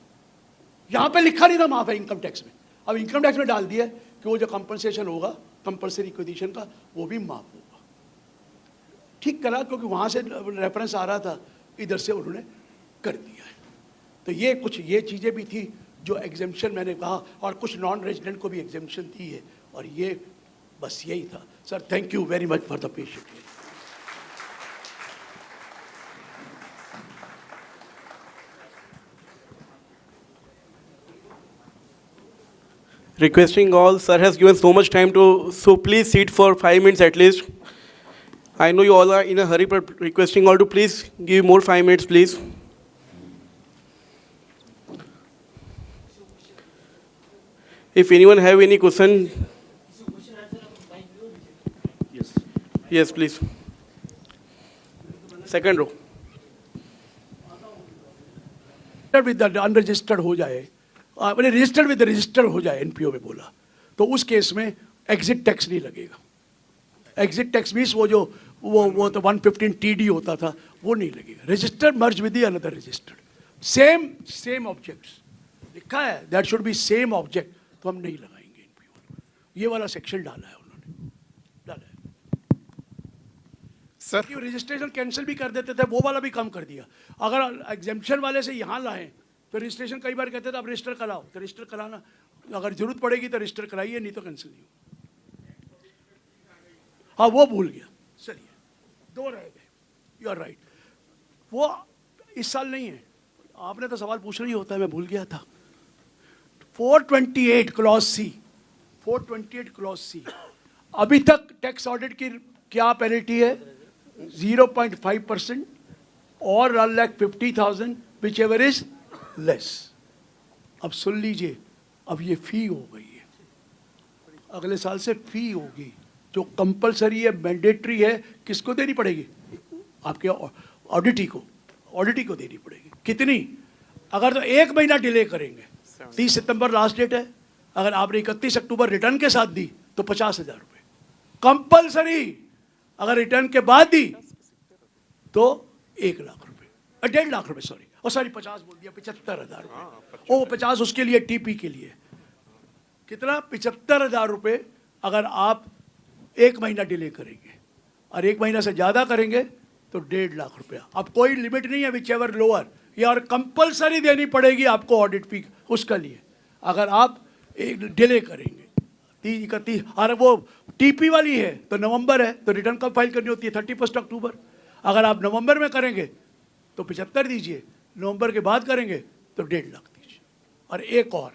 यहाँ पे लिखा नहीं था माफ है इनकम टैक्स में, अब इनकम टैक्स में डाल दिया कि वो जो कंपनसेशन होगा कंपल्सरी एक्विजिशन का वो भी माफ होगा। ठीक करा, क्योंकि वहाँ से रेफरेंस आ रहा था, इधर से उन्होंने कर दिया है। तो ये कुछ ये चीज़ें भी थी जो एग्जेम्पशन मैंने कहा, और कुछ नॉन रेजिडेंट को भी एग्जेम्पशन दी है, और ये बस यही था sir. Thank you very much for the patience. Requesting all, sir has given so much time to, so please sit for 5 minutes at least. I know you all are in a hurry, but requesting all to please give more 5 minutes, please. If anyone have any question, yes, please. Second row. With unregistered हो जाए, मैंने registered with register हो जाए, NPO में बोला, तो उस case में एग्जिट टैक्स नहीं लगेगा। एग्जिट टैक्स मीन्स वो जो वो तो 115 TD होता था वो नहीं लगेगा। Registered merge with the another registered, same objects लिखा है, that should be same object, तो हम नहीं लगाएंगे एनपीओ। ये वाला सेक्शन डाला है उन्होंने, डाला है सर। रजिस्ट्रेशन कैंसिल भी कर देते थे, वो वाला भी कम कर दिया। अगर एग्जेम्पशन वाले से यहाँ लाएं तो रजिस्ट्रेशन कई बार कहते थे आप रजिस्टर कराओ, तो रजिस्टर कराना, अगर जरूरत पड़ेगी तो रजिस्टर कराइए, नहीं तो कैंसिल नहीं हो। हाँ वो भूल गया, चलिए 2 रह गए, यू आर राइट। वो इस साल नहीं है, आपने तो सवाल पूछना ही होता है, मैं भूल गया था। 428 क्लॉज सी, 428 क्लॉज सी, अभी तक टैक्स ऑडिट की क्या पेनल्टी है? 0.5% और 1,50,000 विच एवर इज लेस। अब सुन लीजिए, अब ये फी हो गई है, अगले साल से फी होगी जो कंपलसरी है, मैंडेटरी है। किसको देनी पड़ेगी? आपके ऑडिटी को देनी पड़ेगी। कितनी? अगर तो 1 महीना डिले करेंगे, 30 सितंबर लास्ट डेट है, अगर आपने 31 अक्टूबर रिटर्न के साथ दी तो 50,000 रुपये कंपलसरी। अगर रिटर्न के बाद दी तो 1 लाख रुपये, 1.5 लाख रुपये, सॉरी 50 बोल दिया, 75,000 रुपये। ओ 50 उसके लिए, टीपी के लिए कितना? 75,000 रुपये। अगर आप 1 महीना डिले करेंगे और 1 महीना से ज़्यादा करेंगे तो 1.5 लाख रुपया। अब कोई लिमिट नहीं है, विच एवर लोअर, या और कंपलसरी देनी पड़ेगी आपको ऑडिट फी उसका लिए। अगर आप एक डिले करेंगे 31, और वो टीपी वाली है तो नवंबर है, तो रिटर्न कब फाइल करनी होती है? 31 अक्टूबर। अगर आप नवंबर में करेंगे तो 75 दीजिए, नवंबर के बाद करेंगे तो 1.5 लाख दीजिए। और एक और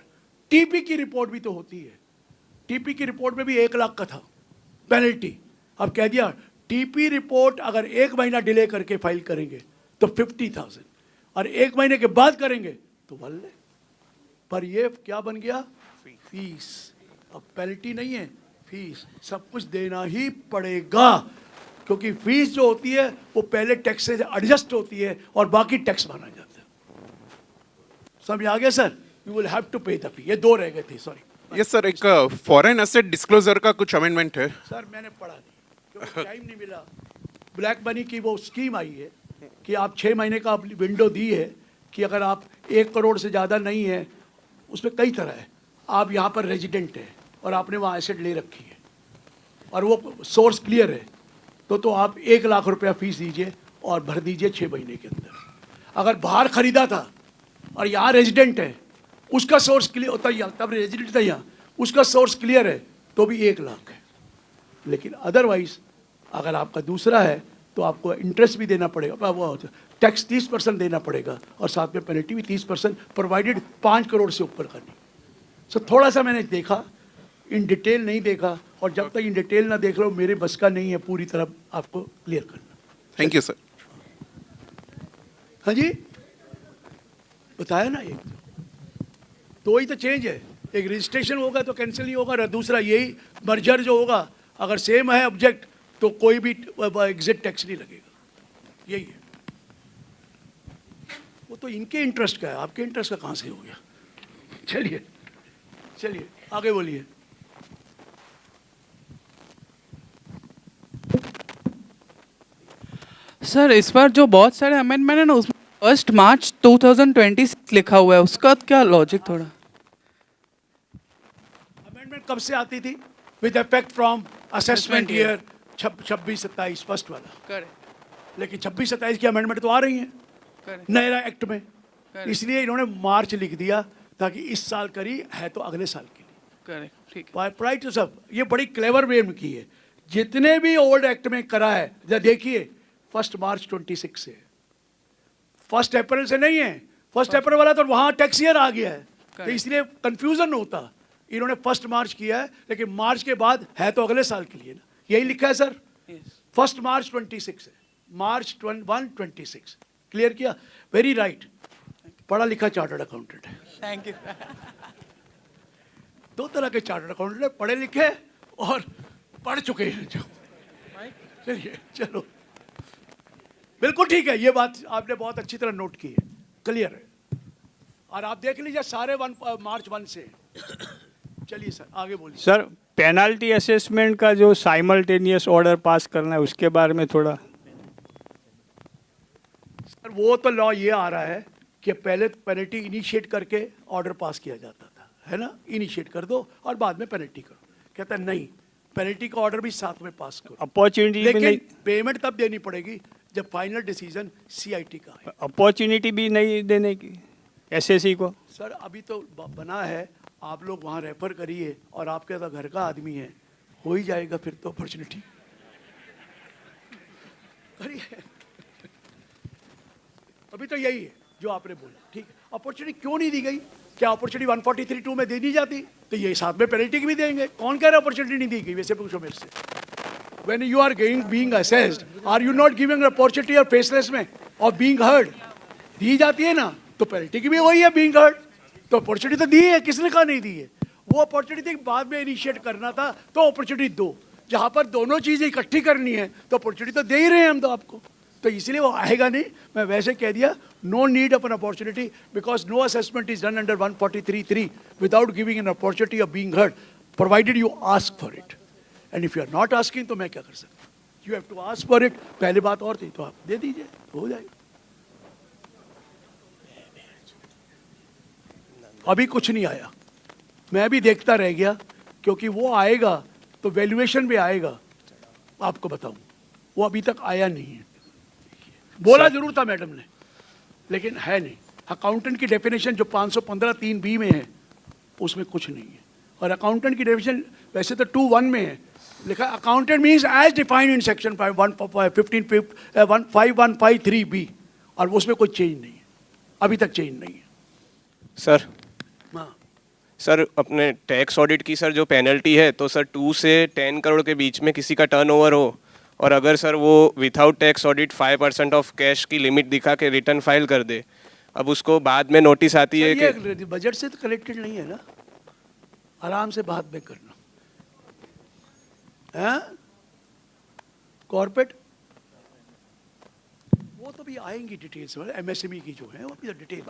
टीपी की रिपोर्ट भी तो होती है, टीपी की रिपोर्ट में भी 1 लाख का था पेनल्टी। अब कह दिया टीपी रिपोर्ट अगर 1 महीना डिले करके फाइल करेंगे तो 50,000, और 1 महीने के बाद करेंगे तो 1 लाख। पर ये क्या बन गया? फीस। अब पेनल्टी नहीं है, फीस। सब कुछ देना ही पड़ेगा, क्योंकि फीस जो होती है वो पहले टैक्स से एडजस्ट होती है और बाकी टैक्स माना जाता है। समझ आ गया sir? You will have to pay the fee. ये 2 रह गए थे, सॉरी। यस सर, एक फॉरेन एसेट डिस्क्लोजर का कुछ अमेंडमेंट है। सर मैंने पढ़ा नहीं, क्योंकि टाइम नहीं मिला। ब्लैक मनी की वो स्कीम आई है कि आप 6 महीने का विंडो दी है कि अगर आप 1 करोड़ से ज़्यादा नहीं है, उसमें कई तरह है। आप यहाँ पर रेजिडेंट हैं और आपने वहाँ एसेट ले रखी है और वो सोर्स क्लियर है, तो आप 1 लाख रुपया फीस दीजिए और भर दीजिए 6 महीने के अंदर। अगर बाहर खरीदा था और यहाँ रेजिडेंट है, उसका सोर्स क्लियर होता है, तब रेजिडेंट था यहाँ, उसका सोर्स क्लियर है तो भी 1 लाख है। लेकिन अदरवाइज अगर आपका दूसरा है तो आपको इंटरेस्ट भी देना पड़ेगा, वो टैक्स 30% देना पड़ेगा और साथ में पेनल्टी भी 30%, प्रोवाइडेड 5 करोड़ से ऊपर का नहीं। सो थोड़ा सा मैंने देखा, इन डिटेल नहीं देखा, और जब तक इन डिटेल ना देख लो मेरे बस का नहीं है पूरी तरह आपको क्लियर करना। Thank you sir. हाँ जी, बताया ना, एक तो वही तो चेंज है। एक रजिस्ट्रेशन होगा तो कैंसिल नहीं होगा, और दूसरा यही मर्जर जो होगा अगर सेम है ऑब्जेक्ट तो कोई भी एग्जिट टैक्स नहीं लगेगा। यही है। वो तो इनके इंटरेस्ट का है, आपके इंटरेस्ट का कहाँ से हो गया? चलिए चलिए आगे बोलिए। सर इस बार जो बहुत सारे अमेंडमेंट है ना, उसमें 1 मार्च 2026 लिखा हुआ है, उसका क्या लॉजिक? थोड़ा अमेंडमेंट कब से आती थी? With effect from assessment year 26-27 first वाला। करेक्ट। लेकिन 26-27 की अमेंडमेंट तो आ रही हैं करेक्ट। नया एक्ट में, इसलिए इन्होंने मार्च लिख दिया ताकि इस साल करी है तो अगले साल के लिए। करेक्ट, ठीक है। प्राइट टू सब, ये बड़ी क्लेवर वे में की है। जितने भी ओल्ड एक्ट में करा है, देखिए 1 मार्च 26 से, 1 अप्रैल से नहीं है। 1 अप्रैल वाला तो वहाँ टैक्स ईयर आ गया है, तो इसलिए कंफ्यूजन होता। इन्होंने 1 मार्च किया है, लेकिन मार्च के बाद है तो अगले साल के लिए ना, यही लिखा है सर। 1 मार्च 26 है, मार्च 1 26 क्लियर किया। वेरी राइट, पढ़ा लिखा चार्टर्ड अकाउंटेंट है। Thank you. 2 तरह के चार्टर्ड अकाउंटेंट है, पढ़े लिखे और पढ़ चुके हैं जो। चलिए चलो, बिल्कुल ठीक है, ये बात आपने बहुत अच्छी तरह नोट की है, क्लियर है। और आप देख लीजिए सारे मार्च 1 से। चलिए सर आगे बोलिए। सर पेनल्टी असेसमेंट का जो साइमल्टेनियस ऑर्डर पास करना है उसके बारे में थोड़ा। सर वो तो लॉ ये आ रहा है कि पहले पेनल्टी इनिशिएट करके ऑर्डर पास किया जाता था, है ना, इनिशिएट कर दो और बाद में पेनल्टी करो। कहता है नहीं, पेनल्टी का ऑर्डर भी साथ में पास करो, अपॉर्चुनिटी भी नहीं, लेकिन पेमेंट तब देनी पड़ेगी जब फाइनल डिसीजन सीआईटी का है। अपॉर्चुनिटी भी नहीं देने की एसएससी को। सर अभी तो बना है, आप लोग वहाँ रेफर करिए, और आपके तो घर का आदमी है, हो ही जाएगा फिर तो अपॉर्चुनिटी। करिए, अभी तो यही है जो आपने बोला, ठीक है। अपॉर्चुनिटी क्यों नहीं दी गई? क्या अपॉर्चुनिटी 143(2) में दे दी जाती तो ये साथ में पेनल्टी की भी देंगे? कौन कह रहा है अपॉर्चुनिटी नहीं दी गई? वैसे पूछो मेरे से। When you are being assessed, are you not giving an opportunity or faceless में और being heard? दी जाती है ना, तो पेनल्टी की भी वही है, being heard। तो अपॉर्चुनिटी तो दी है, किसने कहा नहीं दी है? वो अपॉर्चुनिटी बाद में इनिशिएट करना था, तो अपॉर्चुनिटी दो। जहाँ पर दोनों चीज़ें इकट्ठी करनी है तो अपॉर्चुनिटी तो दे ही रहे हैं हम तो आपको, तो इसलिए वो आएगा नहीं। मैं वैसे कह दिया, no need of an opportunity because no assessment is done under 143(3) without giving an opportunity of being heard, provided you ask for it. And if you are not asking तो मैं क्या कर सकता? You have to ask for it. पहले बात और थी, तो आप दे दीजिए, हो जाएगा। अभी कुछ नहीं आया, मैं भी देखता रह गया, क्योंकि वो आएगा तो वैल्यूएशन भी आएगा। आपको बताऊं, वो अभी तक आया नहीं है। बोला जरूर था मैडम ने, लेकिन है नहीं। अकाउंटेंट की डेफिनेशन जो 515(3)(b) में है, उसमें कुछ नहीं है। और अकाउंटेंट की डेफिनेशन वैसे तो 2(1) में है, लिखा accountant means as defined in section 5153(b) और उसमें कोई चेंज नहीं है, अभी तक चेंज नहीं है। सर हाँ सर अपने टैक्स ऑडिट की सर जो पेनल्टी है, तो सर 2 से 10 करोड़ के बीच में किसी का टर्नओवर हो और अगर सर वो without tax audit 5% of cash की लिमिट दिखा के रिटर्न फाइल कर दे, अब उसको बाद में नोटिस आती है कि ये बजट से तो कलेक्टेड नहीं है ना, आराम से बाद में करना है। कॉर्पोरेट वो तो भी आएंगी डिटेल्स में, एमएसएमई की जो है वो भी डिटेल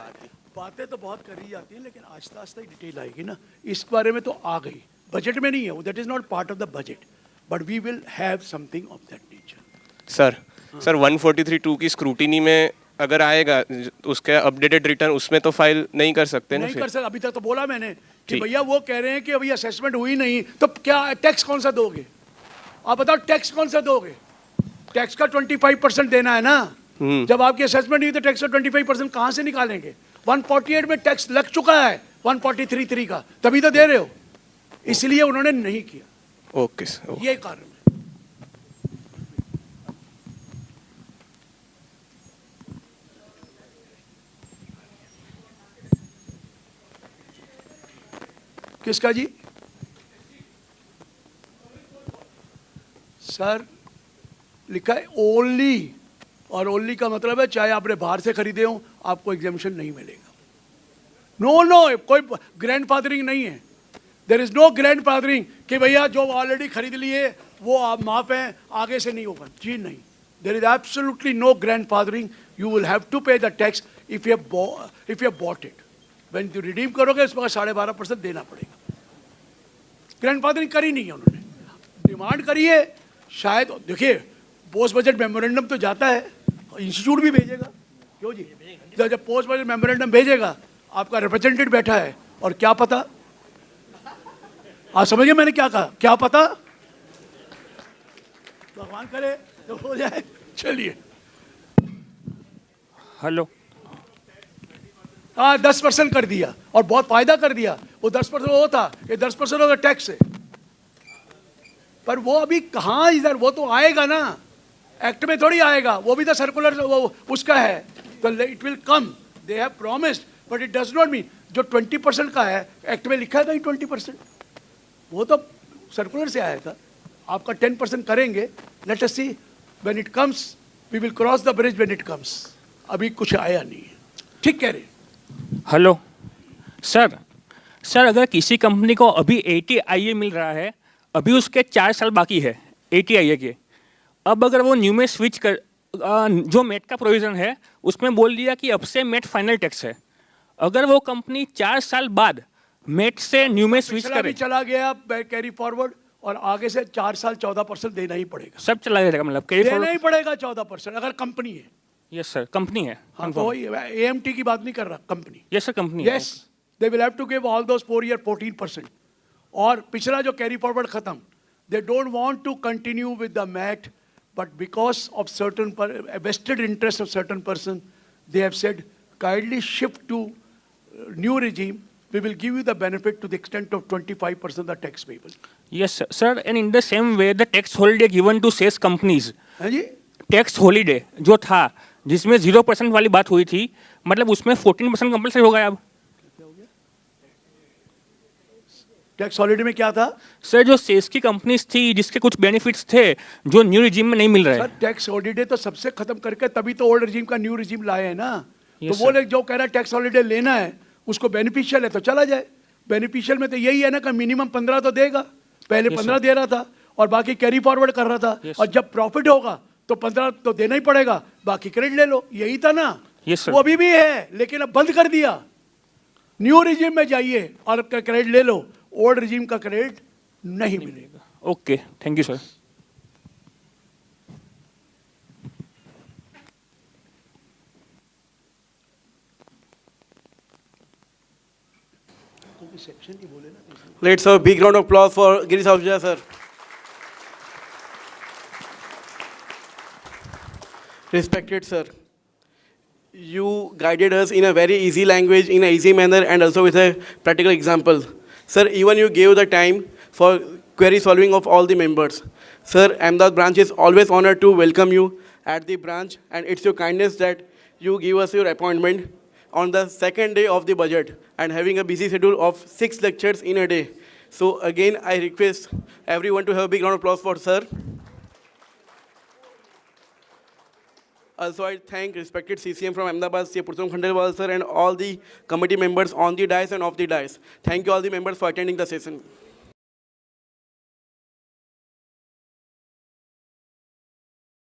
बातें तो बहुत करी जाती हैं, लेकिन आस्ता आस्ता ही डिटेल आएगी ना। इस बारे में तो आ गई, बजट में नहीं है वो, that is not part of the budget, but we will have something of that nature. Sir 143(2) की स्क्रूटिनी में अगर आएगा उसके अपडेटेड रिटर्न, उसमें तो फाइल नहीं कर सकते ना नहीं फिर? कर सकते, अभी तक तो बोला मैंने कि ठीक। भैया वो कह रहे हैं कि अभी असेसमेंट हुई नहीं, तो क्या टैक्स कौन सा दोगे? आप बताओ टैक्स कौन सा दोगे? टैक्स का 25% देना है ना। जब आपकी असेसमेंट हुई तो टैक्स का 25% कहाँ से निकालेंगे? 148 में टैक्स लग चुका है 143(3) का, तभी तो दे रहे हो, इसलिए उन्होंने नहीं किया। Okay sir. ये कारण है। किसका जी? सर लिखा है ओनली, और ओनली का मतलब है चाहे आपने बाहर से खरीदे हो आपको एग्जेम्पशन नहीं मिलेगा। नो कोई ग्रैंडफादरिंग नहीं है, देयर इज नो ग्रैंडफादरिंग कि भैया जो ऑलरेडी खरीद लिए वो आप माफ हैं, आगे से नहीं होगा जी, नहीं। There is absolutely no grandfathering, you will have to pay the tax if you bought it. When you redeem करोगे उसमें 12.5% देना पड़ेगा। ग्रैंडफादरिंग करी नहीं है उन्होंने, डिमांड करी है शायद। देखिए पोस्ट बजट मेमोरेंडम तो जाता है, इंस्टीट्यूट भी भेजेगा, क्यों जी? जब पोस्ट बजट मेमोरेंडम भेजेगा, आपका रिप्रेजेंटेटिव बैठा है, और क्या पता, आप समझिए मैंने क्या कहा, क्या पता, भगवान करे तो हो जाए। चलिए हेलो। हाँ 10% कर दिया और बहुत फायदा कर दिया। वो 10% वो था, ये 10% होगा टैक्स है, पर वो अभी कहाँ इधर, वो तो आएगा ना, एक्ट में थोड़ी आएगा, वो भी तो सर्कुलर वो उसका है, तो it will come, they have promised, but it does not mean जो 20% का है एक्ट में लिखा था ही 20%, वो तो सर्कुलर से आया था। आपका 10% करेंगे, let us see when it comes, we will cross the bridge when it comes. अभी कुछ आया नहीं है, ठीक कह रहे। हेलो सर अगर किसी कंपनी को अभी 80IA मिल रहा है, अभी उसके 4 साल बाकी है 80IA के, अब अगर वो न्यू में स्विच कर, जो मेट का प्रोविज़न है उसमें बोल दिया कि अब से मेट फाइनल टैक्स है, अगर वो कंपनी 4 साल बाद मेट से न्यू में स्विच करे, भी चला गया कैरी फॉरवर्ड, और आगे से 4 साल 14% देना ही पड़ेगा, सब चला जाएगा, मतलब कैरी देना फॉरवर्ड। ही पड़ेगा 14% अगर कंपनी है। यस सर, कंपनी है। हाँ तो वही AMT की बात नहीं कर रहा, company. Yes sir, company. Yes, they will have to give all those 4 year 14%, और पिछला जो कैरी फॉरवर्ड खत्म, they don't want to continue with the MAT, but because of certain vested interest of certain person, they have said kindly shift to new regime, we will give you the benefit to the extent of 25% the tax payable. Yes sir, and in the same way the tax holiday given to sales companies, हाँ जी, tax holiday जो था जिसमें 0% वाली बात हुई थी, मतलब उसमें 14% कंपल्सरी हो गया। अब टैक्स हॉलिडे में क्या था सर? जो सेल्स की कंपनीज थी जिसके कुछ बेनिफिट्स थे जो न्यू रिजीम में नहीं मिल रहे सर? हैं। टैक्स हॉलिडे तो सबसे खत्म करके तभी तो ओल्ड रिजीम का न्यू रिजीम लाए हैं ना। तो Yes, वो sir. लोग जो कह रहा है टैक्स हॉलिडे लेना है, उसको बेनिफिशियल है तो चला जाए। बेनिफिशियल में तो यही है ना कि मिनिमम 15 तो देगा, पहले Yes, 15 sir. दे रहा था और बाकी कैरी फॉरवर्ड कर रहा था। Yes, और जब प्रॉफिट होगा तो 15 तो देना ही पड़ेगा, बाकी क्रेडिट ले लो, यही था ना। Yes, sir. वो अभी भी है, लेकिन अब बंद कर दिया। न्यू रिजीम में जाइए और क्रेडिट ले लो, ओल्ड रिजीम का क्रेडिट नहीं मिलेगा। Okay, thank you sir. Let's have a big round of applause for Girish Ahuja, sir. Respected sir, you guided us in a very easy language, in an easy manner, and also with a practical example. Sir, even you gave the time for query solving of all the members. Sir, Ahmedabad branch is always honored to welcome you at the branch, and it's your kindness that you give us your appointment on the second day of the budget and having a busy schedule of 6 lectures in a day. So again, I request everyone to have a big round of applause for sir. Also, I thank respected CCM from Ahmedabad, C. Purushottam Khandelwal sir, and all the committee members on the dais and off the dais. Thank you all the members for attending the session.